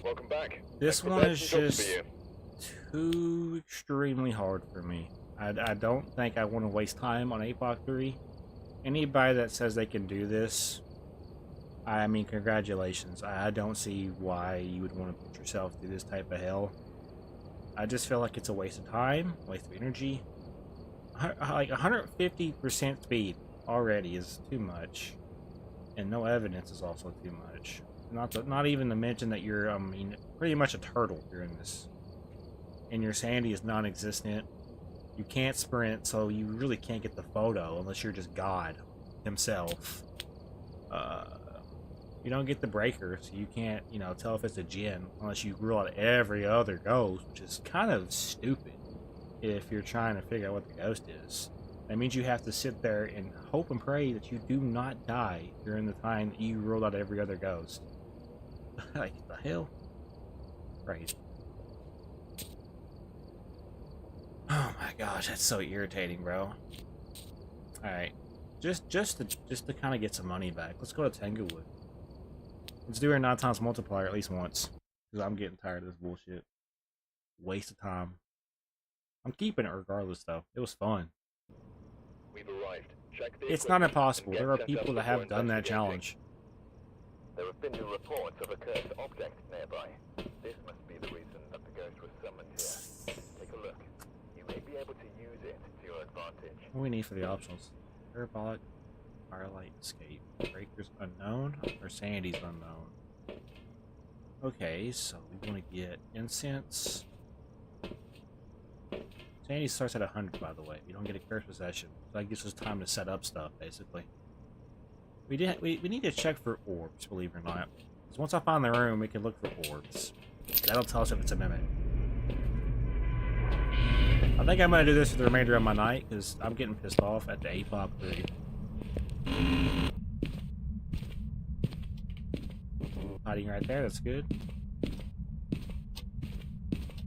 Welcome back. This one is just too extremely hard for me. I don't think I want to waste time on APOC 3. Anybody that says they can do this, I mean, congratulations. I don't see why you would want to put yourself through this type of hell. I just feel like it's a waste of time, waste of energy. Like 150% speed already is too much, and no evidence is also too much. Not even to mention that you're, I mean, pretty much a turtle during this, and your sanity is non-existent. You can't sprint, so you really can't get the photo unless you're just God himself. You don't get the breaker, so you can't, you know, tell if it's a djinn unless you rule out every other ghost, which is kind of stupid if you're trying to figure out what the ghost is. That means you have to sit there and hope and pray that you do not die during the time that you ruled out every other ghost. Like, the hell? Crazy. Oh my gosh, that's so irritating, bro. Alright. Just to kind of get some money back, let's go to Tanglewood. Let's do our 9 times multiplier at least once. Because I'm getting tired of this bullshit. Waste of time. I'm keeping it regardless, though. It was fun. We've arrived. Check the It's not equipment impossible. and There are get set people up that have before done that investigating. challenge. There have been new reports of a cursed object nearby. This must be the reason that the ghost was summoned here. Take a look. You may be able to use it to your advantage. What do we need for the optionals? Parabolic, firelight, escape, breakers unknown, or sanity's unknown. Okay, so we want to get incense. Sanity starts at 100, by the way. We don't get a curse possession, so that gives us time to set up stuff, basically. We need to check for orbs, believe it or not. Because once I find the room, we can look for orbs. That'll tell us if it's a mimic. I think I'm going to do this for the remainder of my night, because I'm getting pissed off at the APOC 3. Hiding right there, that's good.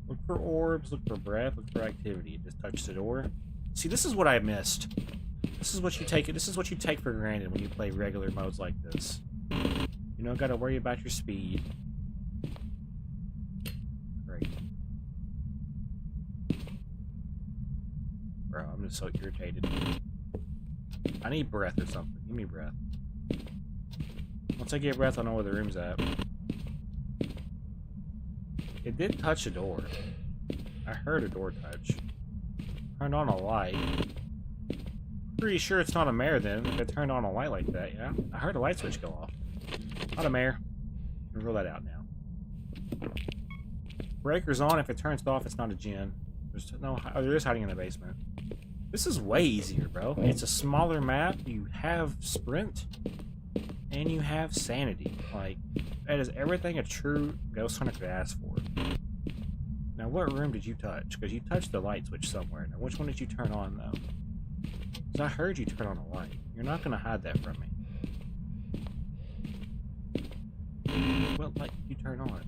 Look for orbs, look for breath, look for activity. Just touch the door. See, this is what I missed. This is what you take for granted when you play regular modes like this. You don't gotta worry about your speed. Great. Bro, I'm just so irritated. I need breath or something. Give me breath. Once I get breath, I know where the room's at. It did touch a door. I heard a door touch. Turned on a light. Pretty sure it's not a mare then, if it turned on a light like that, yeah? I heard a light switch go off. Not a mare. We'll rule that out now. Breaker's on. If it turns off, it's not a djinn. There's no. Oh, there is hiding in the basement. This is way easier, bro. It's a smaller map. You have sprint, and you have sanity. Like, that is everything a true ghost hunter could ask for. Now, what room did you touch? Because you touched the light switch somewhere. Now, which one did you turn on, though? Because I heard you turn on a light. You're not going to hide that from me. What light did you turn on?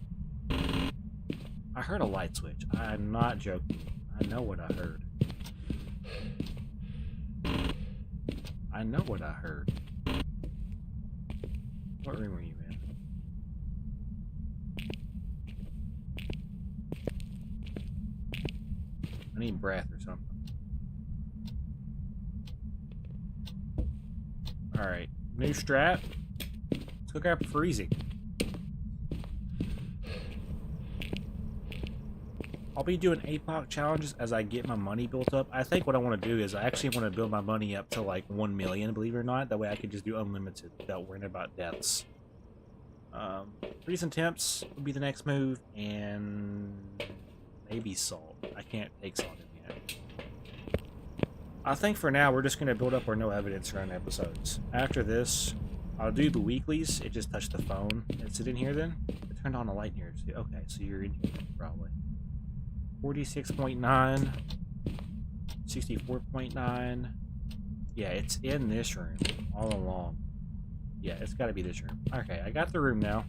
I heard a light switch. I'm not joking. I know what I heard. I know what I heard. What room were you in? I need breath or something. Alright. New strap. Let's go grab freezing. I'll be doing APOC challenges as I get my money built up. I think what I want to do is I actually want to build my money up to like 1 million, believe it or not. That way I can just do unlimited without worrying about deaths. Freezing temps would be the next move, and maybe salt. I can't take salt in yet. I think for now we're just going to build up our no evidence run episodes. After this, I'll do the weeklies. It just touched the phone. Is it in here then? It turned on a light in here too. Okay, so you're in here probably. 46.9, 64.9. Yeah, it's in this room all along. Yeah, it's got to be this room. Okay, I got the room now.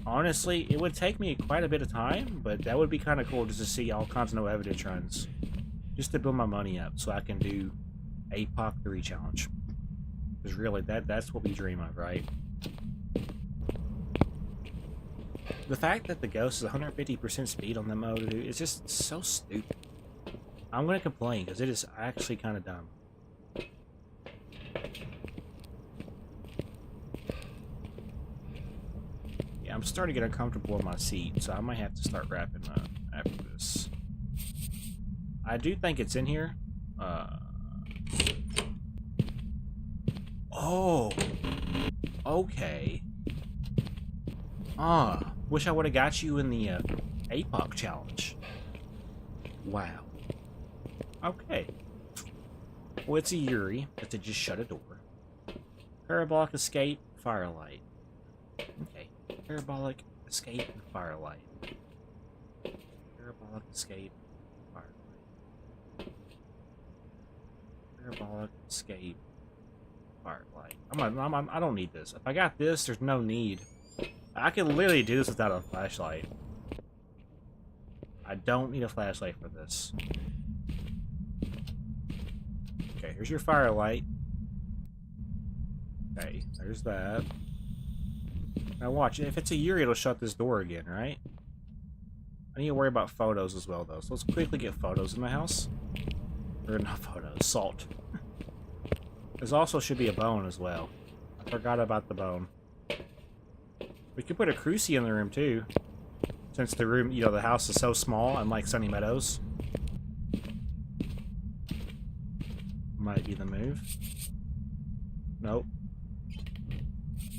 Honestly, it would take me quite a bit of time, but that would be kind of cool just to see all kinds of no evidence runs. Just to build my money up so I can do APOC 3 challenge. Because really, that's what we dream of, right? The fact that the ghost is 150% speed on the mode is just so stupid. I'm going to complain because it is actually kind of dumb. Yeah, I'm starting to get uncomfortable in my seat, so I might have to start wrapping up after this. I do think it's in here. Oh. Okay. Wish I would have got you in the APOC challenge. Wow. Okay. Well, it's a Yuri, but to just shut a door. Parabolic escape, firelight. Okay. Parabolic escape and firelight. Parabolic escape, firelight. Parabolic escape, firelight. I don't need this. If I got this, there's no need. I can literally do this without a flashlight. I don't need a flashlight for this. Okay, here's your firelight. Okay, there's that. Now watch, if it's a Yuri, it'll shut this door again, right? I need to worry about photos as well, though. So let's quickly get photos in the house. Or not photos, salt. There's also should be a bone as well. I forgot about the bone. We could put a crucie in the room too. Since the room, you know, the house is so small, unlike Sunny Meadows. Might be the move. Nope.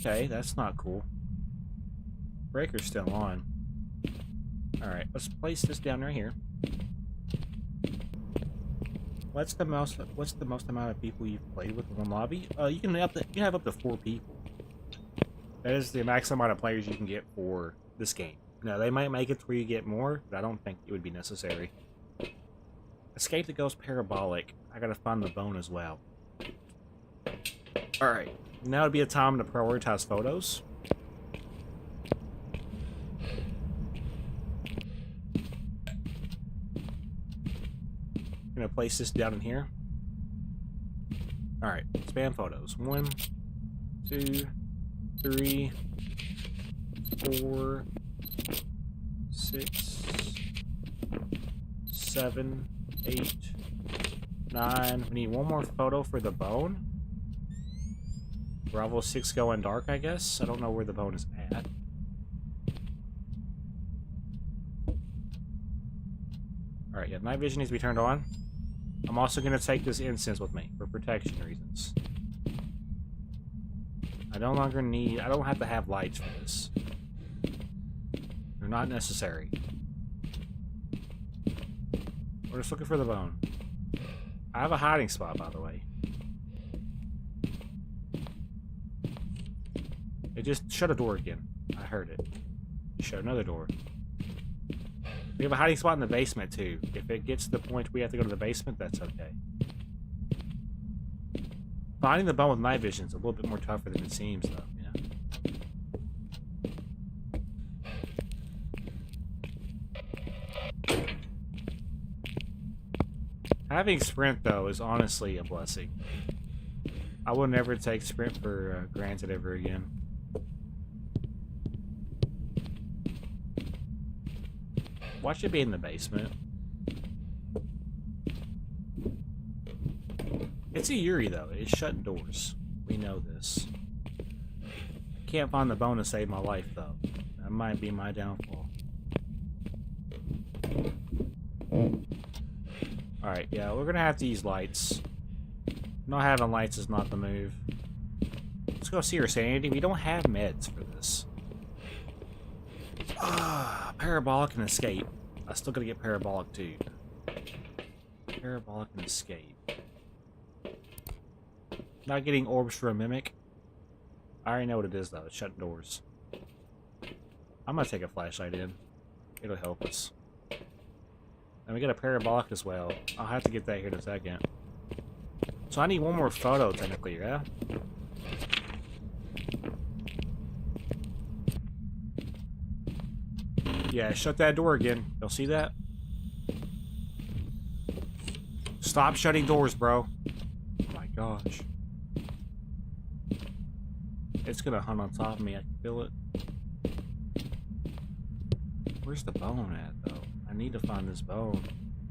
Okay, that's not cool. Breaker's still on. Alright, let's place this down right here. What's the most amount of people you've played with in one lobby? You can have up to 4 people. That is the maximum amount of players you can get for this game. Now, they might make it where you get more, but I don't think it would be necessary. Escape that goes parabolic. I gotta find the bone as well. Alright, now would be a time to prioritize photos. I'm gonna place this down in here. Alright, spam photos. 1, 2, 3, 4, 6, 7, 8, 9. We need one more photo for the bone. Bravo 6 going dark, I guess. I don't know where the bone is at. Alright, yeah, night vision needs to be turned on. I'm also going to take this incense with me for protection reasons. I don't have to have lights for this. They're not necessary. We're just looking for the bone. I have a hiding spot, by the way. It just shut a door again. I heard it. Shut another door. We have a hiding spot in the basement, too. If it gets to the point we have to go to the basement, that's okay. Finding the bone with night vision is a little bit more tougher than it seems, though. Yeah. Having sprint, though, is honestly a blessing. I will never take sprint for granted ever again. Why should it be in the basement? It's a Yuri, though. It's shutting doors. We know this. Can't find the bone to save my life, though. That might be my downfall. Alright, yeah, we're gonna have to use lights. Not having lights is not the move. Let's go see her sanity. We don't have meds for this. Parabolic and escape. I still gotta get parabolic too. Parabolic and escape. Not getting orbs for a mimic. I already know what it is though. It's shutting doors. I'm gonna take a flashlight in. It'll help us. And we got a parabolic as well. I'll have to get that here in a second. So I need one more photo technically, yeah? Yeah, shut that door again. You'll see that? Stop shutting doors, bro. Oh my gosh. It's gonna hunt on top of me. I can feel it. Where's the bone at, though? I need to find this bone.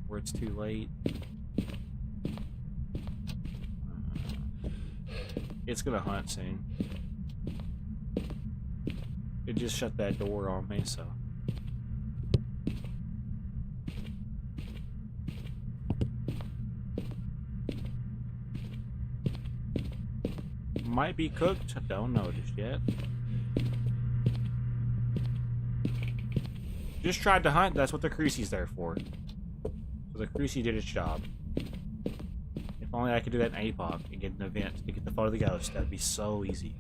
Where it's too late. It's gonna hunt soon. It just shut that door on me, so... Might be cooked. I don't know just yet. Just tried to hunt. That's what the crucie's there for. So the crucie did its job. If only I could do that in APOC and get an event to get the photo of the ghost. That'd be so easy.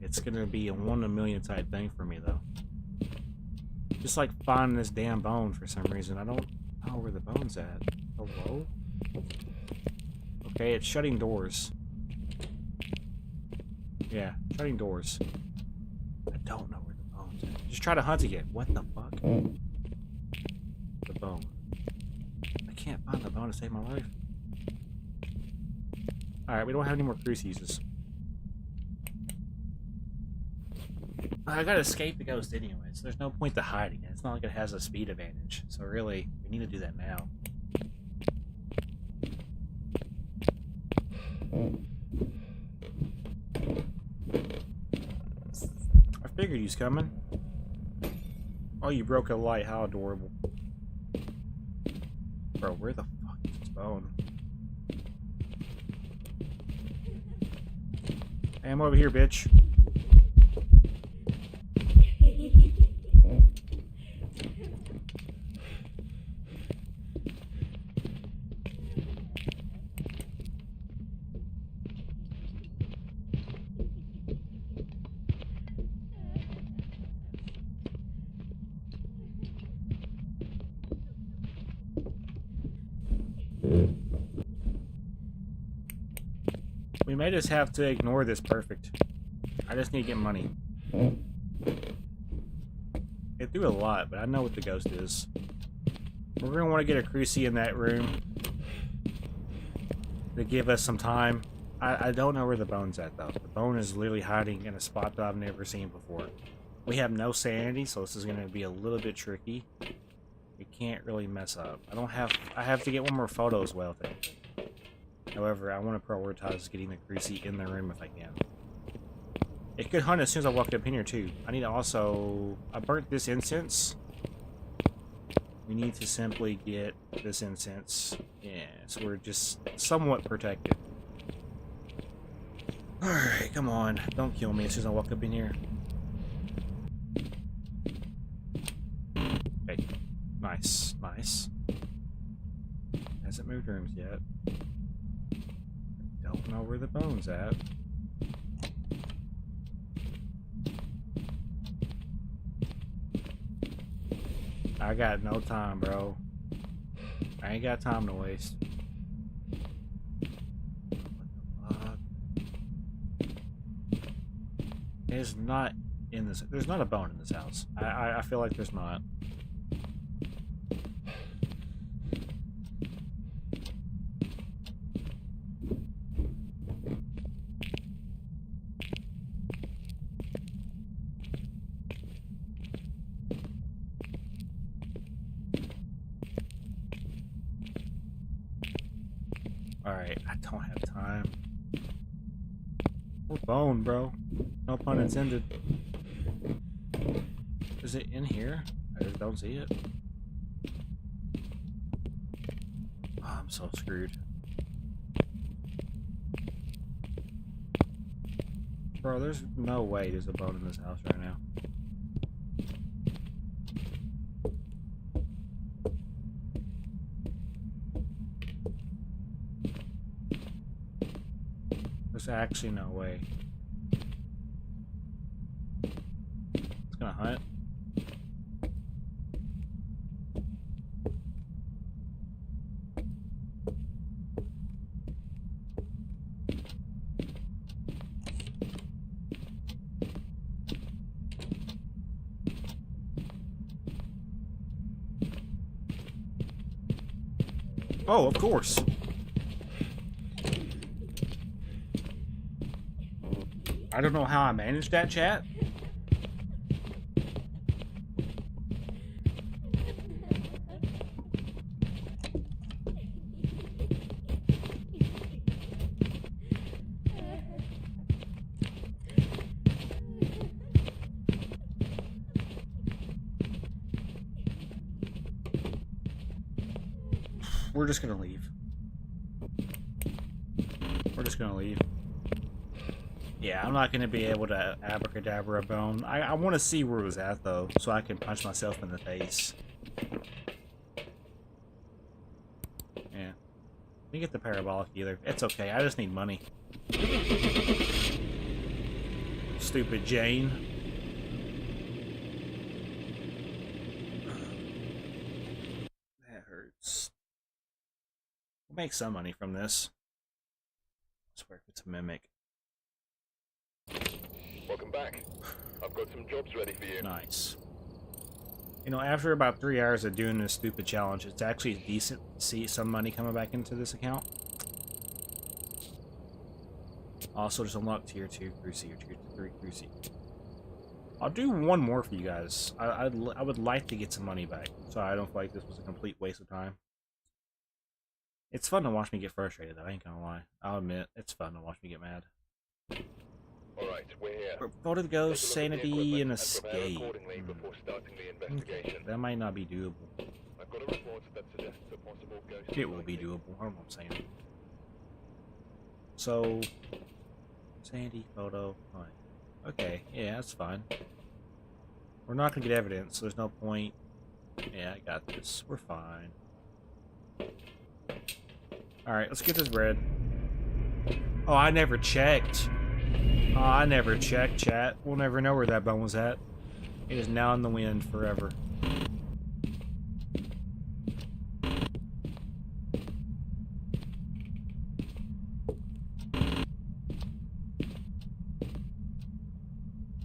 It's gonna be a 1 in a million type thing for me though. Just like finding this damn bone for some reason. I don't know where the bone's at. Hello? Okay, it's shutting doors. Yeah, shutting doors. I don't know where the bone's at. Just try to hunt again. What the fuck? The bone. I can't find the bone to save my life. Alright, we don't have any more crucie's. I gotta escape the ghost anyway, so there's no point to hiding it. It's not like it has a speed advantage. So really, we need to do that now. I figured he's coming. Oh, you broke a light. How adorable. Bro, where the fuck is this bone? Hey, I'm over here, bitch. We may just have to ignore this perfect. I just need to get money. It threw a lot, but I know what the ghost is. We're going to want to get a Cruci in that room to give us some time. I don't know where the bone's at, though. The bone is literally hiding in a spot that I've never seen before. We have no sanity, so this is going to be a little bit tricky. We can't really mess up. I have to get one more photo as well, I think. However, I want to prioritize getting the Cruci in the room if I can. It could hunt as soon as I walk up in here, too. I need to also... I burnt this incense. We need to simply get this incense. Yeah, so we're just somewhat protected. Alright, come on. Don't kill me as soon as I walk up in here. Okay. Nice, nice. Hasn't moved rooms yet. Don't know where the bone's at. I got no time, bro. I ain't got time to waste. What the fuck? It's not in this. There's not a bone in this house. I feel like there's not. Alright, I don't have time. What bone, bro? No pun intended. Is it in here? I just don't see it. Oh, I'm so screwed. Bro, there's no way there's a bone in this house right now. There's actually no way. It's gonna hunt. Oh, of course. I don't know how I managed that, chat. We're just gonna leave. We're just gonna leave. Yeah, I'm not gonna be able to abracadabra a bone. I want to see where it was at, though, so I can punch myself in the face. Yeah. Let me get the parabolic either. It's okay, I just need money. Stupid Jane. That hurts. We'll make some money from this. I swear if it's a mimic. Welcome back. I've got some jobs ready for you. Nice. You know, after about 3 hours of doing this stupid challenge, it's actually decent to see some money coming back into this account. Also, just unlock tier 2 Cruci or tier 3 Cruci. I'll do one more for you guys. I would like to get some money back, so I don't feel like this was a complete waste of time. It's fun to watch me get frustrated, though. I ain't gonna lie. I'll admit, it's fun to watch me get mad. Alright, we're here. Photo the ghost, Take a look at the sanity, and equipment prepare escape. accordingly before starting the Okay, investigation. that might not be doable. I've got a report that suggests a possible ghost. It will be doable. I don't know what I'm saying. So, sanity, photo, fine. Okay, yeah, that's fine. We're not gonna get evidence, so there's no point. Yeah, I got this. We're fine. Alright, let's get this bread. Oh, I never checked. Oh, I never checked, chat. We'll never know where that bone was at. It is now in the wind forever.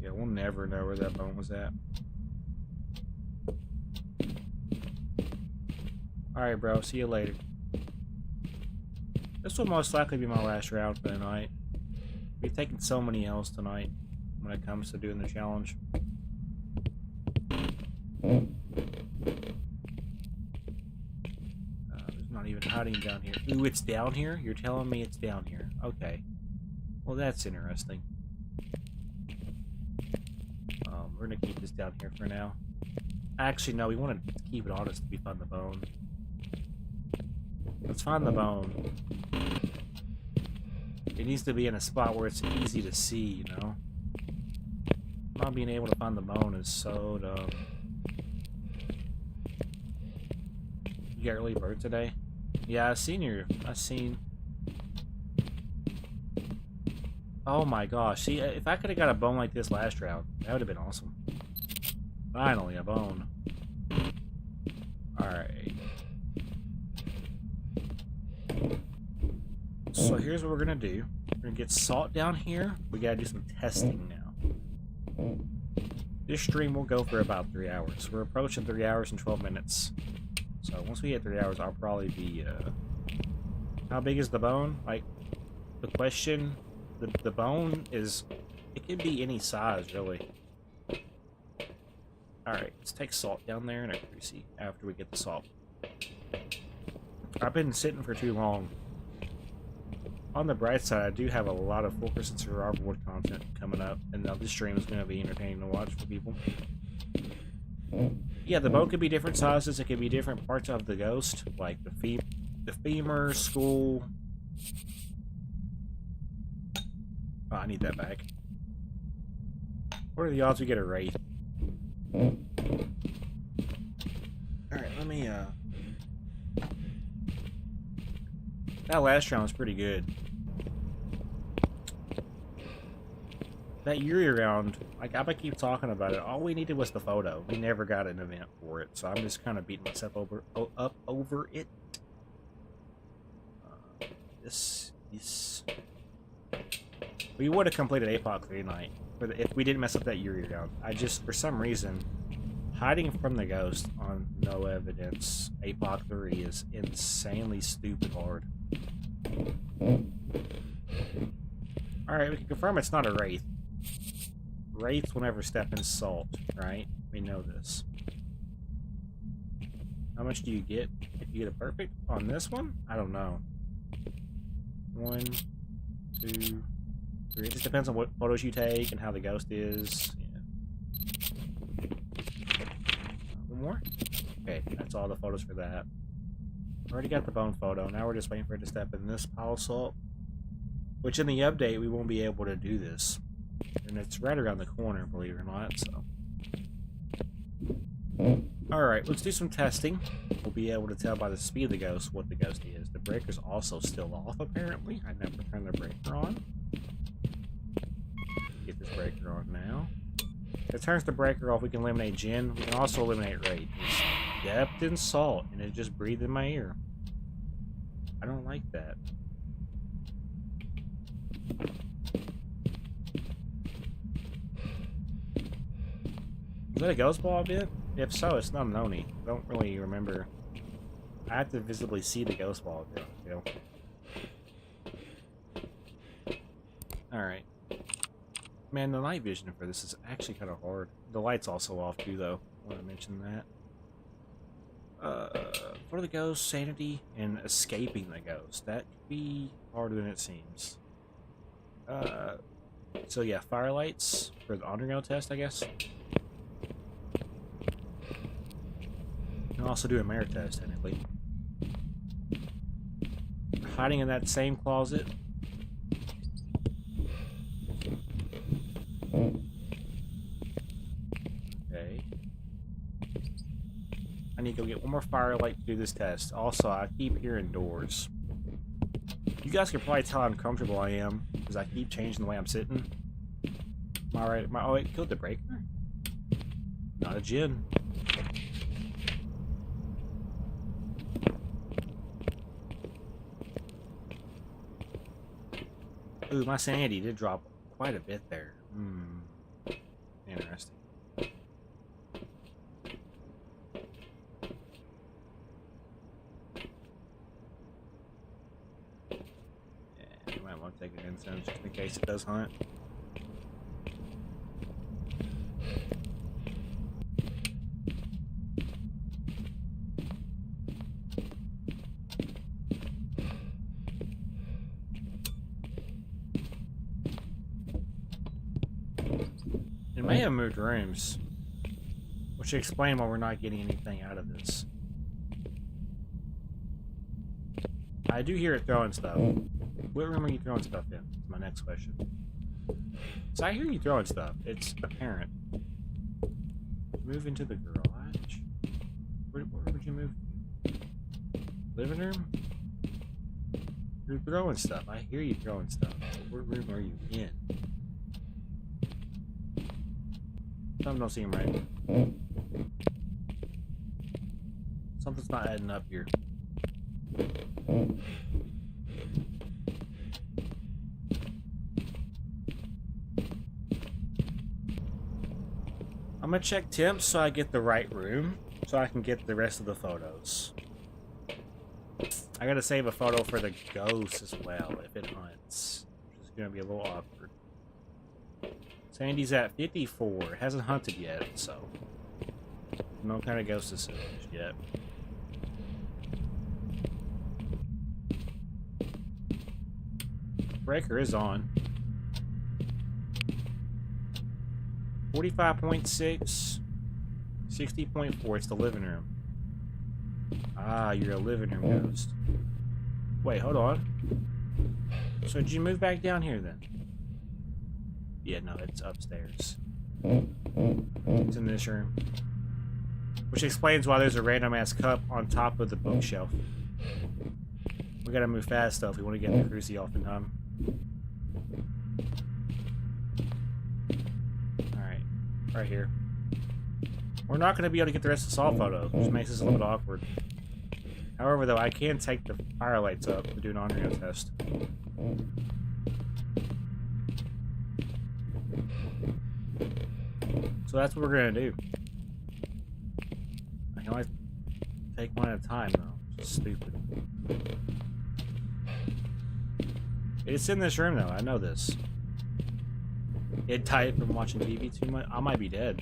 Yeah, we'll never know where that bone was at. Alright, bro. See you later. This will most likely be my last round for the night. We've taken so many L's tonight when it comes to doing the challenge. There's not even hiding down here. Ooh, it's down here? You're telling me it's down here. Okay. Well, that's interesting. We're gonna keep this down here for now. Actually, no, we want to keep it honest if we find the bone. Let's find the bone. It needs to be in a spot where it's easy to see, you know? Not being able to find the bone is so dumb. You got early bird today? Yeah, I seen... Oh my gosh, see, if I could have got a bone like this last round, that would have been awesome. Finally, a bone. Alright. So here's what we're gonna do. We're gonna get salt down here. We gotta do some testing now. This stream will go for about 3 hours. We're approaching 3 hours and 12 minutes. So once we hit 3 hours, I'll probably be, how big is the bone? Like, the question, the bone is, it can be any size, really. Alright, let's take salt down there and a greasy after we get the salt. I've been sitting for too long. On the bright side, I do have a lot of focus and survival content coming up, and now this stream is going to be entertaining to watch for people. Yeah, the bone could be different sizes. It could be different parts of the ghost, like the femur, skull. Oh, I need that back. What are the odds we get a wraith? Alright, let me, that last round was pretty good. That Yuri round, like, I'm gonna keep talking about it. All we needed was the photo. We never got an event for it, so I'm just kind of beating myself up over it. This. We would have completed APOC 3 tonight if we didn't mess up that Yuri round. I just, for some reason, hiding from the ghost on no evidence APOC 3 is insanely stupid hard. Alright, we can confirm it's not a wraith. Wraiths will never step in salt, right? We know this. How much do you get if you get a perfect on this one? I don't know. 1, 2, 3. It just depends on what photos you take and how the ghost is. Yeah. One more? Okay, that's all the photos for that. Already got the bone photo. Now we're just waiting for it to step in this pile of salt. Which in the update, we won't be able to do this. And it's right around the corner, believe it or not, so. Alright, let's do some testing. We'll be able to tell by the speed of the ghost what the ghost is. The breaker's also still off, apparently. I never turned the breaker on. Get this breaker on now. If it turns the breaker off, we can eliminate Jinn. We can also eliminate Raid. It's stepped in salt, and it just breathed in my ear. I don't like that. Is that a ghost ball bit? If so, it's not an Oni. I don't really remember. I have to visibly see the ghost ball bit, you know. Alright. Man, the night vision for this is actually kind of hard. The light's also off too, though. I want to mention that. For the ghost, sanity, and escaping the ghost. That could be harder than it seems. So yeah, firelights for the underground test, I guess. You can also do a mirror test, technically. Hiding in that same closet. Okay. I need to go get one more firelight to do this test. Also, I keep hearing doors. You guys can probably tell how uncomfortable I am because I keep changing the way I'm sitting. Am I right? Oh, it killed the breaker? Not a gin. Ooh, my sanity did drop quite a bit there. Interesting. Yeah, you might want to take an incense just in case it does hunt. It may have moved rooms, which should explain why we're not getting anything out of this. I do hear it throwing stuff. What room are you throwing stuff in? That's my next question. So I hear you throwing stuff. It's apparent. Move into the garage. Where would you move to? Living room? You're throwing stuff. I hear you throwing stuff. What room are you in? Something don't seem right. Something's not adding up here. I'm gonna check temps so I get the right room, so I can get the rest of the photos. I gotta save a photo for the ghost as well if it hunts, which is gonna be a little awkward. Sandy's at 54. It hasn't hunted yet, so no kind of ghost is finished yet. Breaker is on. 45.6, 60.4. It's the living room. Ah, you're a living room ghost. Wait, hold on. So did you move back down here then? Yeah, no, it's upstairs. It's in this room. Which explains why there's a random ass cup on top of the bookshelf. We gotta move fast though if we want to get the cruci off in time. Alright, right here. We're not gonna be able to get the rest of the saw photo, which makes this a little bit awkward. However though, I can take the firelights up to do an on-rail test. So that's what we're gonna do. I can only take one at a time though, which is stupid. It's in this room though, I know this. It died from watching TV too much. I might be dead.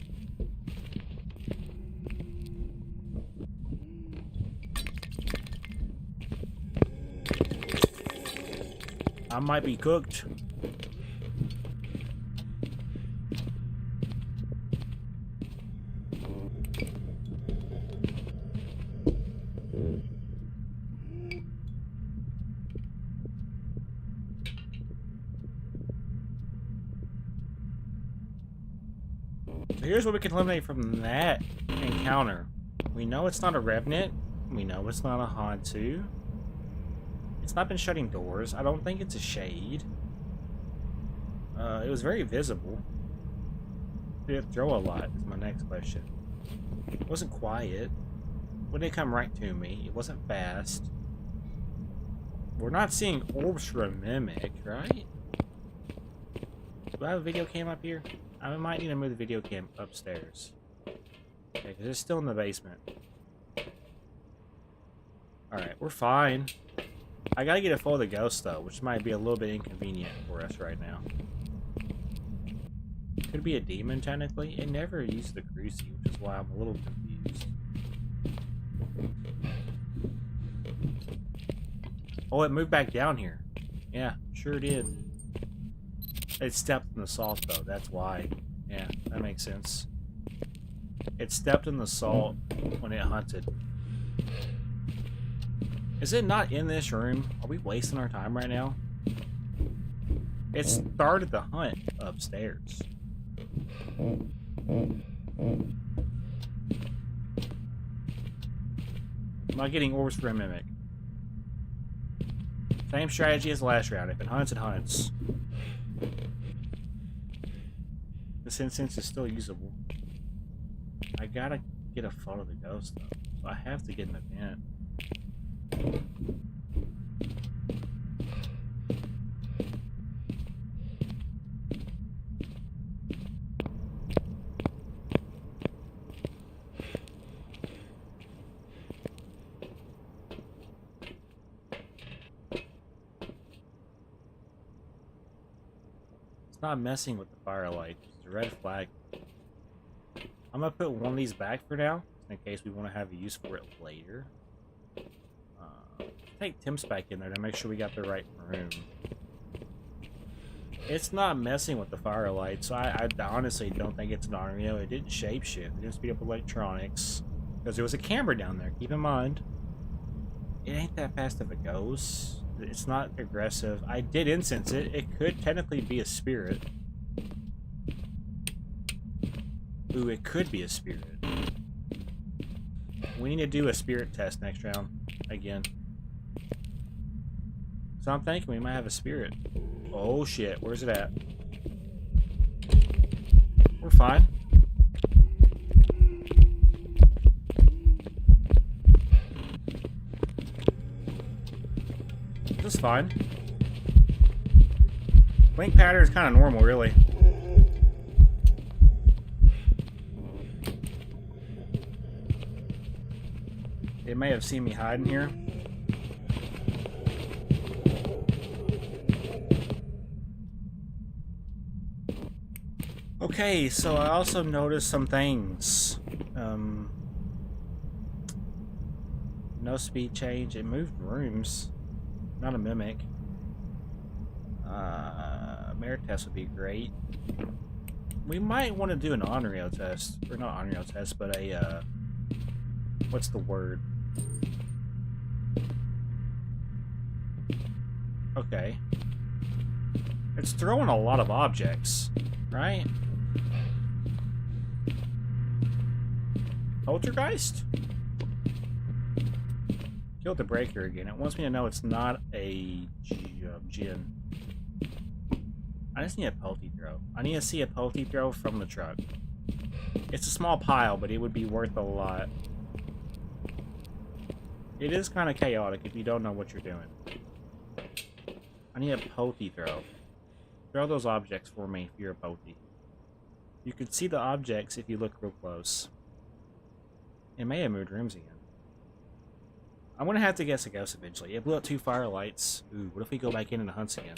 I might be cooked. Here's what we can eliminate from that encounter. We know it's not a revenant. We know it's not a Hantu. It's not been shutting doors. I don't think it's a shade. It was very visible. Did it throw a lot is my next question. It wasn't quiet. Wouldn't it come right to me? It wasn't fast. We're not seeing orbs from a mimic, right? Do I have a video cam up here? I might need to move the video cam upstairs. Okay, because it's still in the basement. Alright, we're fine. I gotta get a photo of the ghost, though, which might be a little bit inconvenient for us right now. Could be a demon, technically. It never used the cruci, which is why I'm a little confused. Oh, it moved back down here. Yeah, sure did. It stepped in the salt, though. That's why. Yeah, that makes sense. It stepped in the salt when it hunted. Is it not in this room? Are we wasting our time right now? It started the hunt upstairs. Am I getting orbs for a mimic? Same strategy as last round. If it hunts, it hunts. This instance is still usable. I gotta get a photo of the ghost, though. So I have to get an event. It's not messing with the firelight. It's a red flag. I'm gonna put one of these back for now, in case we want to have a use for it later. Take Tim's back in there to make sure we got the right room. It's not messing with the firelight, so I honestly don't think it's an Onryo. It didn't shapeshift. It didn't speed up electronics. Because there was a camera down there, keep in mind. It ain't that fast if it goes. It's not aggressive. I did incense it. It could technically be a spirit. Ooh, it could be a spirit. We need to do a spirit test next round. Again. So I'm thinking we might have a spirit. Oh shit, where's it at? We're fine. This is fine. Blink pattern is kind of normal, really. It may have seen me hiding here. Okay, so I also noticed some things. No speed change. It moved rooms. Not a mimic. Mirror test would be great. We might want to do an Onryo test. Or not Onryo test, but a, what's the word? Okay. It's throwing a lot of objects, right? Poltergeist? Killed the breaker again. It wants me to know it's not a Jinn. I just need a Polty throw. I need to see a Polty throw from the truck. It's a small pile, but it would be worth a lot. It is kind of chaotic if you don't know what you're doing. I need a Polty throw. Throw those objects for me if you're a Polty. You can see the objects if you look real close. It may have moved rooms again. I'm gonna have to guess a ghost eventually. It blew up 2 firelights. Ooh, what if we go back in and it hunts again?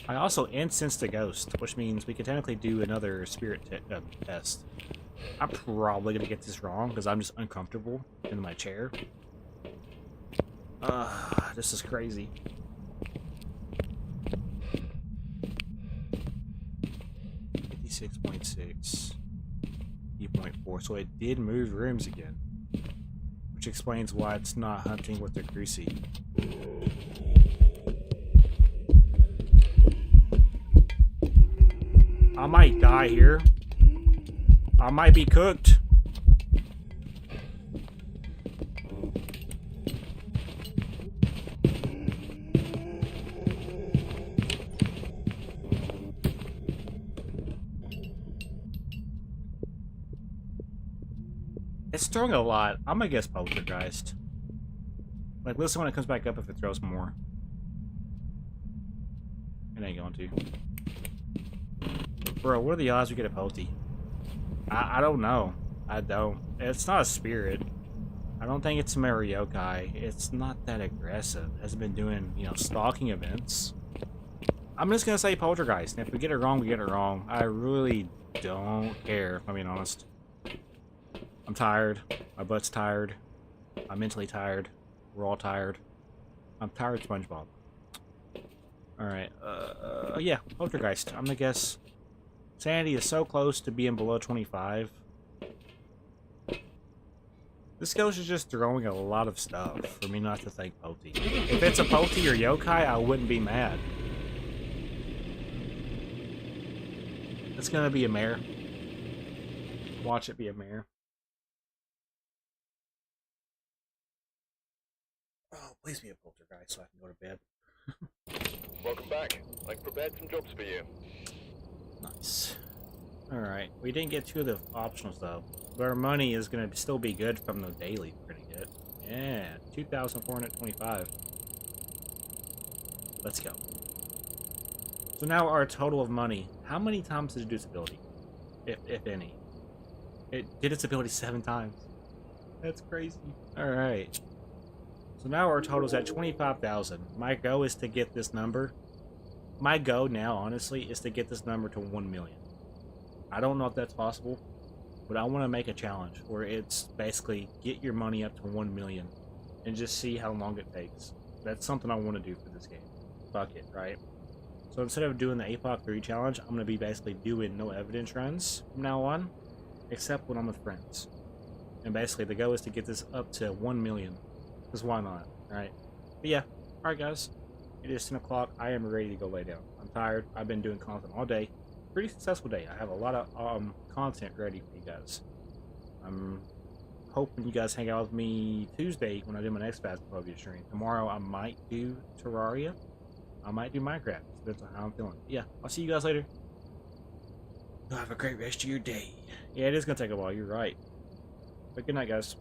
I also incensed a ghost, which means we could technically do another spirit test. I'm probably gonna get this wrong because I'm just uncomfortable in my chair. This is crazy. .6, 8.4, so it did move rooms again. Which explains why it's not hunting with the Cruci. I might die here. I might be cooked. It's throwing a lot. I'm gonna guess Poltergeist. Like, listen when it comes back up if it throws more. It ain't going to. Bro, what are the odds we get a Polty? I don't know. I don't. It's not a spirit. I don't think it's a Mariokai. It's not that aggressive. It hasn't been doing, you know, stalking events. I'm just gonna say Poltergeist, and if we get it wrong, we get it wrong. I really don't care, if I'm being honest. I'm tired. My butt's tired. I'm mentally tired. We're all tired. I'm tired, SpongeBob. Alright, yeah, Poltergeist. I'm gonna guess sanity is so close to being below 25. This ghost is just throwing a lot of stuff for me not to think Poti. If it's a Poti or yokai, I wouldn't be mad. It's gonna be a mare. Watch it be a mare. Oh, please be a poltergeist so I can go to bed. Welcome back. I've prepared some jobs for you. Nice. Alright, we didn't get two of the optionals though. But our money is gonna still be good from the daily we're gonna get. Yeah, 2,425. Let's go. So now our total of money. How many times did it do its ability? If any. It did its ability 7 times. That's crazy. Alright. So now our total is at 25,000. My goal is to get this number. My goal now, honestly, is to get this number to 1 million. I don't know if that's possible, but I want to make a challenge where it's basically get your money up to 1 million and just see how long it takes. That's something I want to do for this game. Fuck it, right? So instead of doing the APOC 3 challenge, I'm going to be basically doing no evidence runs from now on, except when I'm with friends. And basically the goal is to get this up to 1 million. Because why not, right? But yeah, alright guys. It is 10 o'clock. I am ready to go lay down. I'm tired. I've been doing content all day. Pretty successful day. I have a lot of content ready for you guys. I'm hoping you guys hang out with me Tuesday when I do my next Phasmophobia stream. Tomorrow I might do Terraria. I might do Minecraft. Depends on how I'm feeling. Yeah, I'll see you guys later. Have a great rest of your day. Yeah, it is going to take a while. You're right. But good night, guys.